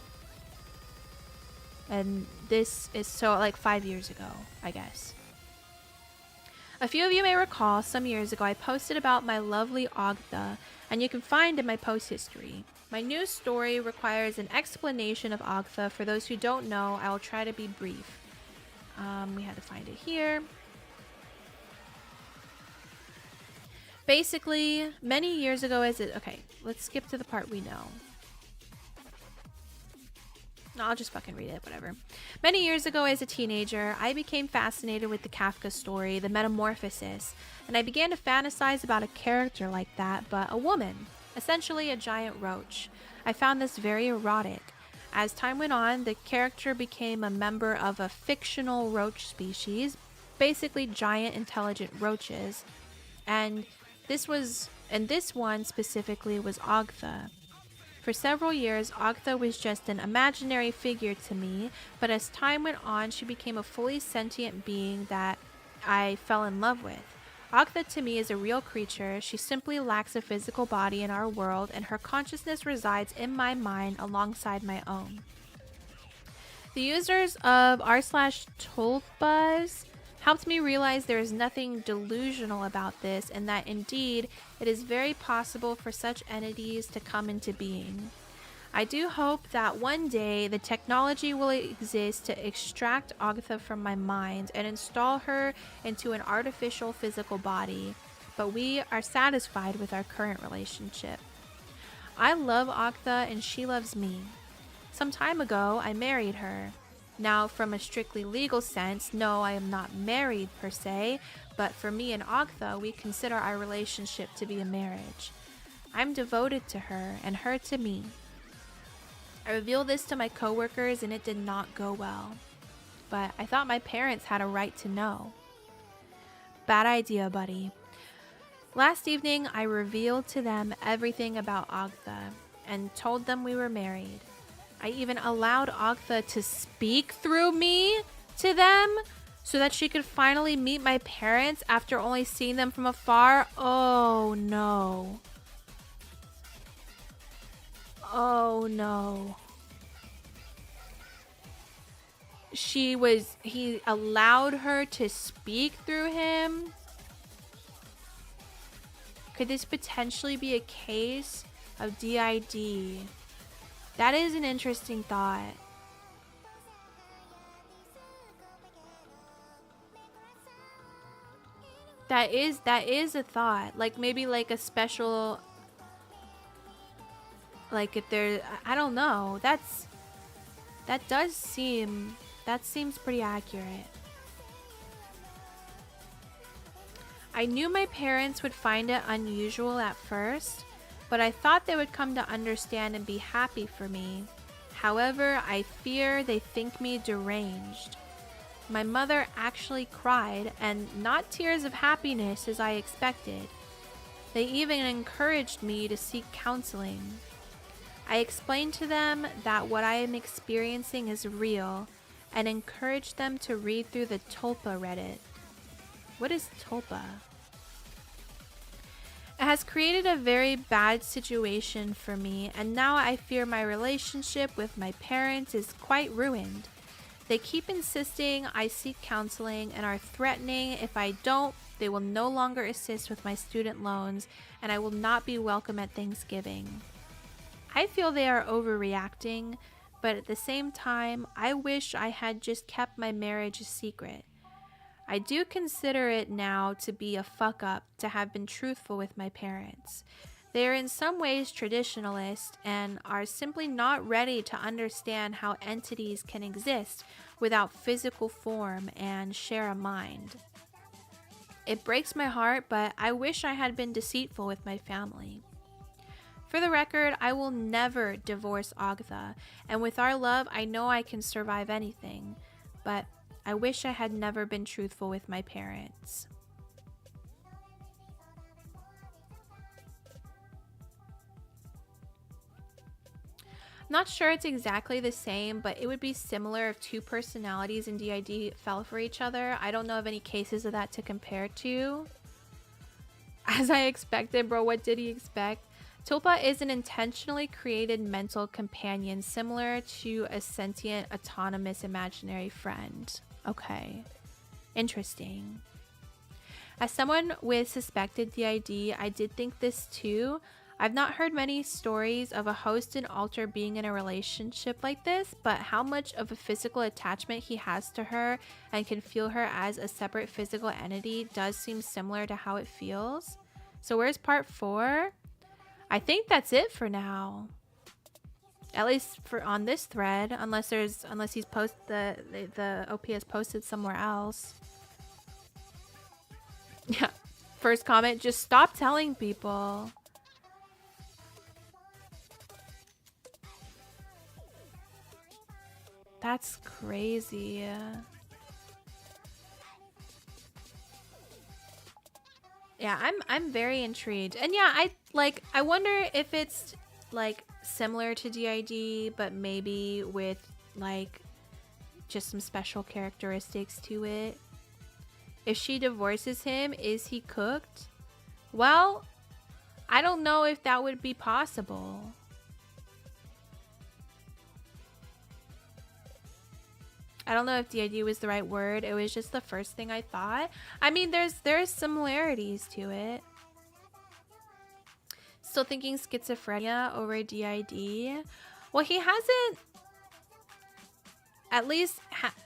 and this is so like 5 years ago, I guess. A few of you may recall some years ago I posted about my lovely Ogtha, and you can find in my post history. My new story requires an explanation of Ogtha. For those who don't know, I will try to be brief. We had to find it here. Basically, many years ago okay, let's skip to the part we know. No, I'll just fucking read it, whatever. Many years ago as a teenager, I became fascinated with the Kafka story, The Metamorphosis, and I began to fantasize about a character like that, but a woman. Essentially a giant roach. I found this very erotic. As time went on, the character became a member of a fictional roach species, basically giant intelligent roaches, and this one specifically was Ogtha. For several years, Ogtha was just an imaginary figure to me, but as time went on, she became a fully sentient being that I fell in love with. Ogtha to me is a real creature. She simply lacks a physical body in our world, and her consciousness resides in my mind alongside my own. The users of r/Tulpbuzz helped me realize there is nothing delusional about this, and that indeed it is very possible for such entities to come into being. I do hope that one day the technology will exist to extract Ogtha from my mind and install her into an artificial physical body, but we are satisfied with our current relationship. I love Ogtha and she loves me. Some time ago, I married her. Now, from a strictly legal sense, no, I am not married per se, but for me and Ogtha, we consider our relationship to be a marriage. I'm devoted to her and her to me. I revealed this to my coworkers and it did not go well. But I thought my parents had a right to know. Bad idea, buddy. Last evening, I revealed to them everything about Ogtha and told them we were married. I even allowed Ogtha to speak through me to them so that she could finally meet my parents after only seeing them from afar. Oh no. Oh no. He allowed her to speak through him. Could this potentially be a case of DID? That is an interesting thought. That is a thought. Like maybe like a special, like if there, I don't know. That seems pretty accurate. I knew my parents would find it unusual at first, but I thought they would come to understand and be happy for me. However, I fear they think me deranged. My mother actually cried, and not tears of happiness as I expected. They even encouraged me to seek counseling. I explained to them that what I am experiencing is real, and encouraged them to read through the Tulpa Reddit. What is Tulpa? It has created a very bad situation for me, and now I fear my relationship with my parents is quite ruined. They keep insisting I seek counseling and are threatening if I don't, they will no longer assist with my student loans and I will not be welcome at Thanksgiving. I feel they are overreacting, but at the same time, I wish I had just kept my marriage a secret. I do consider it now to be a fuck up to have been truthful with my parents. They are in some ways traditionalist and are simply not ready to understand how entities can exist without physical form and share a mind. It breaks my heart, but I wish I had been deceitful with my family. For the record, I will never divorce Agatha, and with our love, I know I can survive anything, but I wish I had never been truthful with my parents. Not sure it's exactly the same, but it would be similar if two personalities in DID fell for each other. I don't know of any cases of that to compare to. As I expected, bro, what did he expect? Tulpa is an intentionally created mental companion similar to a sentient, autonomous, imaginary friend. Okay. Interesting. As someone with suspected DID, I did think this too. I've not heard many stories of a host and alter being in a relationship like this, but how much of a physical attachment he has to her and can feel her as a separate physical entity does seem similar to how it feels. So where's part 4? I think that's it for now. At least for on this thread, unless he's the OP has posted somewhere else. Yeah. First comment, just stop telling people. That's crazy. Yeah, I'm very intrigued. And yeah, I wonder if it's like similar to DID, but maybe with like just some special characteristics to it. If she divorces him, is he cooked? Well, I don't know if that would be possible. I don't know if DID was the right word. It was just the first thing I thought. I mean, there's similarities to it. Still thinking schizophrenia over DID. Well, he hasn't, at least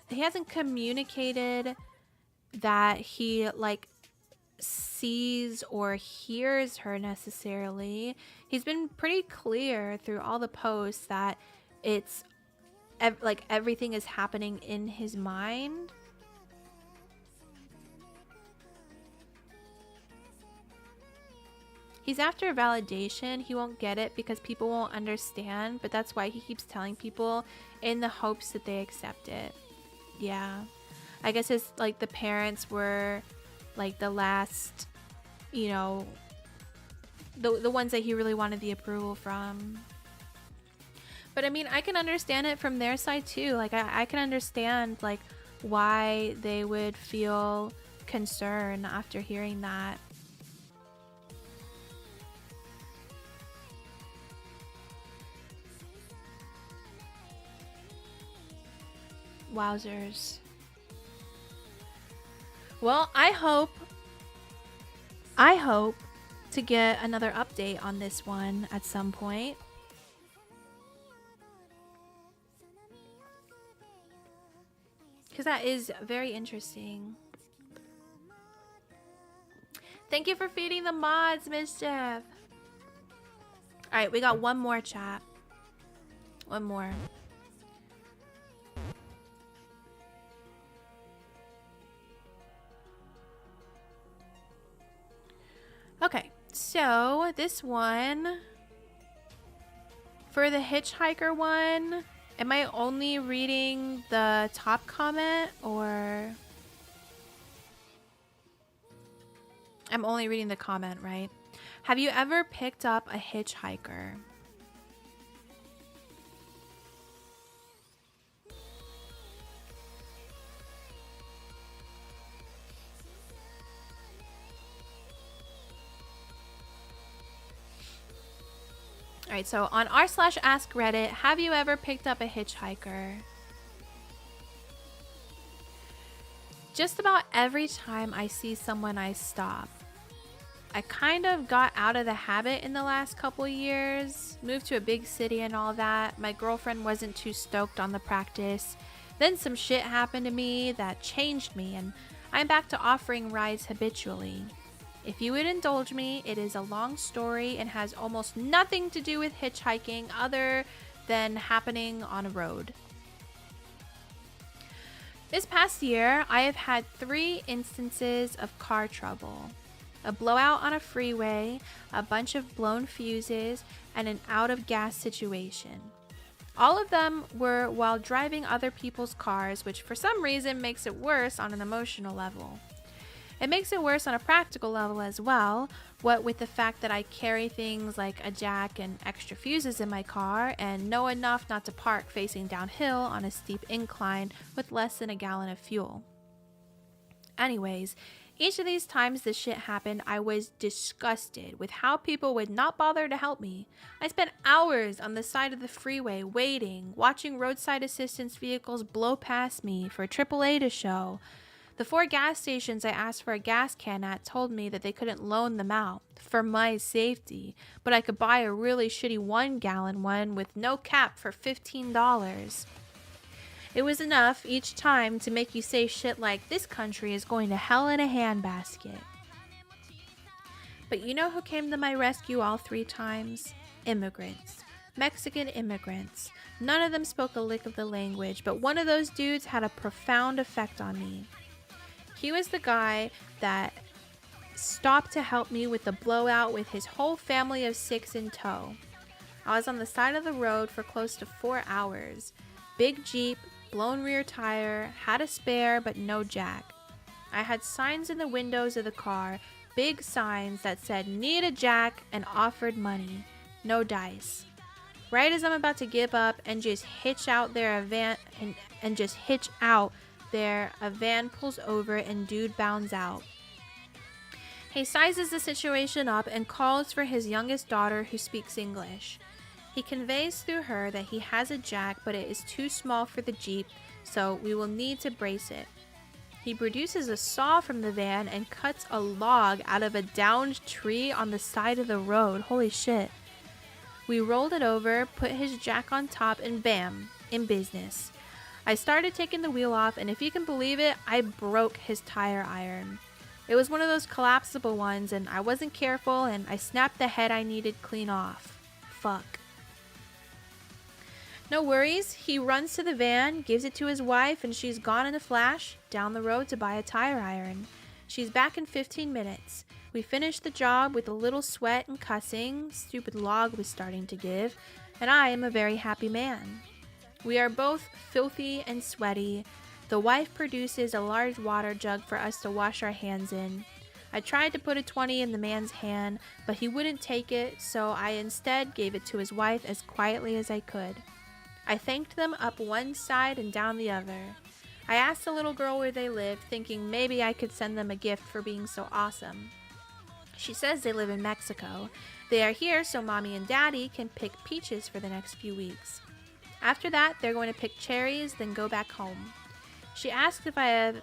he hasn't communicated that he like sees or hears her necessarily. He's been pretty clear through all the posts that it's like everything is happening in his mind. He's after validation. He won't get it because people won't understand, but that's why he keeps telling people in the hopes that they accept it. Yeah. I guess his like the parents were like the last, you know, the ones that he really wanted the approval from. But I mean, I can understand it from their side too. Like I can understand like why they would feel concern after hearing that. Wowzers. Well, I hope to get another update on this one at some point. Because that is very interesting. Thank you for feeding the mods, Mischief. Alright, we got one more, chat. One more. Okay, so this one, for the hitchhiker one, am I only reading the top comment, or I'm only reading the comment, right? Have you ever picked up a hitchhiker? Alright, so on r/ask Reddit, have you ever picked up a hitchhiker? Just about every time I see someone, I stop. I kind of got out of the habit in the last couple years, moved to a big city and all that. My girlfriend wasn't too stoked on the practice. Then some shit happened to me that changed me, and I'm back to offering rides habitually. If you would indulge me, it is a long story and has almost nothing to do with hitchhiking other than happening on a road. This past year, I have had 3 instances of car trouble. A blowout on a freeway, a bunch of blown fuses, and an out of gas situation. All of them were while driving other people's cars, which for some reason makes it worse on an emotional level. It makes it worse on a practical level as well, what with the fact that I carry things like a jack and extra fuses in my car and know enough not to park facing downhill on a steep incline with less than a gallon of fuel. Anyways, each of these times this shit happened, I was disgusted with how people would not bother to help me. I spent hours on the side of the freeway waiting, watching roadside assistance vehicles blow past me for AAA to show. The 4 gas stations I asked for a gas can at told me that they couldn't loan them out for my safety, but I could buy a really shitty 1-gallon one with no cap for $15. It was enough each time to make you say shit like, this country is going to hell in a handbasket. But you know who came to my rescue all 3 times? Immigrants. Mexican immigrants. None of them spoke a lick of the language, but one of those dudes had a profound effect on me. He was the guy that stopped to help me with the blowout with his whole family of 6 in tow. I was on the side of the road for close to 4 hours. Big Jeep, blown rear tire, had a spare but no jack. I had signs in the windows of the car, big signs that said need a jack and offered money. No dice. Right as I'm about to give up and just hitch out there, a van pulls over and dude bounds out. He sizes the situation up and calls for his youngest daughter who speaks English. He conveys through her that he has a jack but it is too small for the Jeep, so we will need to brace it. He produces a saw from the van and cuts a log out of a downed tree on the side of the road. Holy shit. We rolled it over, put his jack on top, and bam, in business. I started taking the wheel off, and if you can believe it, I broke his tire iron. It was one of those collapsible ones, and I wasn't careful, and I snapped the head I needed clean off. Fuck. No worries, he runs to the van, gives it to his wife, and she's gone in a flash, down the road to buy a tire iron. She's back in 15 minutes. We finished the job with a little sweat and cussing, stupid log was starting to give, and I am a very happy man. We are both filthy and sweaty. The wife produces a large water jug for us to wash our hands in. I tried to put a 20 in the man's hand, but he wouldn't take it, so I instead gave it to his wife as quietly as I could. I thanked them up one side and down the other. I asked the little girl where they lived, thinking maybe I could send them a gift for being so awesome. She says they live in Mexico. They are here so mommy and daddy can pick peaches for the next few weeks. After that, they're going to pick cherries, then go back home. She asked if I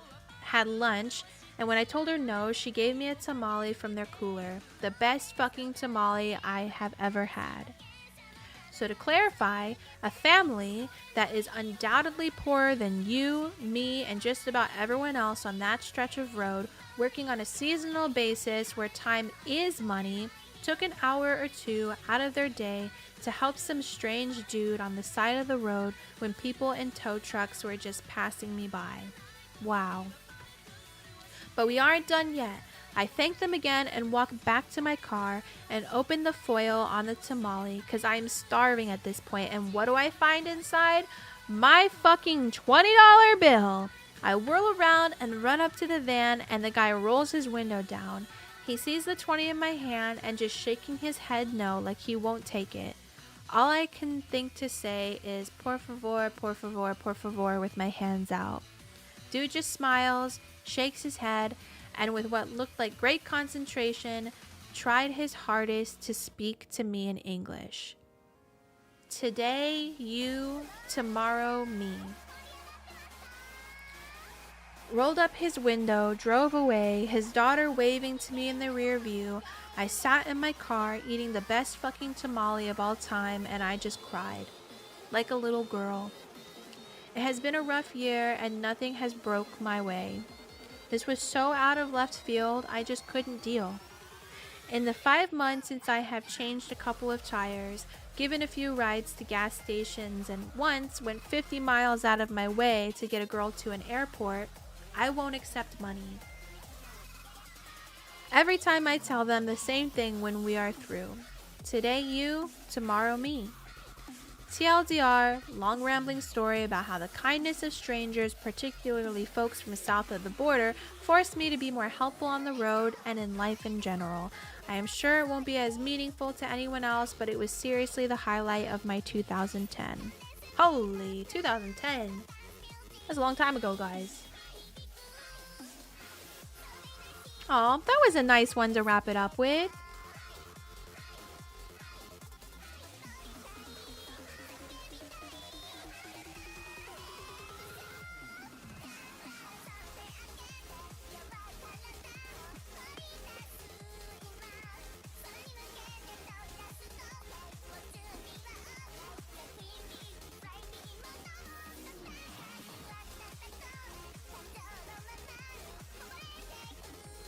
had lunch, And when I told her no, she gave me a tamale from their cooler. The best fucking tamale I have ever had. So to clarify, a family that is undoubtedly poorer than you, me, and just about everyone else on that stretch of road, working on a seasonal basis where time is money, took an hour or two out of their day to help some strange dude on the side of the road when people in tow trucks were just passing me by. Wow. But we aren't done yet. I thank them again and walk back to my car and open the foil on the tamale because I'm starving at this point. And what do I find inside? My fucking $20 bill. I whirl around and run up to the van, and the guy rolls his window down. He sees the 20 in my hand and just shaking his head no, like he won't take it. All I can think to say is por favor, por favor, por favor with my hands out. Dude just smiles, shakes his head, and with what looked like great concentration, tried his hardest to speak to me in English. Today, you, tomorrow, me. Rolled up his window, drove away, his daughter waving to me in the rear view. I sat in my car eating the best fucking tamale of all time, and I just cried. Like a little girl. It has been a rough year, and nothing has broke my way. This was so out of left field, I just couldn't deal. In the 5 months since I have changed a couple of tires, given a few rides to gas stations, and once went 50 miles out of my way to get a girl to an airport, I won't accept money. Every time I tell them the same thing when we are through. Today you, tomorrow me. TLDR, long rambling story about how the kindness of strangers, particularly folks from south of the border, forced me to be more helpful on the road and in life in general. I am sure it won't be as meaningful to anyone else, but it was seriously the highlight of my 2010. Holy, 2010. That's a long time ago, guys. Aw, that was a nice one to wrap it up with.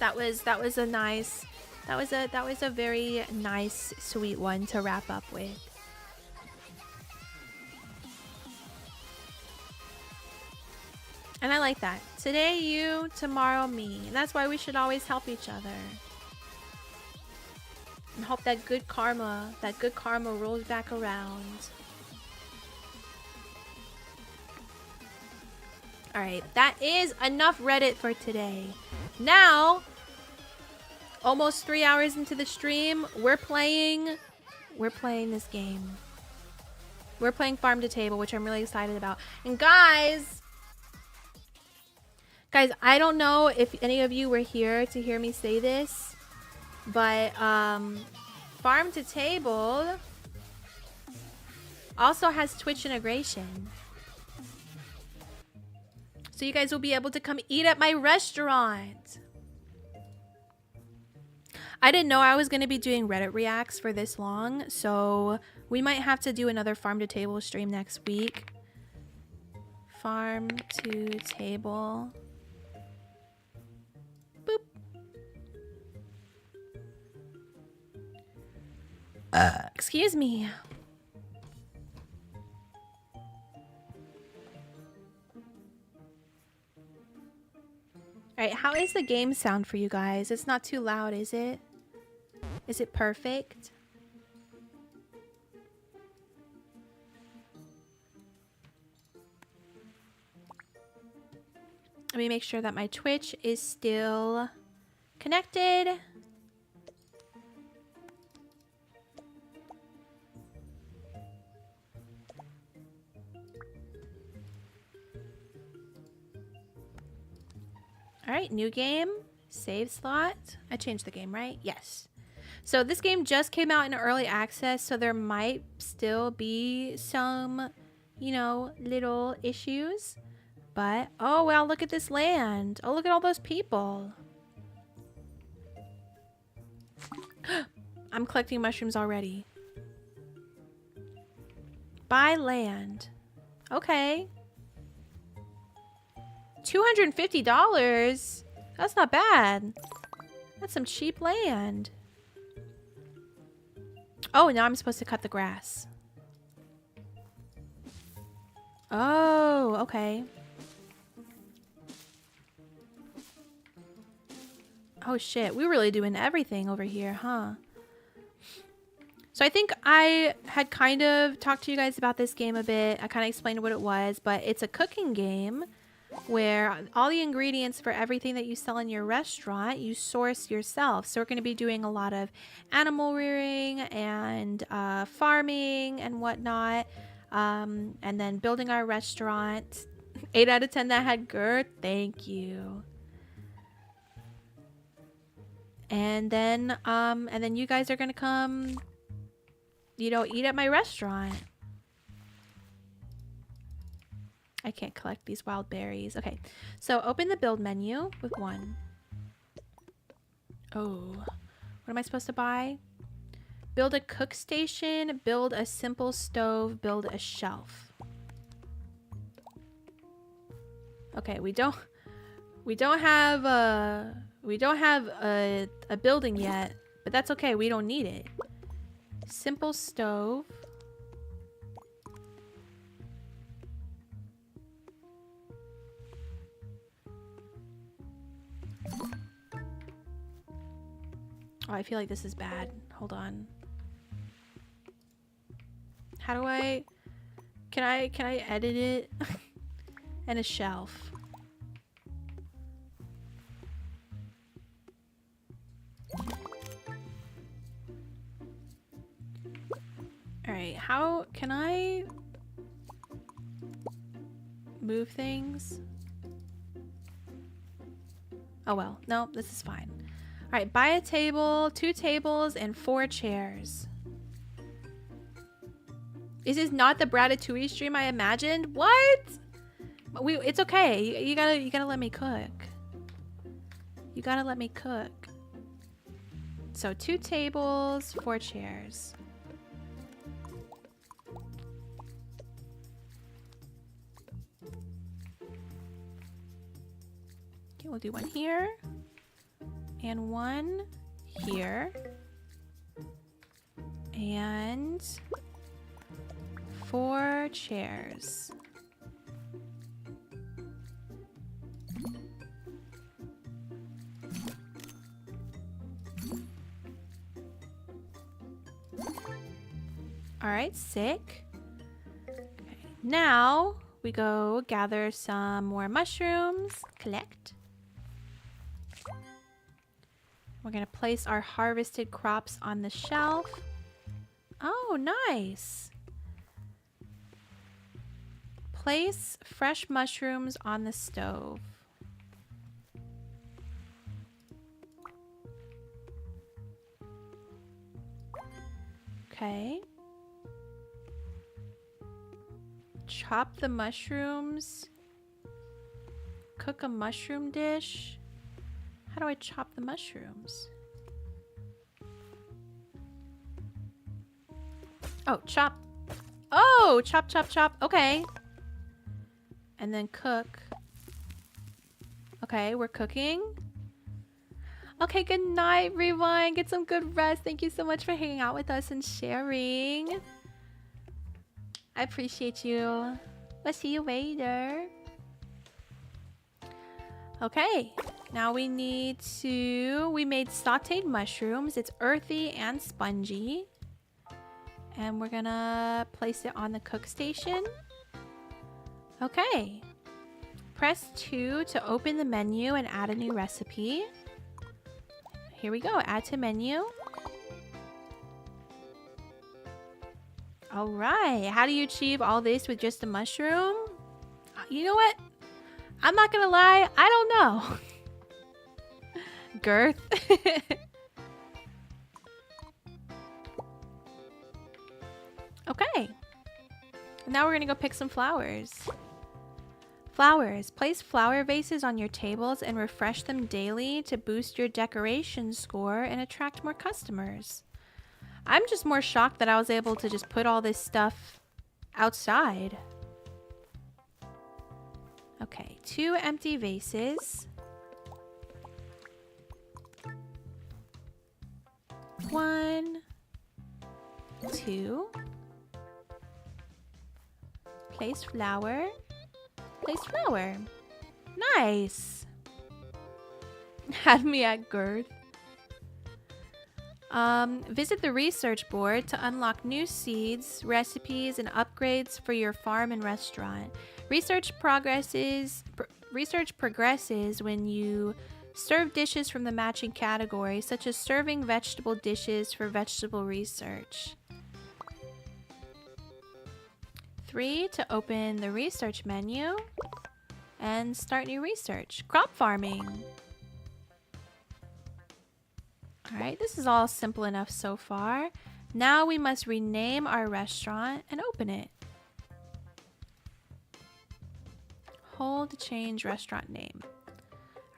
That was a very nice, sweet one to wrap up with. And I like that. Today you, tomorrow me. And that's why we should always help each other. And hope that good karma rolls back around. Alright, that is enough Reddit for today. Now, almost 3 hours into the stream, we're playing this game. We're playing Farm to Table, which I'm really excited about. And guys, I don't know if any of you were here to hear me say this, but Farm to Table also has Twitch integration. So you guys will be able to come eat at my restaurant. I didn't know I was going to be doing Reddit reacts for this long, so we might have to do another Farm to Table stream next week. Farm to Table. Boop. Excuse me. Alright, how is the game sound for you guys? It's not too loud, is it? Is it perfect? Let me make sure that my Twitch is still connected. Alright, new game. Save slot. I changed the game, right? Yes. So this game just came out in early access, so there might still be some, you know, little issues. But, oh wow, look at this land. Oh, look at all those people. I'm collecting mushrooms already. Buy land. Okay. $250? That's not bad. That's some cheap land. Oh, now I'm supposed to cut the grass. Oh, okay. Oh shit, we're really doing everything over here, huh? So I think I had kind of talked to you guys about this game a bit. I kind of explained what it was, but it's a cooking game where all the ingredients for everything that you sell in your restaurant, you source yourself. So we're going to be doing a lot of animal rearing and farming and whatnot. And then building our restaurant. 8 out of 10 that had girth. Thank you. And then you guys are going to come, you know, eat at my restaurant. I can't collect these wild berries. Okay, so open the build menu with 1. Oh, what am I supposed to buy? Build a cook station, build a simple stove, build a shelf. Okay, we don't have a building yet, but that's okay. We don't need it. Simple stove. Oh, I feel like this is bad. Hold on. How do I... Can I edit it? And a shelf. Alright, how can I move things? Oh well, no, this is fine. Alright, buy a table, 2 tables, and 4 chairs. This is not the Bratatouille stream I imagined. What? It's okay. You gotta let me cook. You gotta let me cook. So 2 tables, 4 chairs. Okay, we'll do 1 here. And 1 here. And 4 chairs. All right, sick. Okay. Now we go gather some more mushrooms. Collect. We're gonna place our harvested crops on the shelf. Oh, nice. Place fresh mushrooms on the stove. Okay. Chop the mushrooms. Cook a mushroom dish. How do I chop the mushrooms? Oh, chop. Oh, chop, chop, chop. Okay. And then cook. Okay, we're cooking. Okay, good night, Rewind. Get some good rest. Thank you so much for hanging out with us and sharing. I appreciate you. We'll see you later. Okay. Now we need to... We made sauteed mushrooms. It's earthy and spongy. And we're gonna place it on the cook station. Okay. Press 2 to open the menu and add a new recipe. Here we go. Add to menu. Alright. How do you achieve all this with just a mushroom? You know what? I'm not gonna lie. I don't know. Girth. Okay. Now we're gonna go pick some flowers. Flowers. Place flower vases on your tables and refresh them daily to boost your decoration score and attract more customers. I'm just more shocked that I was able to just put all this stuff outside. Okay, 2 empty vases. 1, 2. Place flower. Place flower. Nice. Had me at girth. Visit the research board to unlock new seeds, recipes, and upgrades for your farm and restaurant. Research progresses when you serve dishes from the matching category, such as serving vegetable dishes for vegetable research. 3 to open the research menu and start new research. Crop farming. Alright, this is all simple enough so far. Now we must rename our restaurant and open it. Hold to change restaurant name.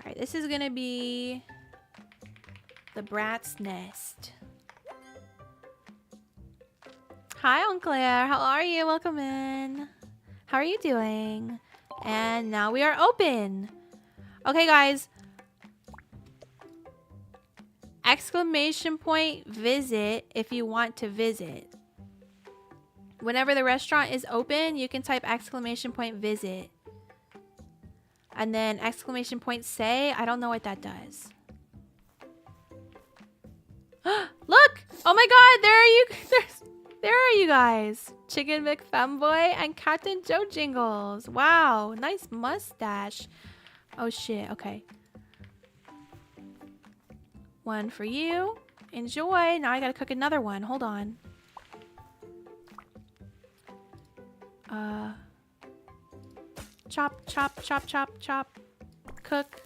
Alright, this is gonna be the Brat's Nest. Hi, Aunt Claire. How are you? Welcome in. How are you doing? And now we are open. Okay, guys. Exclamation point visit if you want to visit. Whenever the restaurant is open, you can type exclamation point visit. And then exclamation point say. I don't know what that does. Look! Oh my god, there are you guys. Chicken McFemboy and Captain Joe Jingles. Wow, nice mustache. Oh shit, okay. 1 for you. Enjoy. Now I gotta cook another one. Hold on. Chop, chop, chop, chop, chop. Cook.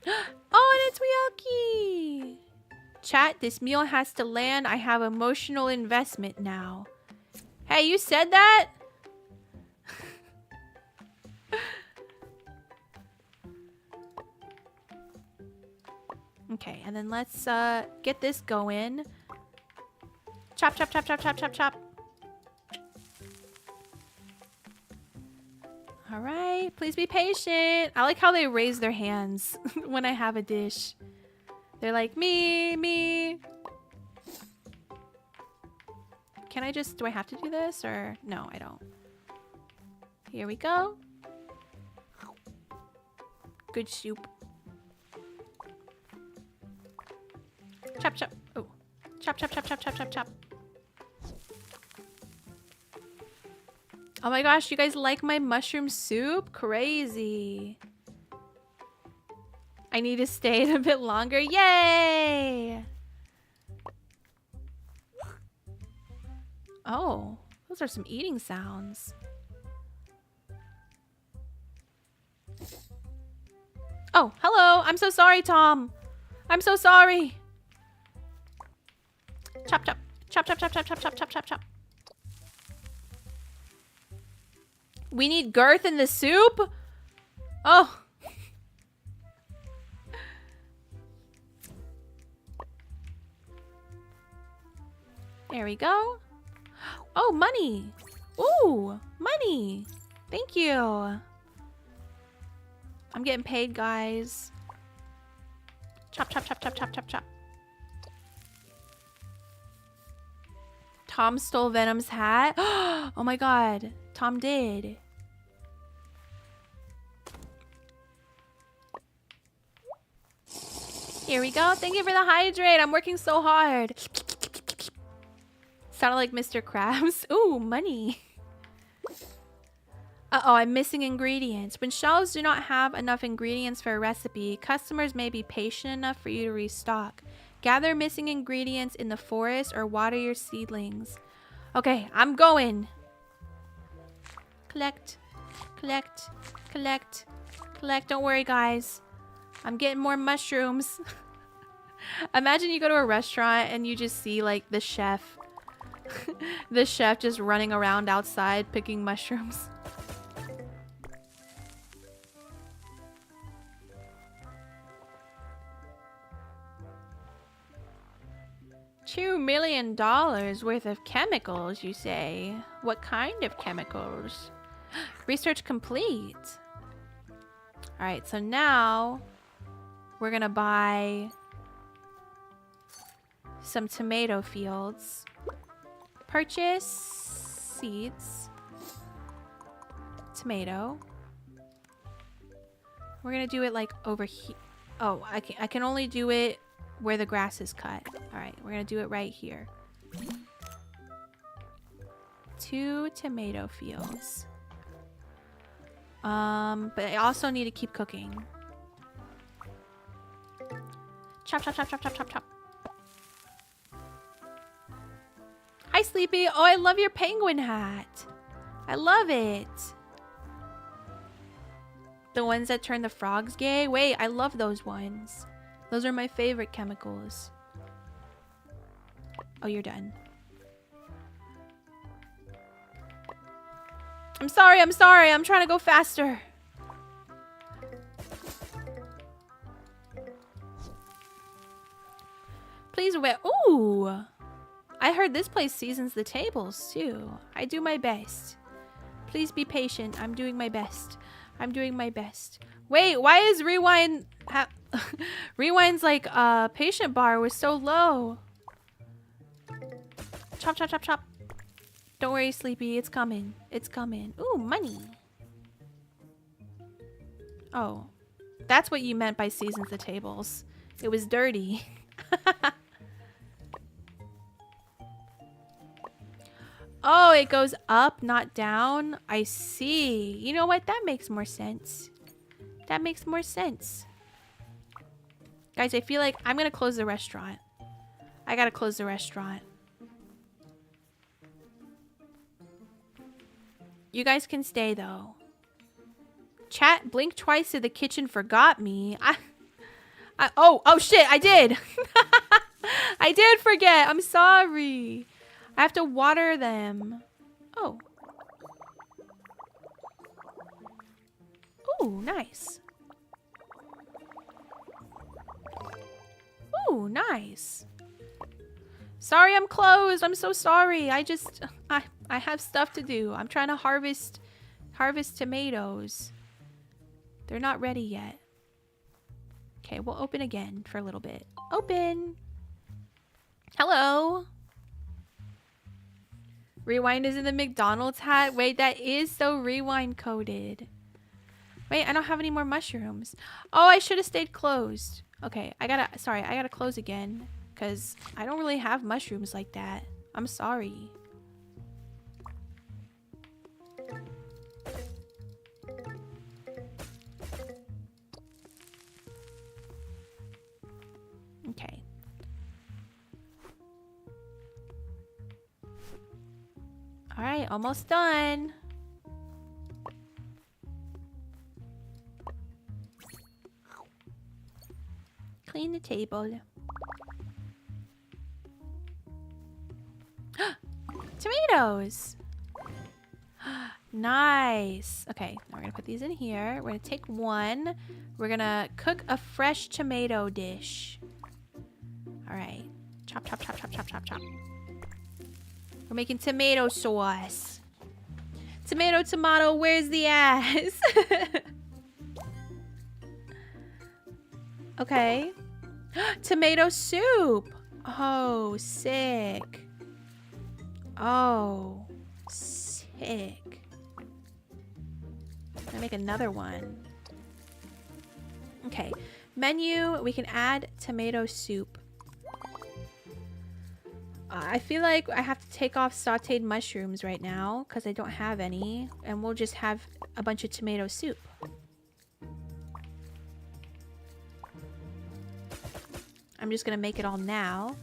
Oh, and it's Wyoki! Chat, this meal has to land. I have emotional investment now. Hey, you said that? Okay, and then let's get this going. Chop, chop, chop, chop, chop, chop, chop. All right, please be patient. I like how they raise their hands when I have a dish. They're like, me, me. Can I just, do I have to do this or? No, I don't. Here we go. Good soup. Chop, chop. Oh. Chop, chop, chop, chop, chop, chop, chop. Oh my gosh, you guys like my mushroom soup? Crazy. I need to stay a bit longer. Yay! Oh, those are some eating sounds. Oh, hello. I'm so sorry, Tom. I'm so sorry. Chop, chop. Chop, chop, chop, chop, chop, chop, chop, chop, chop. We need girth in the soup? Oh. There we go. Oh, money. Ooh, money. Thank you. I'm getting paid, guys. Chop, chop, chop, chop, chop, chop, chop. Tom stole Venom's hat. Oh my god. Tom did. Here we go. Thank you for the hydrate. I'm working so hard. Sounded like Mr. Krabs. Ooh, money. Uh-oh, I'm missing ingredients. When shelves do not have enough ingredients for a recipe, customers may be patient enough for you to restock. Gather missing ingredients in the forest or water your seedlings. Okay, I'm going. Collect, collect, collect, collect. Don't worry, guys. I'm getting more mushrooms. Imagine you go to a restaurant and you just see like the chef. The chef just running around outside picking mushrooms. Chew million worth of chemicals, you say? What kind of chemicals? Research complete. Alright, so now we're gonna buy some tomato fields. Purchase seeds. Tomato. We're gonna do it like over here. Oh, I can only do it where the grass is cut. Alright, we're gonna do it right here. 2 tomato fields. But I also need to keep cooking. Chop, chop, chop, chop, chop, chop, chop. Hi, Sleepy. Oh, I love your penguin hat. I love it. The ones that turn the frogs gay? Wait, I love those ones. Those are my favorite chemicals. Oh, you're done. I'm sorry, I'm sorry. I'm trying to go faster. Please wait. Ooh. I heard this place seasons the tables, too. I do my best. Please be patient. I'm doing my best. I'm doing my best. Wait, why is Rewind... Rewind's, like, patient bar was so low. Chop, chop, chop, chop. Don't worry, Sleepy. It's coming. It's coming. Ooh, money. Oh. That's what you meant by seasons the tables. It was dirty. Oh, it goes up, not down. I see. You know what? That makes more sense. That makes more sense. Guys, I feel like I'm going to close the restaurant. I got to close the restaurant. You guys can stay, though. Chat, blink twice so the kitchen forgot me. Oh, shit, I did. I did forget. I'm sorry. I have to water them. Oh. Ooh, nice. Ooh, nice. Sorry I'm closed. I'm so sorry. I have stuff to do. I'm trying to harvest tomatoes. They're not ready yet. Okay, we'll open again for a little bit. Open. Hello. Rewind is in the McDonald's hat. Wait, that is so Rewind coded. Wait, I don't have any more mushrooms. Oh, I should have stayed closed. Okay, I gotta close again because I don't really have mushrooms like that. I'm sorry. Okay. All right, almost done. Clean the table. Tomatoes. Nice. Okay, now we're gonna put these in here. We're gonna take one. We're gonna cook a fresh tomato dish. All right. Chop, chop, chop, chop, chop, chop, chop. We're making tomato sauce. Tomato, where's the ass? Okay. Tomato soup. Oh, sick. Oh, sick. I'm gonna make another one. Okay. Menu, we can add tomato soup. I feel like I have to take off sauteed mushrooms right now because I don't have any. And we'll just have a bunch of tomato soup. I'm just going to make it all now.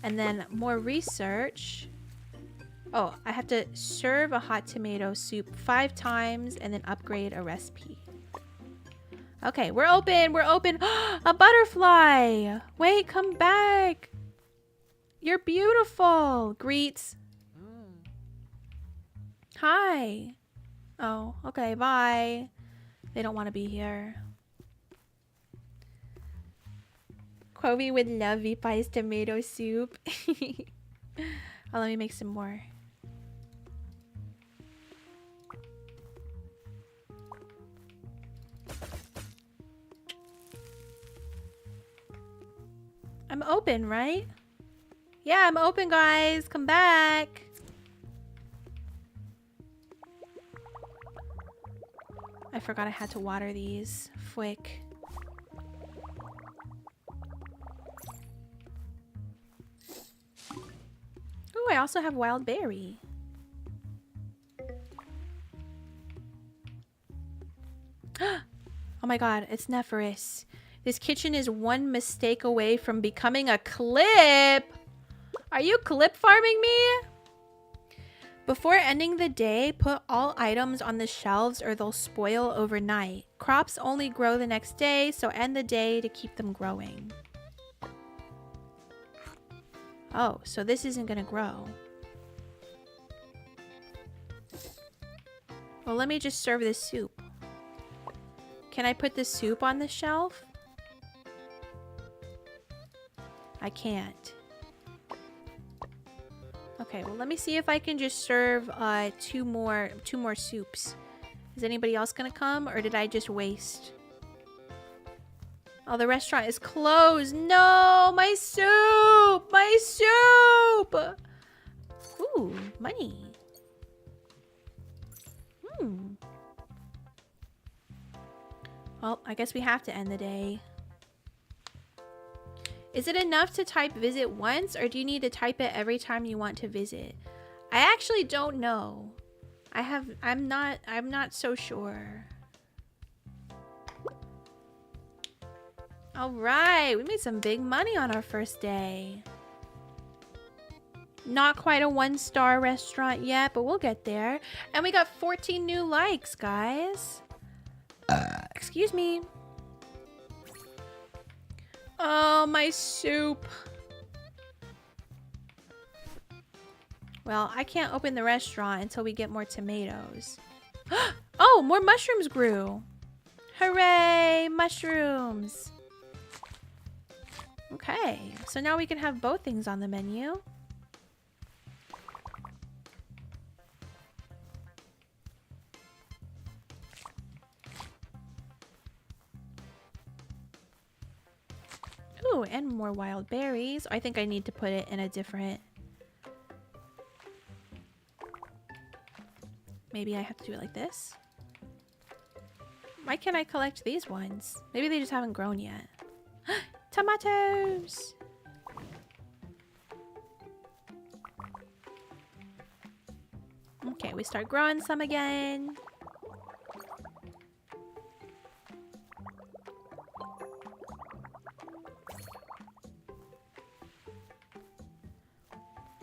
And then more research. Oh, I have to serve a hot tomato soup 5 times and then upgrade a recipe. Okay, we're open. We're open. A butterfly. Wait, come back. You're beautiful. Greets. Hi. Oh, okay, bye. They don't want to be here. Quovi would love Vipai's tomato soup. Oh, let me make some more. I'm open, right? Yeah, I'm open, guys. Come back. I forgot I had to water these. Fwick. Ooh, I also have wild berry. Oh my god, it's Nephoris. This kitchen is one mistake away from becoming a clip. Are you clip farming me? Before ending the day, put all items on the shelves or they'll spoil overnight. Crops only grow the next day, so end the day to keep them growing. Oh, so this isn't gonna grow. Well, let me just serve this soup. Can I put the soup on the shelf? I can't. Okay, well, let me see if I can just serve two more soups. Is anybody else gonna come, or did I just waste? Oh, the restaurant is closed. No, my soup! My soup! Ooh, money. Well, I guess we have to end the day. Is it enough to type visit once, or do you need to type it every time you want to visit? I actually don't know. I'm not so sure. All right, we made some big money on our first day. Not quite a 1-star restaurant yet, but we'll get there. And we got 14 new likes, guys. Excuse me. Oh, my soup. Well, I can't open the restaurant until we get more tomatoes. Oh, more mushrooms grew. Hooray, mushrooms. Okay, so now we can have both things on the menu. Ooh, and more wild berries. I think I need to put it in a different... Maybe I have to do it like this. Why can't I collect these ones? Maybe they just haven't grown yet. Tomatoes! Okay, we start growing some again.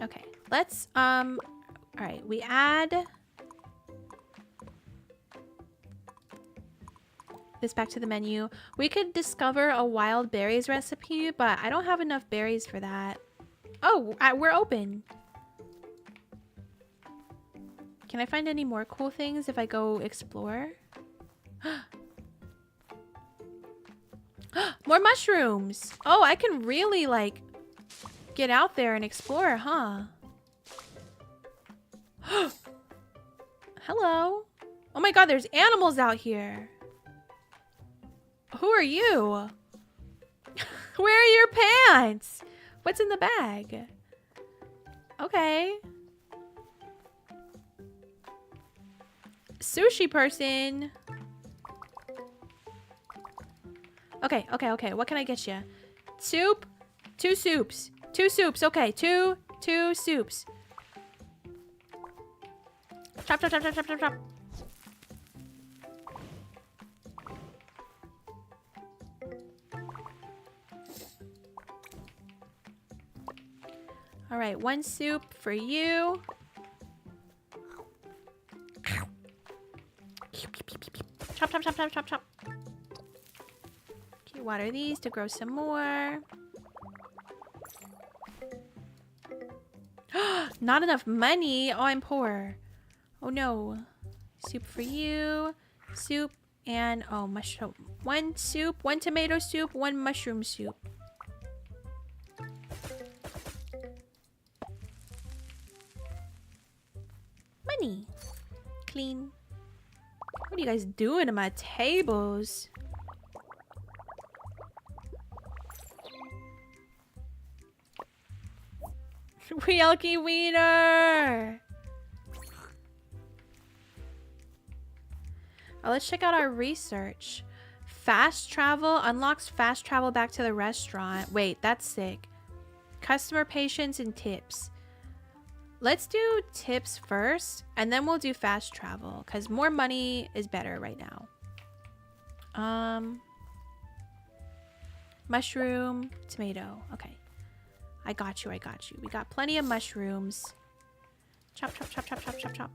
Okay, let's, all right, we add this back to the menu. We could discover a wild berries recipe, but I don't have enough berries for that. Oh, we're open. Can I find any more cool things if I go explore? More mushrooms. Oh, I can really like get out there and explore, huh? Hello. Oh my god, there's animals out here. Who are you? Where are your pants? What's in the bag? Okay. Sushi person. Okay, okay, okay. What can I get you? Soup? 2 soups. 2 soups. Okay, two soups. Chop, chop, chop, chop, chop, chop, chop. All right, 1 soup for you. Chop, chop, chop, chop, chop, chop. Okay, water these to grow some more. Not enough money. Oh, I'm poor. Oh no. Soup for you. Soup and oh, mushroom. 1 soup, 1 tomato soup, 1 mushroom soup. money. Clean. What are you guys doing to my tables? Realky Wiener! Oh, let's check out our research. Fast travel unlocks fast travel back to the restaurant. Wait, that's sick. Customer patience and tips. Let's do tips first, and then we'll do fast travel, because more money is better right now. Mushroom, tomato. Okay. I got you, I got you. We got plenty of mushrooms. Chop, chop, chop, chop, chop, chop, chop.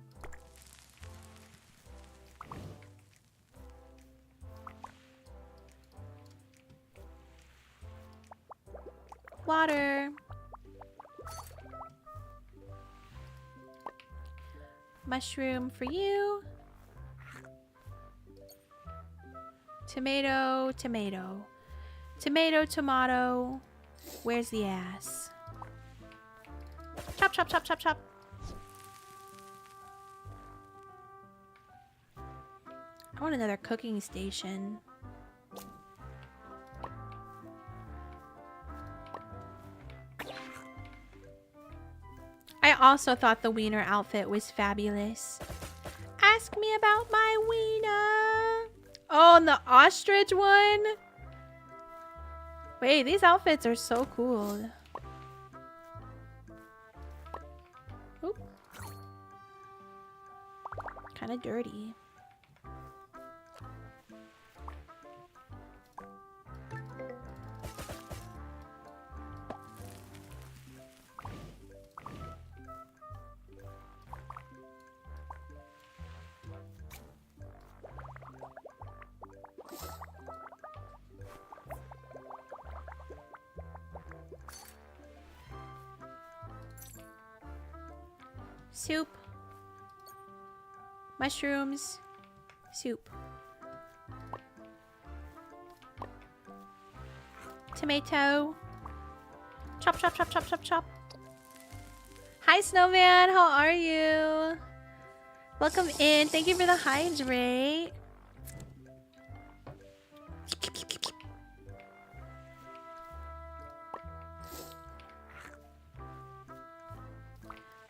Water. Mushroom for you. Tomato, tomato. Tomato, tomato. Where's the ass? Chop, chop, chop, chop, chop. I want another cooking station. I also thought the wiener outfit was fabulous. Ask me about my wiener. Oh, and the ostrich one? Wait, these outfits are so cool. Oop. Kind of dirty. Soup. Mushrooms. Soup. Tomato. Chop, chop, chop, chop, chop, chop. Hi, Snowman. How are you? Welcome in. Thank you for the hydrate.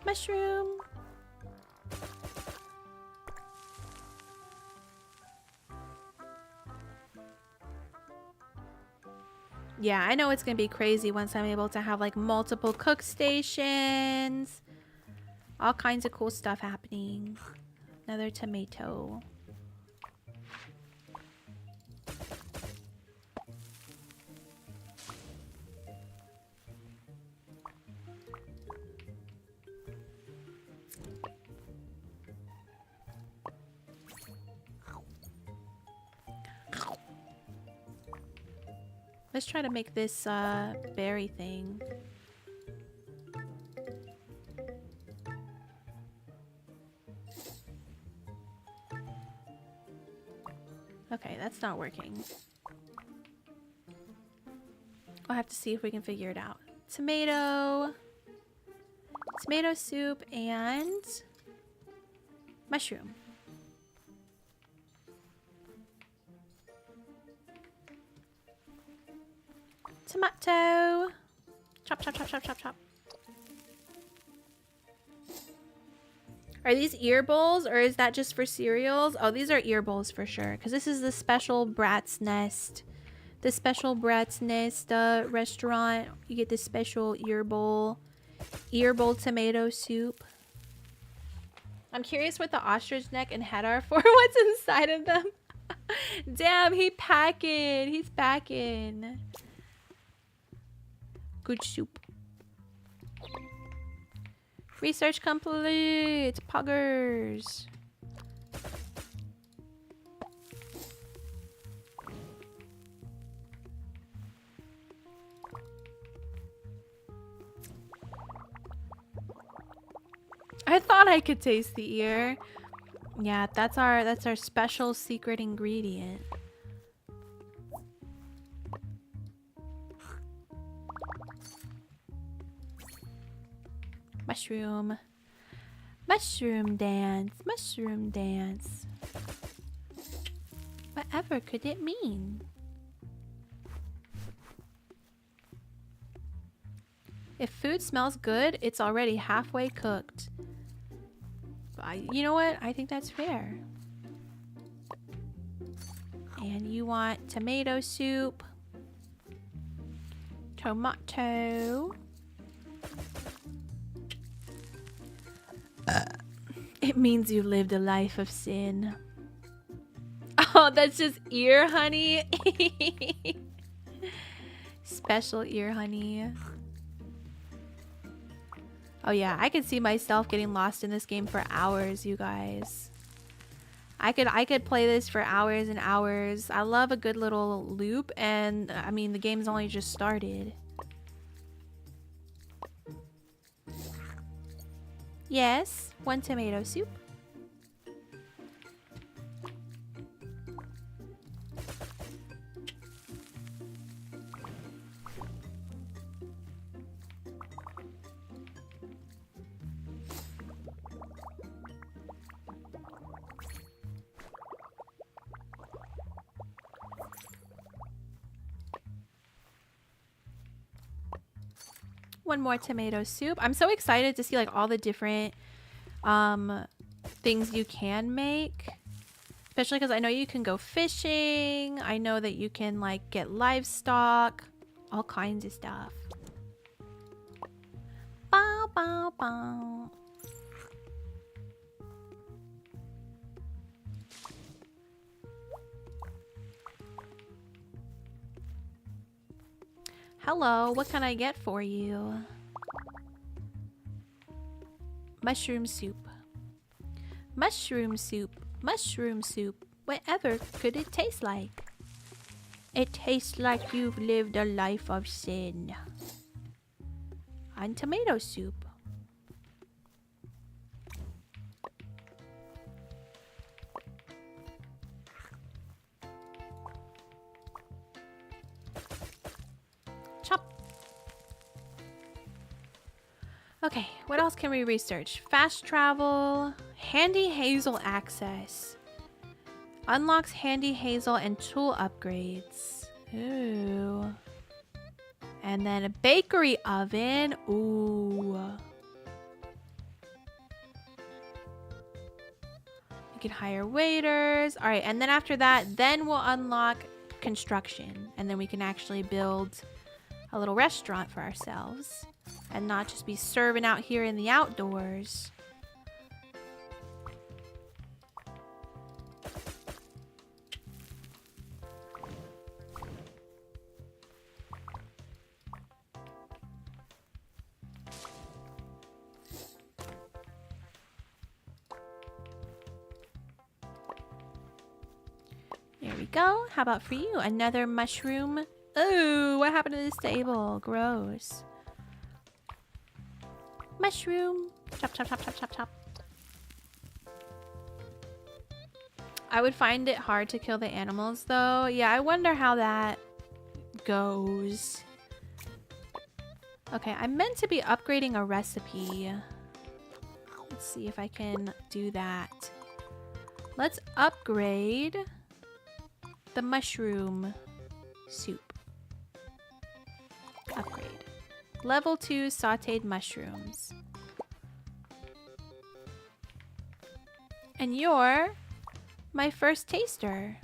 Mushroom. Yeah, I know it's gonna be crazy once I'm able to have like multiple cook stations. All kinds of cool stuff happening. Another tomato. Let's try to make this berry thing. Okay, that's not working. I'll have to see if we can figure it out. Tomato. Tomato soup and mushroom. Tomato. Chop, chop, chop, chop, chop, chop. Are these ear bowls or is that just for cereals? Oh, these are ear bowls for sure. Because this is the special Brat's Nest. The special Brat's Nest restaurant. You get this special ear bowl. Ear bowl tomato soup. I'm curious what the ostrich neck and head are for. What's inside of them? Damn, he packing. He's packing. Good soup. Research complete. Poggers. I thought I could taste the ear. Yeah, that's our special secret ingredient. Mushroom. Mushroom dance. Mushroom dance. Whatever could it mean? If food smells good, it's already halfway cooked. You know what? I think that's fair. And you want tomato soup. Tomato. It means you lived a life of sin. Oh, that's just ear honey. Special ear honey. Oh yeah, I could see myself getting lost in this game for hours, you guys. I could play this for hours and hours. I love a good little loop, and I mean the game's only just started. Yes, 1 tomato soup. One more tomato soup. I'm so excited to see like all the different things you can make, especially because I know you can go fishing. I know that you can like get livestock, all kinds of stuff. Bow, bow, bow. Hello, what can I get for you? Mushroom soup. Mushroom soup. Mushroom soup. Whatever could it taste like? It tastes like you've lived a life of sin. And tomato soup. Okay, what else can we research? Fast travel, handy hazel access. Unlocks handy hazel and tool upgrades. Ooh. And then a bakery oven. Ooh. You can hire waiters. All right, and then after that, then we'll unlock construction. And then we can actually build a little restaurant for ourselves. And not just be serving out here in the outdoors. There we go. How about for you? Another mushroom. Ooh, what happened to this table? Gross. Mushroom. Chop, chop, chop, chop, chop, chop. I would find it hard to kill the animals though. Yeah, I wonder how that goes. Okay, I'm meant to be upgrading a recipe. Let's see if I can do that. Let's upgrade the mushroom soup. Upgrade. Level 2 sauteed mushrooms. And you're my first taster.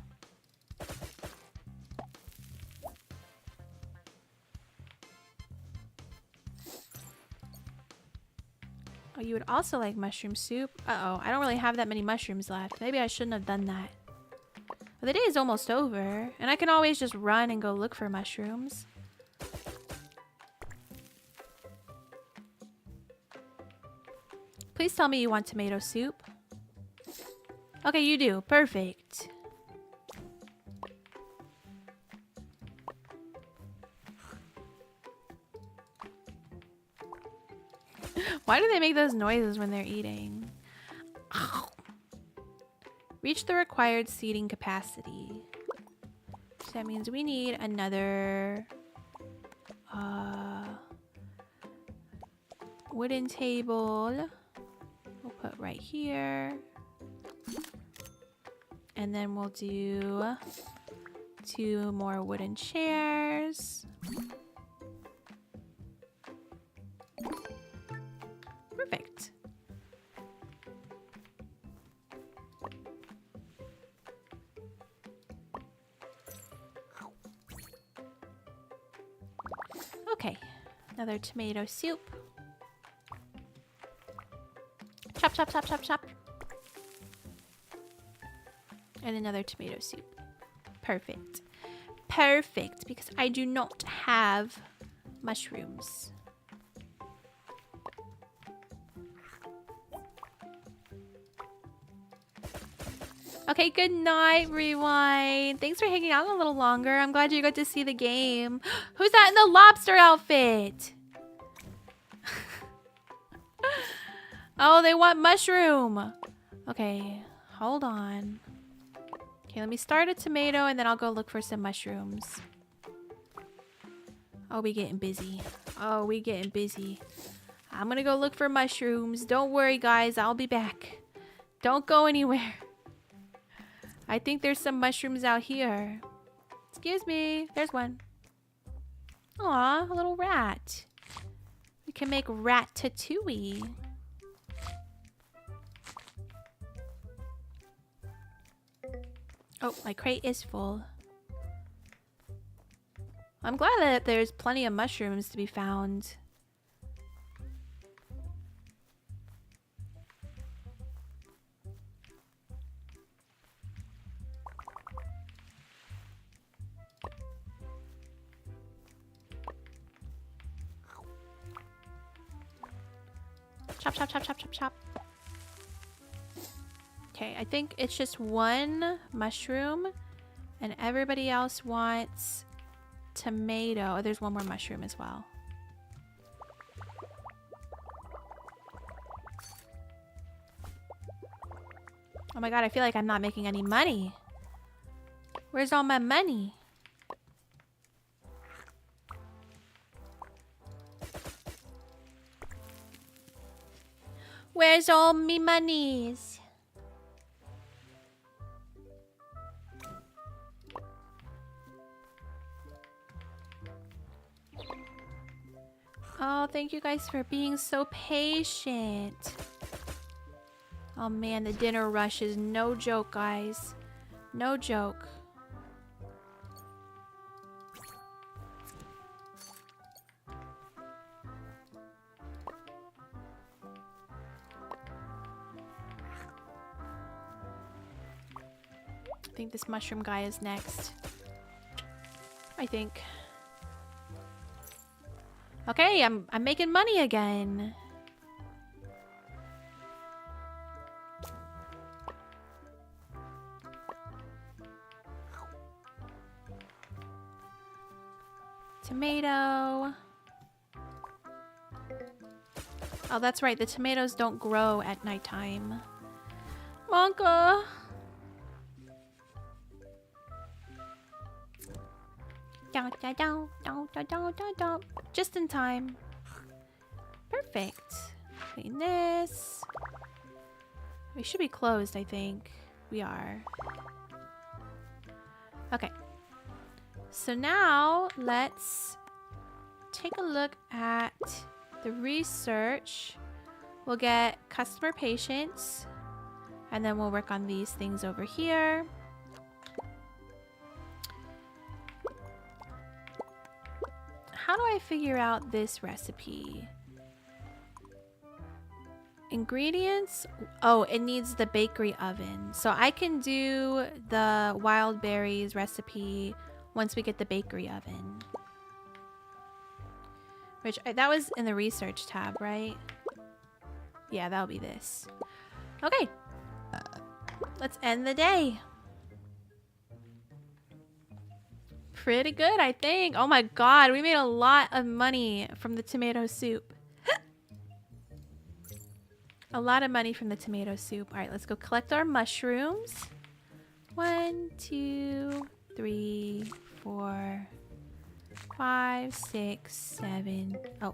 Oh, you would also like mushroom soup? Uh-oh, I don't really have that many mushrooms left. Maybe I shouldn't have done that. But the day is almost over, and I can always just run and go look for mushrooms. Please tell me you want tomato soup. Okay, you do. Perfect. Why do they make those noises when they're eating? Reach the required seating capacity. So that means we need another wooden table. We'll put right here. And then we'll do 2 more wooden chairs. Perfect. Okay, another tomato soup. Chop, chop, chop, chop, chop. And another tomato soup. Perfect. Perfect, because I do not have mushrooms. Okay, good night, Rewind. Thanks for hanging out a little longer. I'm glad you got to see the game. Who's that in the lobster outfit? Oh, they want mushroom. Okay, hold on. Okay, let me start a tomato and then I'll go look for some mushrooms. Oh, we getting busy. Oh, we getting busy. I'm gonna go look for mushrooms. Don't worry, guys. I'll be back. Don't go anywhere. I think there's some mushrooms out here. Excuse me. There's one. Aw, a little rat. We can make ratatouille. Oh, my crate is full. I'm glad that there's plenty of mushrooms to be found. Chop, chop, chop, chop, chop, chop. Okay, I think it's just 1 mushroom and everybody else wants tomato. Oh, there's 1 more mushroom as well. Oh my god, I feel like I'm not making any money. Where's all my money? Where's all me monies? Oh, thank you guys for being so patient. Oh man, the dinner rush is no joke, guys. No joke. I think this mushroom guy is next. I think. Okay, I'm making money again. Tomato. Oh, that's right. The tomatoes don't grow at nighttime. Monka. Just in time. Perfect. Clean this. We should be closed, I think. We are. Okay. So now let's take a look at the research. We'll get customer patience, and then we'll work on these things over here. How do I figure out this recipe? Ingredients? Oh, it needs the bakery oven. So I can do the wild berries recipe once we get the bakery oven. Which, that was in the research tab, right? Yeah, that'll be this. Okay. Let's end the day. Pretty good, I think. Oh my god, we made a lot of money from the tomato soup. A lot of money from the tomato soup. All right, let's go collect our mushrooms. 1, 2, 3, 4, 5, 6, 7. Oh.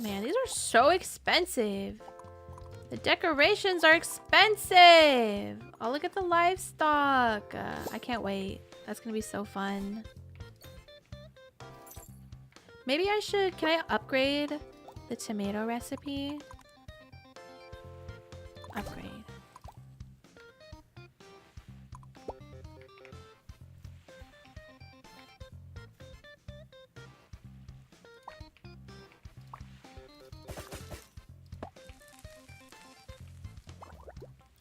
Man, these are so expensive. The decorations are expensive. Oh, look at the livestock. I can't wait. That's gonna be so fun. Maybe I should... Can I upgrade the tomato recipe? Upgrade.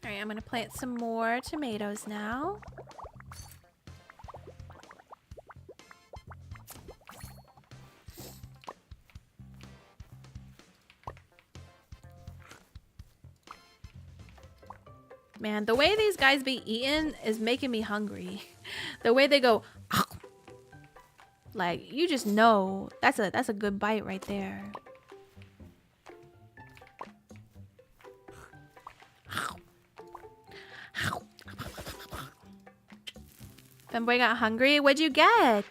Alright, I'm gonna plant some more tomatoes now. Man, the way these guys be eating is making me hungry. The way they go, like, you just know that's a good bite right there. Femboy got hungry. What'd you get?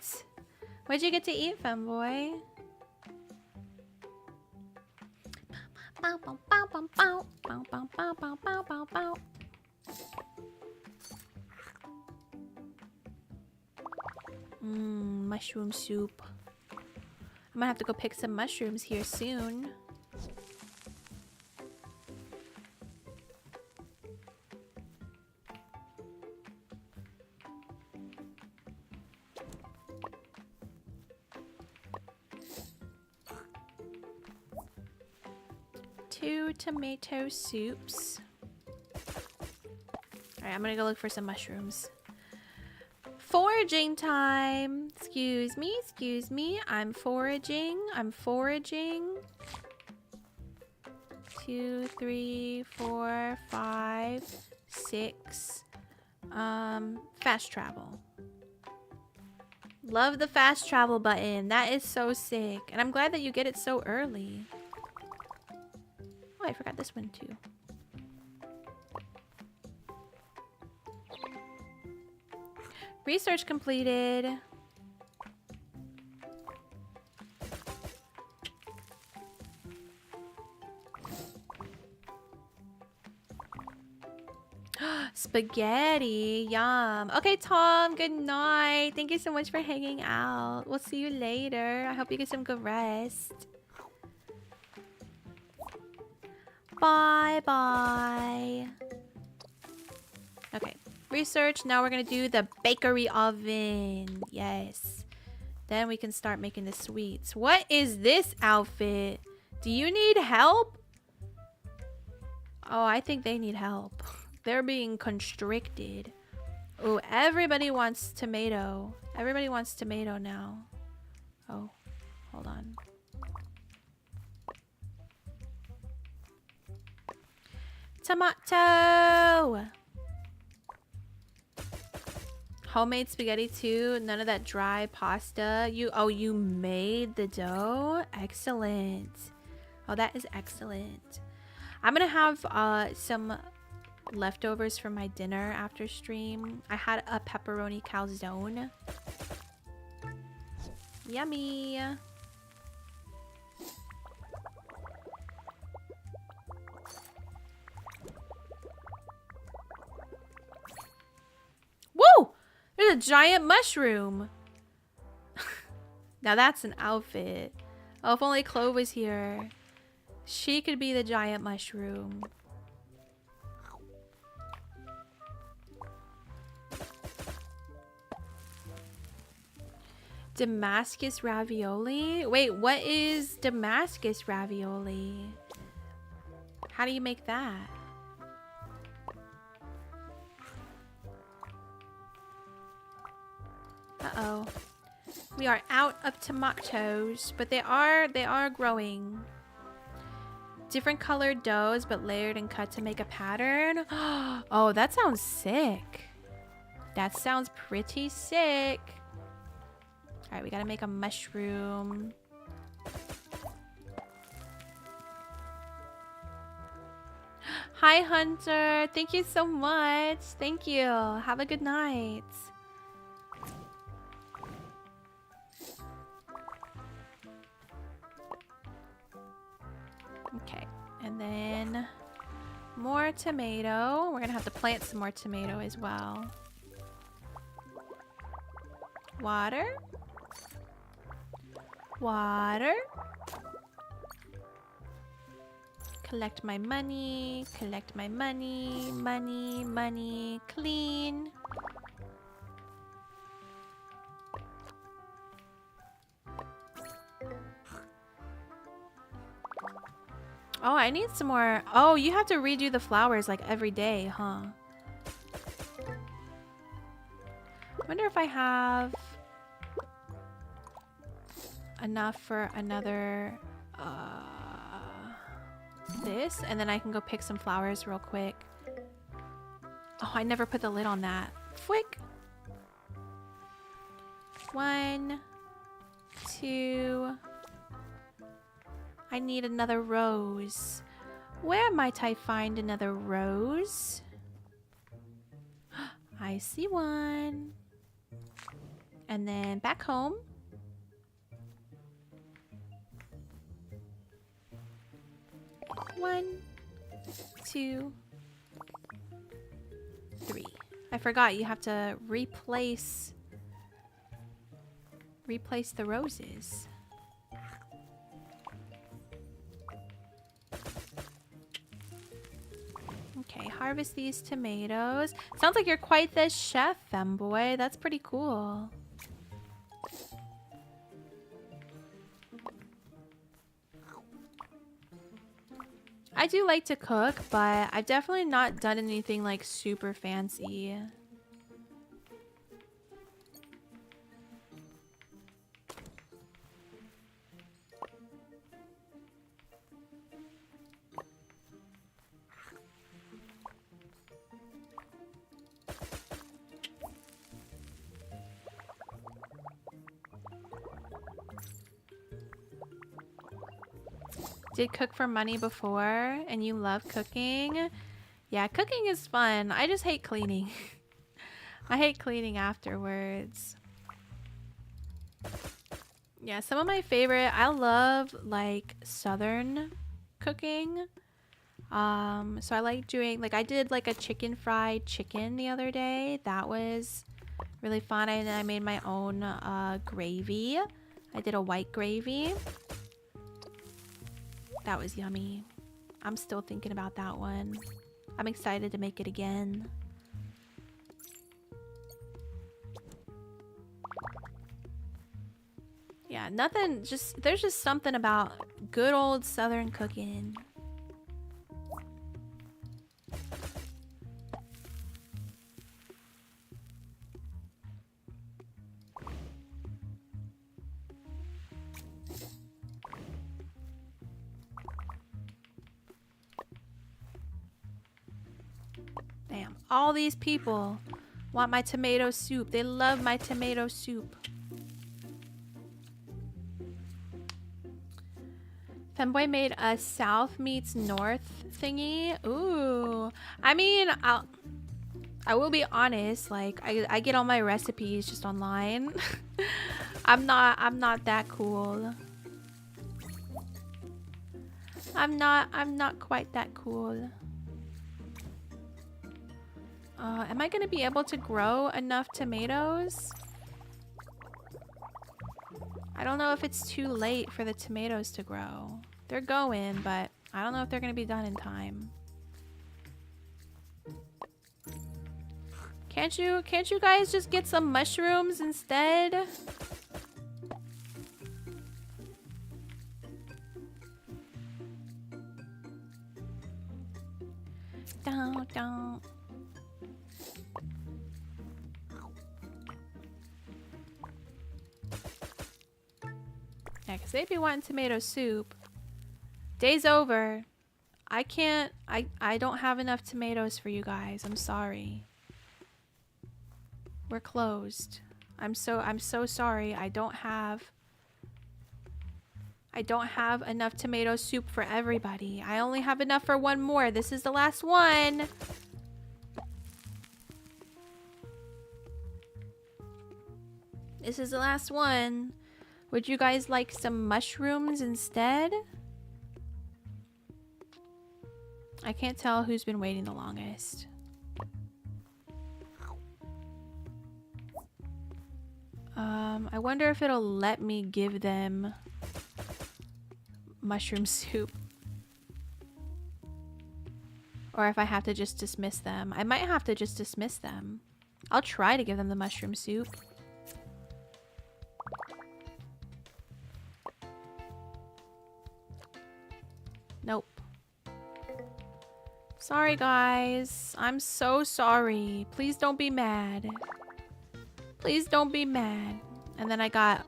What'd you get to eat, Femboy? Mushroom soup. I'm gonna have to go pick some mushrooms here soon. Two tomato soups. Alright, I'm gonna go look for some mushrooms. Foraging time. Excuse me. I'm foraging. 2, 3, 4, 5, 6. Fast travel. Love the fast travel button. That is so sick. And I'm glad that you get it so early. Oh, I forgot this one too. Research completed. Spaghetti, yum. Okay, Tom, good night. Thank you so much for hanging out. We'll see you later. I hope you get some good rest. Bye-bye. Okay, research. Now we're gonna do the bakery oven. Yes. Then we can start making the sweets. What is this outfit? Do you need help? Oh, I think they need help. They're being constricted. Oh, everybody wants tomato. Everybody wants tomato now. Oh, hold on. Tomato! Homemade spaghetti too. None of that dry pasta. You made the dough? Excellent. Oh, that is excellent. I'm gonna have some leftovers from my dinner after stream. I had a pepperoni calzone. Yummy. Woo! There's a giant mushroom. Now that's an outfit. Oh, if only Clove was here. She could be the giant mushroom. Damascus ravioli? Wait, what is Damascus ravioli? How do you make that? Uh-oh. We are out of tomatoes, but they are growing. Different colored doughs, but layered and cut to make a pattern. Oh, that sounds sick. That sounds pretty sick. All right, we gotta make a mushroom. Hi, Hunter. Thank you so much. Thank you. Have a good night. Okay, and then more tomato. We're gonna have to plant some more tomato as well. Water. Water. Collect my money. Collect my money. Money, money. Clean. Oh, I need some more. Oh, you have to redo the flowers like every day, huh? Wonder if I have enough for another this, and then I can go pick some flowers real quick. Oh, I never put the lid on that. Fwick. 1, 2. I need another rose. Where might I find another rose? I see one. And then back home. One, 2, 3. I forgot you have to replace the roses. Okay, harvest these tomatoes. Sounds like you're quite the chef, femboy. That's pretty cool. I do like to cook, but I've definitely not done anything like super fancy. Did cook for money before and you love cooking? Yeah, cooking is fun. I just hate cleaning. I hate cleaning afterwards. Yeah, some of my favorite, I love like southern cooking. So I like doing, like I did like a chicken fried chicken the other day. That was really fun. And I made my own gravy. I did a white gravy. That was yummy. I'm still thinking about that one. I'm excited to make it again. Yeah, nothing, just, there's just something about good old southern cooking. Damn, all these people want my tomato soup. They love my tomato soup. Femboy made a south meets north thingy. Ooh. I mean, I will be honest, like I get all my recipes just online. I'm not that cool. I'm not quite that cool. Am I gonna be able to grow enough tomatoes? I don't know if it's too late for the tomatoes to grow. They're going, but I don't know if they're gonna be done in time. Can't you guys just get some mushrooms instead? Don't. Yeah, because they'd be wanting tomato soup. Day's over. I don't have enough tomatoes for you guys. I'm sorry. We're closed. I'm so sorry. I don't have enough tomato soup for everybody. I only have enough for one more. This is the last one. This is the last one. Would you guys like some mushrooms instead? I can't tell who's been waiting the longest. I wonder if it'll let me give them mushroom soup. Or if I have to just dismiss them. I might have to just dismiss them. I'll try to give them the mushroom soup. Nope. Sorry, guys. I'm so sorry. Please don't be mad. Please don't be mad. And then I got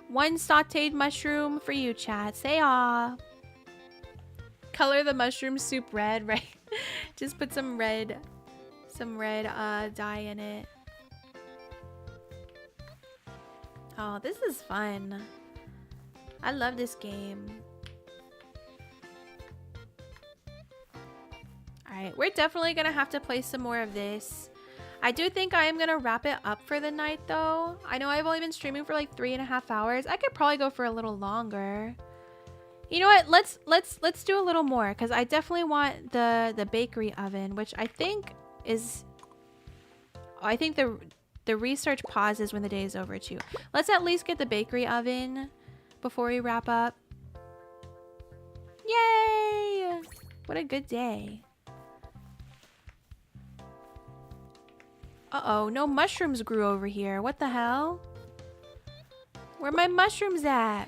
one sauteed mushroom for you, chat. Say aw. Color the mushroom soup red, right? Just put some red dye in it. Oh, this is fun. I love this game. Alright, we're definitely gonna have to play some more of this. I do think I am gonna wrap it up for the night though. I know I've only been streaming for like 3.5 hours. I could probably go for a little longer. You know what? Let's do a little more because I definitely want the bakery oven, which I think is. I think the research pauses when the day is over too. Let's at least get the bakery oven before we wrap up. Yay! What a good day. Uh-oh, no mushrooms grew over here. What the hell? Where are my mushrooms at?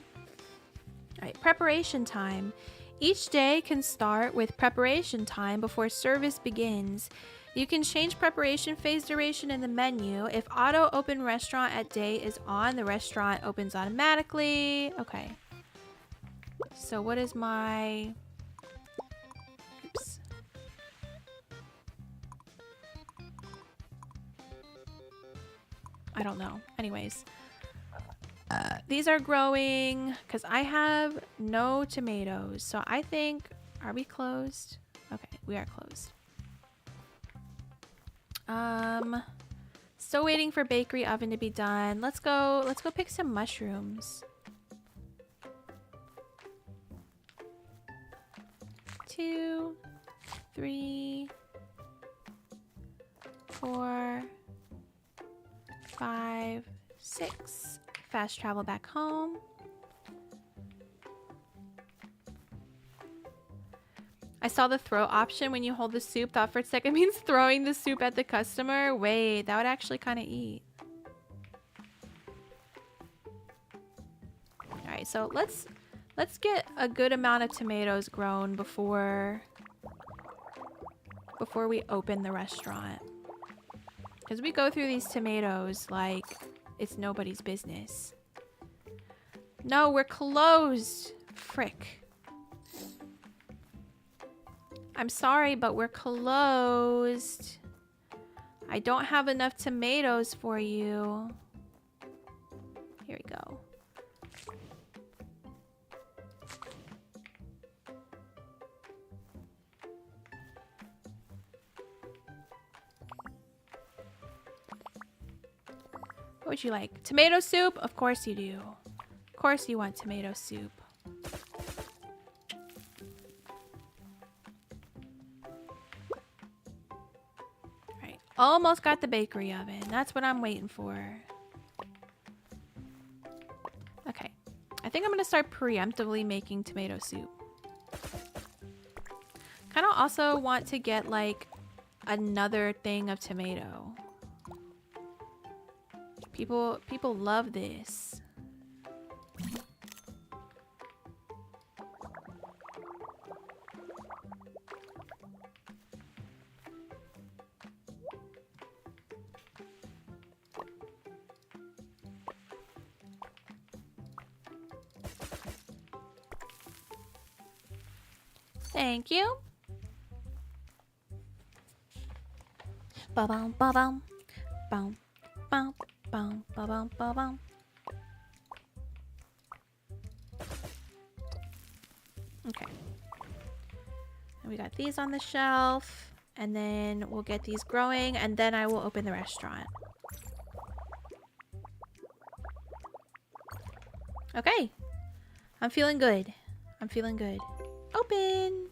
Alright, preparation time. Each day can start with preparation time before service begins. You can change preparation phase duration in the menu. If auto open restaurant at day is on, the restaurant opens automatically. Okay. So what is my... Oops. I don't know. Anyways. These are growing because I have no tomatoes. So I think... Are we closed? Okay, we are closed. Still waiting for bakery oven to be done. Let's go pick some mushrooms. 2, 3, 4, 5, 6. Fast travel back home. I saw the throw option when you hold the soup. Thought for a second means throwing the soup at the customer. Wait, that would actually kind of eat. All right, so let's get a good amount of tomatoes grown before we open the restaurant. Because we go through these tomatoes like it's nobody's business. No, we're closed. Frick. I'm sorry, but we're closed. I don't have enough tomatoes for you. Here we go. What would you like? Tomato soup? Of course you do. Of course you want tomato soup. Right. Almost got the bakery oven. That's what I'm waiting for. Okay. I think I'm going to start preemptively making tomato soup. Kind of also want to get like another thing of tomato. People love this. Thank you. Ba-bum, ba-bum, bum, bum, bum, ba-bum, ba-bum. Okay. And we got these on the shelf, and then we'll get these growing, and then I will open the restaurant. Okay. I'm feeling good. I'm feeling good. Open.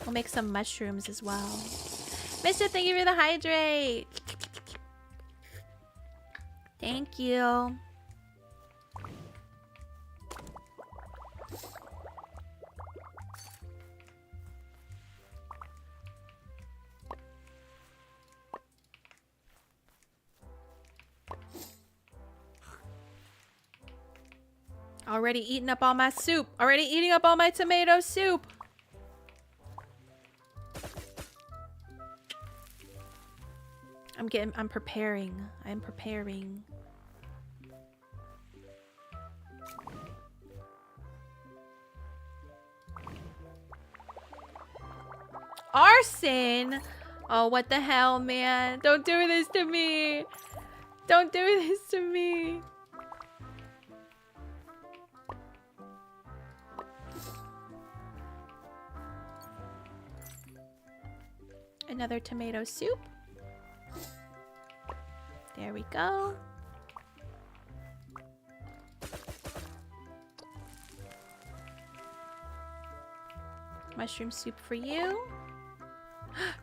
We'll make some mushrooms as well. Mister, thank you for the hydrate. Thank you. Already eating up all my soup. Already eating up all my tomato soup. I'm preparing. I'm preparing. Arson? Oh, what the hell, man? Don't do this to me. Don't do this to me. Another tomato soup. There we go. Mushroom soup for you.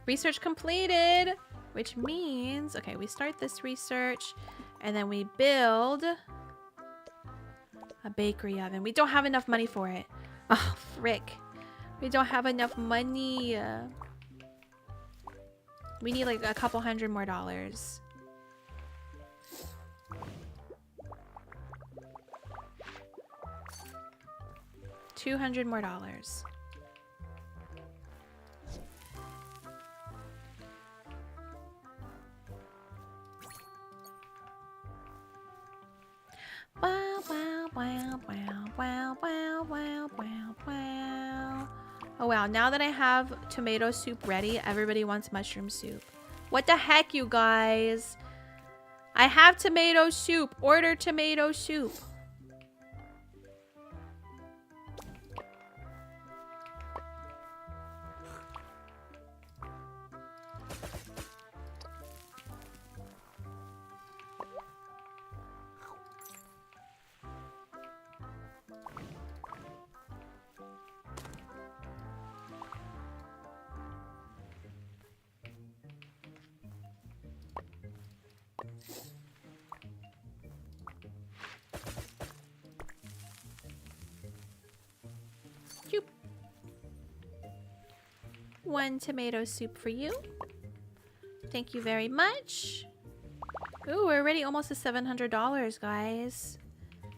Research completed, which means, okay, we start this research and then we build a bakery oven. We don't have enough money for it. Oh, frick. We don't have enough money. We need like a couple $100 more. $200 more. Wow, wow, wow, wow, wow, wow, wow, wow, wow. Oh wow, now that I have tomato soup ready, everybody wants mushroom soup. What the heck, you guys? I have tomato soup. Order tomato soup. One tomato soup for you. Thank you very much. Ooh, we're already almost to $700, guys.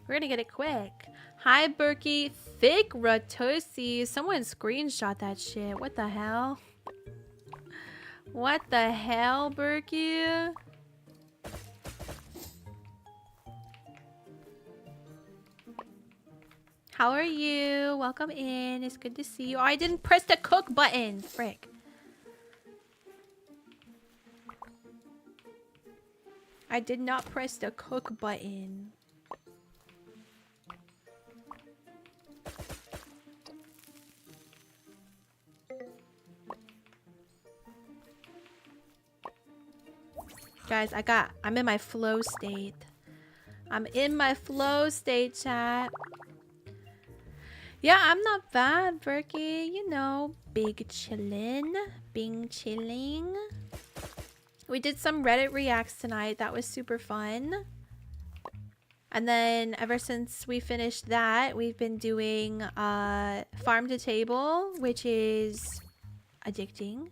We're gonna get it quick. Hi, Berkey. Thick Ratosi. Someone screenshot that shit. What the hell? What the hell, Berkey? How are you? Welcome in. It's good to see you. Oh, I didn't press the cook button. Frick. I did not press the cook button. Guys, I'm in my flow state. I'm in my flow state, chat. Yeah, I'm not bad, Berkey. You know, big chillin'. Bing chilling. We did some Reddit reacts tonight. That was super fun. And then ever since we finished that, we've been doing Farm to Table, which is addicting.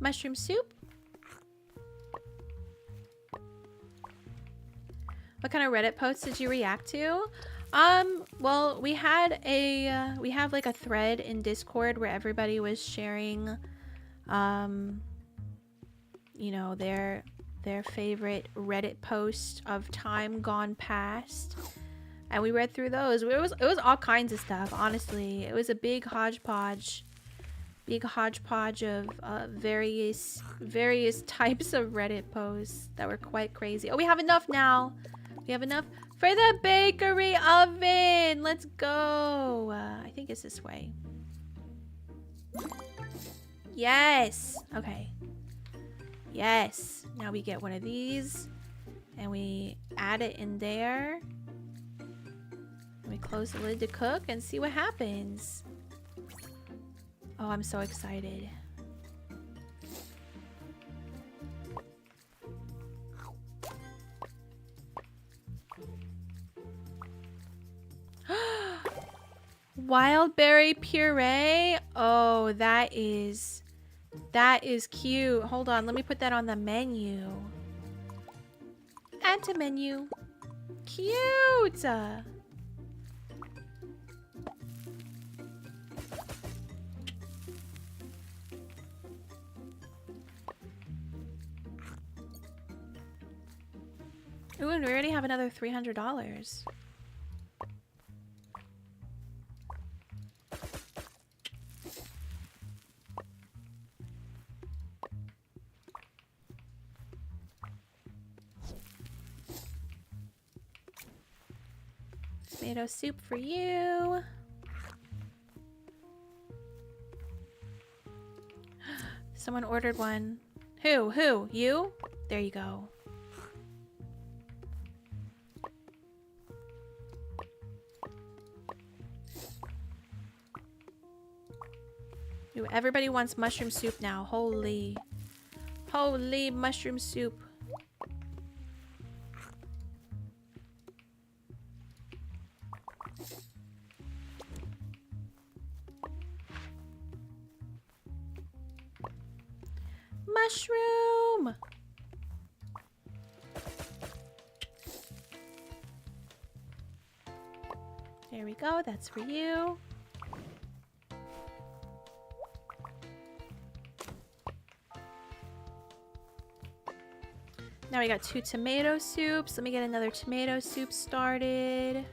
Mushroom soup. What kind of Reddit posts did you react to? Well, we have like a thread in Discord where everybody was sharing, you know, their favorite Reddit post of time gone past, and we read through those. It was all kinds of stuff. Honestly, it was a big hodgepodge of various types of Reddit posts that were quite crazy. Oh, we have enough now. We have enough for the bakery oven. Let's go. I think it's this way. Yes. Okay. Yes. Now we get one of these and we add it in there. We close the lid to cook and see what happens. Oh, I'm so excited. Wild berry puree. Oh, that is cute. Hold on, let me put that on the menu. Add to menu. Cute. Ooh, and we already have another $300. Tomato soup for you. Someone ordered one. Who? Who? You? There you go. Ooh, everybody wants mushroom soup now. Holy mushroom soup. Mushroom! There we go, that's for you. Now we got 2 tomato soups. Let me get another tomato soup started.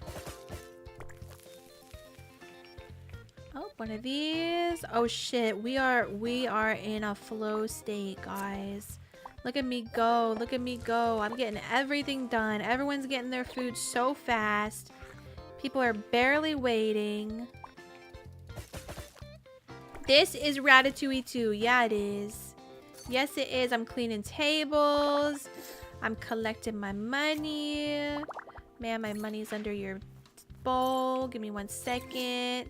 Oh, one of these. Oh shit, we are in a flow state, guys. Look at me go. Look at me go. I'm getting everything done. Everyone's getting their food so fast. People are barely waiting. This is Ratatouille 2. Yeah, it is. Yes, it is. I'm cleaning tables. I'm collecting my money. Man, my money's under your bowl. Give me 1 second.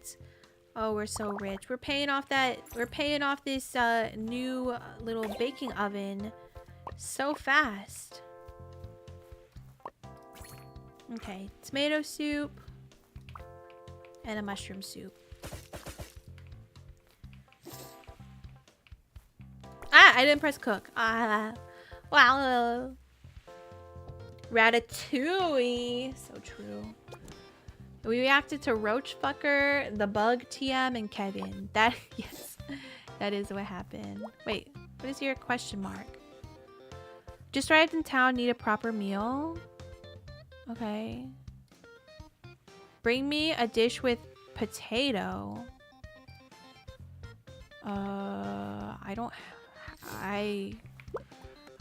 Oh, we're so rich. We're paying off this new little baking oven so fast. Okay, tomato soup and a mushroom soup. Ah, I didn't press cook. Ah, wow. Ratatouille. So true. We reacted to Roachfucker, the Bug, TM, and Kevin. That, yes, that is what happened. Wait, what is your question mark? Just arrived in town, need a proper meal. Okay. Bring me a dish with potato.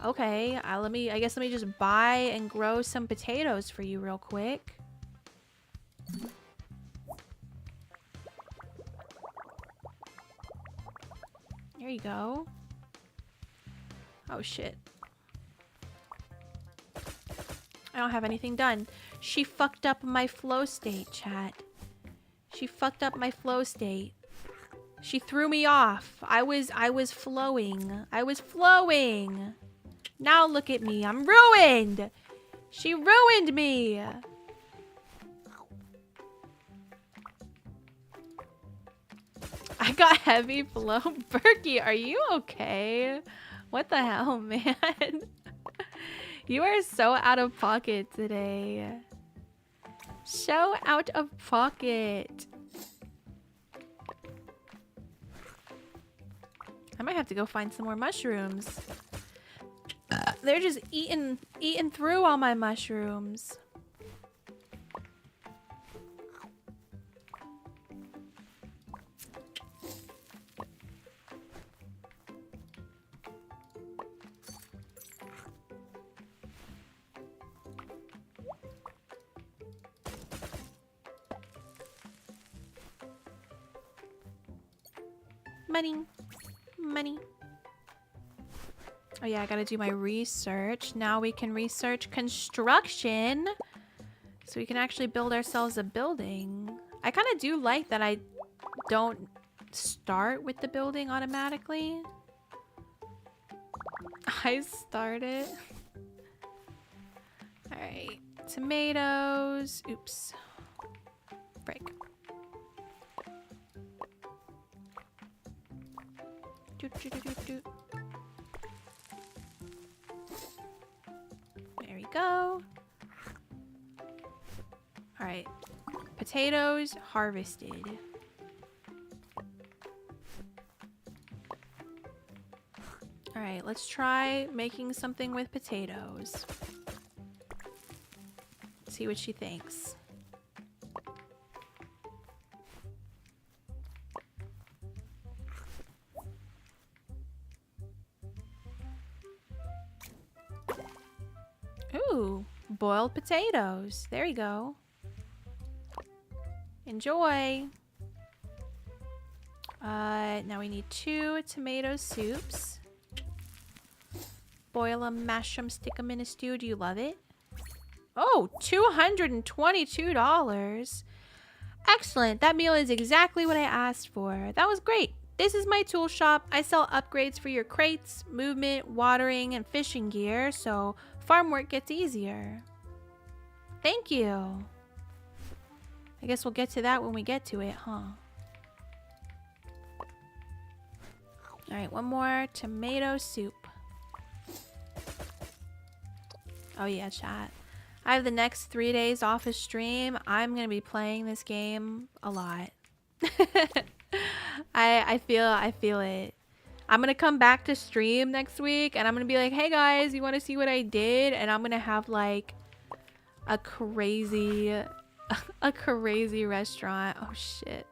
Okay, I guess let me just buy and grow some potatoes for you real quick. There you go. Oh shit. I don't have anything done. She fucked up my flow state, chat. She fucked up my flow state. She threw me off. I was flowing. I was flowing. Now look at me. I'm ruined. She ruined me. I got heavy flow. Berkey, are you okay? What the hell, man? You are so out of pocket today. So out of pocket. I might have to go find some more mushrooms. They're just eating through all my mushrooms. Money. Money. Oh yeah, I gotta do my research. Now we can research construction. So we can actually build ourselves a building. I kind of do like that I don't start with the building automatically. I started. Alright. Tomatoes. Oops. Break. There we go. Alright. Potatoes harvested. Alright, let's try making something with potatoes. See what she thinks. Ooh, boiled potatoes. There you go. Enjoy. Now we need 2 tomato soups. Boil them, mash them, stick them in a stew. Do you love it? Oh, $222. Excellent. That meal is exactly what I asked for. That was great. This is my tool shop. I sell upgrades for your crates, movement, watering, and fishing gear, so farm work gets easier. Thank you. I guess we'll get to that when we get to it, huh? Alright, one more tomato soup. Oh yeah, chat. I have the next 3 days off of stream. I'm gonna be playing this game a lot. I feel it. I'm gonna come back to stream next week and I'm gonna be like, hey guys, you wanna see what I did? And I'm gonna have like a crazy restaurant. Oh shit.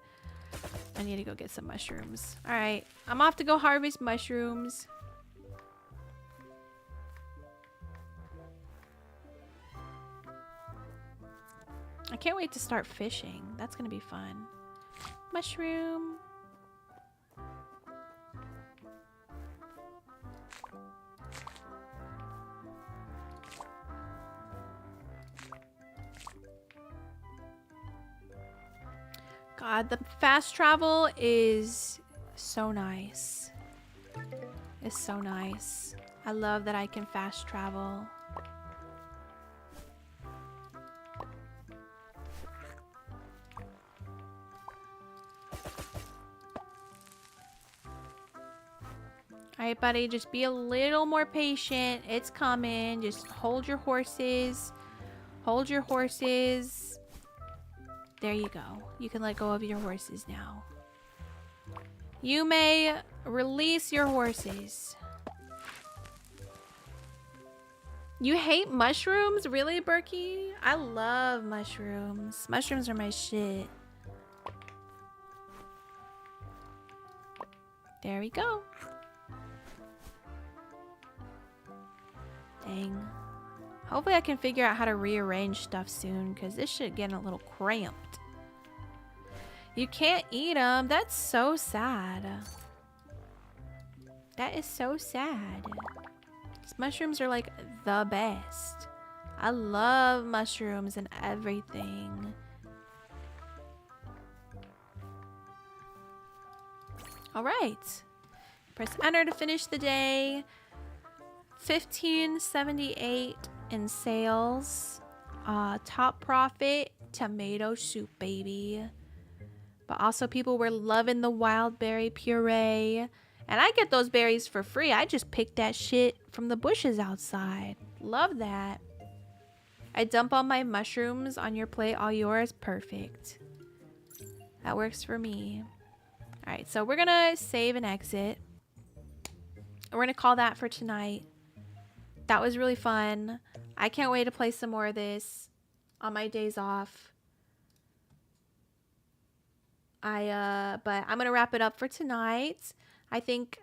I need to go get some mushrooms. Alright, I'm off to go harvest mushrooms. I can't wait to start fishing. That's gonna be fun. Mushroom. God, the fast travel is so nice. It's so nice. I love that I can fast travel. Alright, buddy, just be a little more patient. It's coming. Just hold your horses. Hold your horses. There you go. You can let go of your horses now. You may release your horses. You hate mushrooms? Really, Berkey? I love mushrooms. Mushrooms are my shit. There we go. Dang. Hopefully I can figure out how to rearrange stuff soon, because this shit getting a little cramped. You can't eat them. That's so sad. That is so sad. These mushrooms are like the best. I love mushrooms and everything. All right. Press enter to finish the day. 1578 in sales. Top profit, tomato soup, baby. But also people were loving the wild berry puree. And I get those berries for free. I just picked that shit from the bushes outside. Love that. I dump all my mushrooms on your plate, all yours. Perfect. That works for me. Alright, so we're gonna save and exit. We're gonna call that for tonight. That was really fun. I can't wait to play some more on my days off. But I'm gonna wrap it up for tonight. I think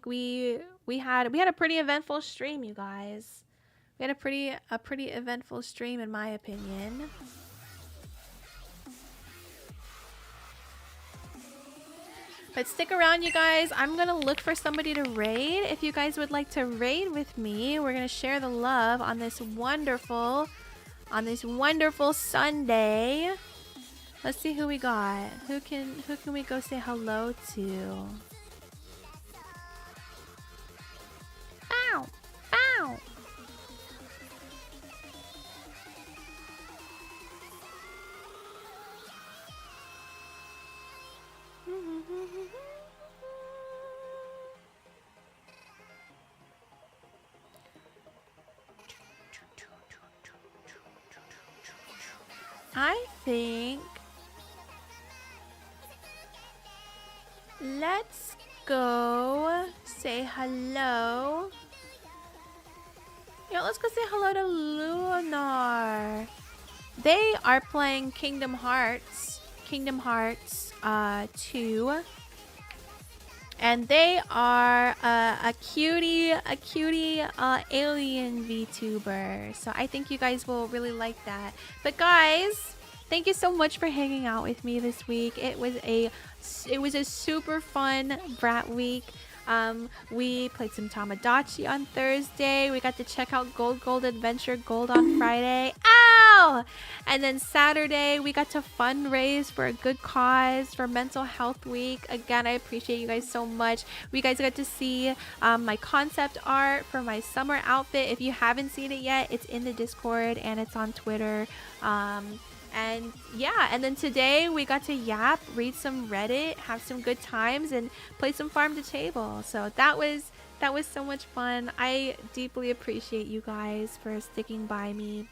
we had a pretty eventful stream, you guys. We had a pretty eventful stream, in my opinion. But stick around, you guys. I'm gonna look for somebody to raid. If you guys would like to raid with me, we're gonna share the love on this wonderful Sunday. Let's see who we got. Who can we go say hello to? Bow! Bow! I think let's go say hello. Yeah, let's go say hello to Lunar. They are playing Kingdom Hearts 2. And they are a cutie alien VTuber. So I think you guys will really like that. But guys, thank you so much for hanging out with me this week. It was a super fun Brat week. We played some Tamagotchi on Thursday. We got to check out Gold Adventure Gold on Friday. Ow! And then Saturday, we got to fundraise for a good cause for Mental Health Week. Again, I appreciate you guys so much. We guys got to see my concept art for my summer outfit. If you haven't seen it yet, it's in the Discord and it's on Twitter. And yeah, and then today we got to yap, read some Reddit, have some good times, and play some Farm to Table. So that was so much fun. I deeply appreciate you guys for sticking by me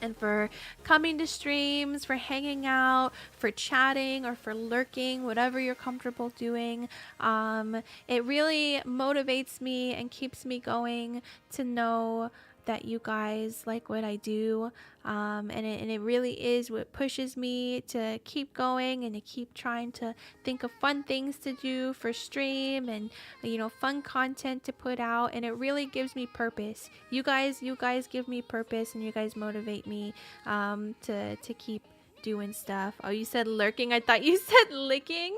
and for coming to streams, for hanging out, for chatting, or for lurking, whatever you're comfortable doing. It really motivates me and keeps me going to know that you guys like what I do, and it really is what pushes me to keep going and to keep trying to think of fun things to do for stream and, you know, fun content to put out. And it really gives me purpose. You guys give me purpose, and you guys motivate me to keep doing stuff. Oh, you said lurking? I thought you said licking.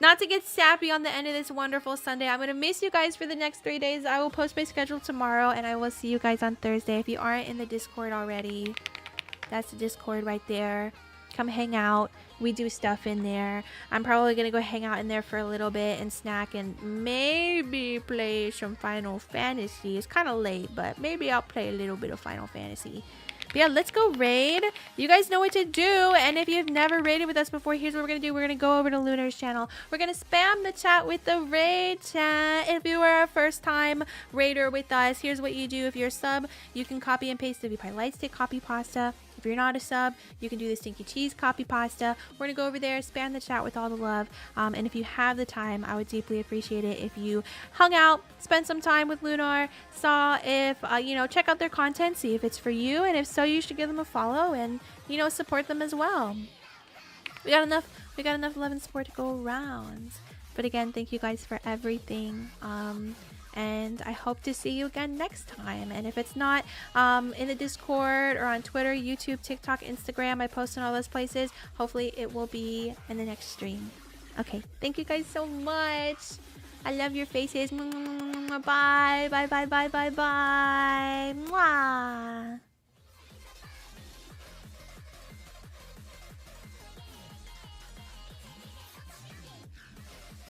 Not to get sappy on the end of this wonderful Sunday. I'm going to miss you guys for the next 3 days. I will post my schedule tomorrow, and I will see you guys on Thursday. If you aren't in the Discord already, that's the Discord right there. Come hang out. We do stuff in there. I'm probably going to go hang out in there for a little bit and snack and maybe play some Final Fantasy. It's kind of late, but maybe I'll play a little bit of Final Fantasy. But yeah, let's go raid. You guys know what to do. And if you've never raided with us before, here's what we're going to do. We're going to go over to Lunar's channel. We're going to spam the chat with the raid chat. If you are a first time raider with us, here's what you do. If you're a sub, you can copy and paste the VPie Lightstick copy pasta. If you're not a sub, you can do the Stinky Cheese copy pasta. We're going to go over there, spam the chat with all the love. And if you have the time, I would deeply appreciate it if you hung out, spent some time with Lunar, saw if, you know, check out their content, see if it's for you. And if so, you should give them a follow and, you know, support them as well. We got enough love and support to go around. But again, thank you guys for everything. And I hope to see you again next time. And if it's not in the Discord or on Twitter, YouTube, TikTok, Instagram, I post in all those places. Hopefully it will be in the next stream. Okay, thank you guys so much. I love your faces. Bye, bye, bye, bye, bye, bye. Mwah.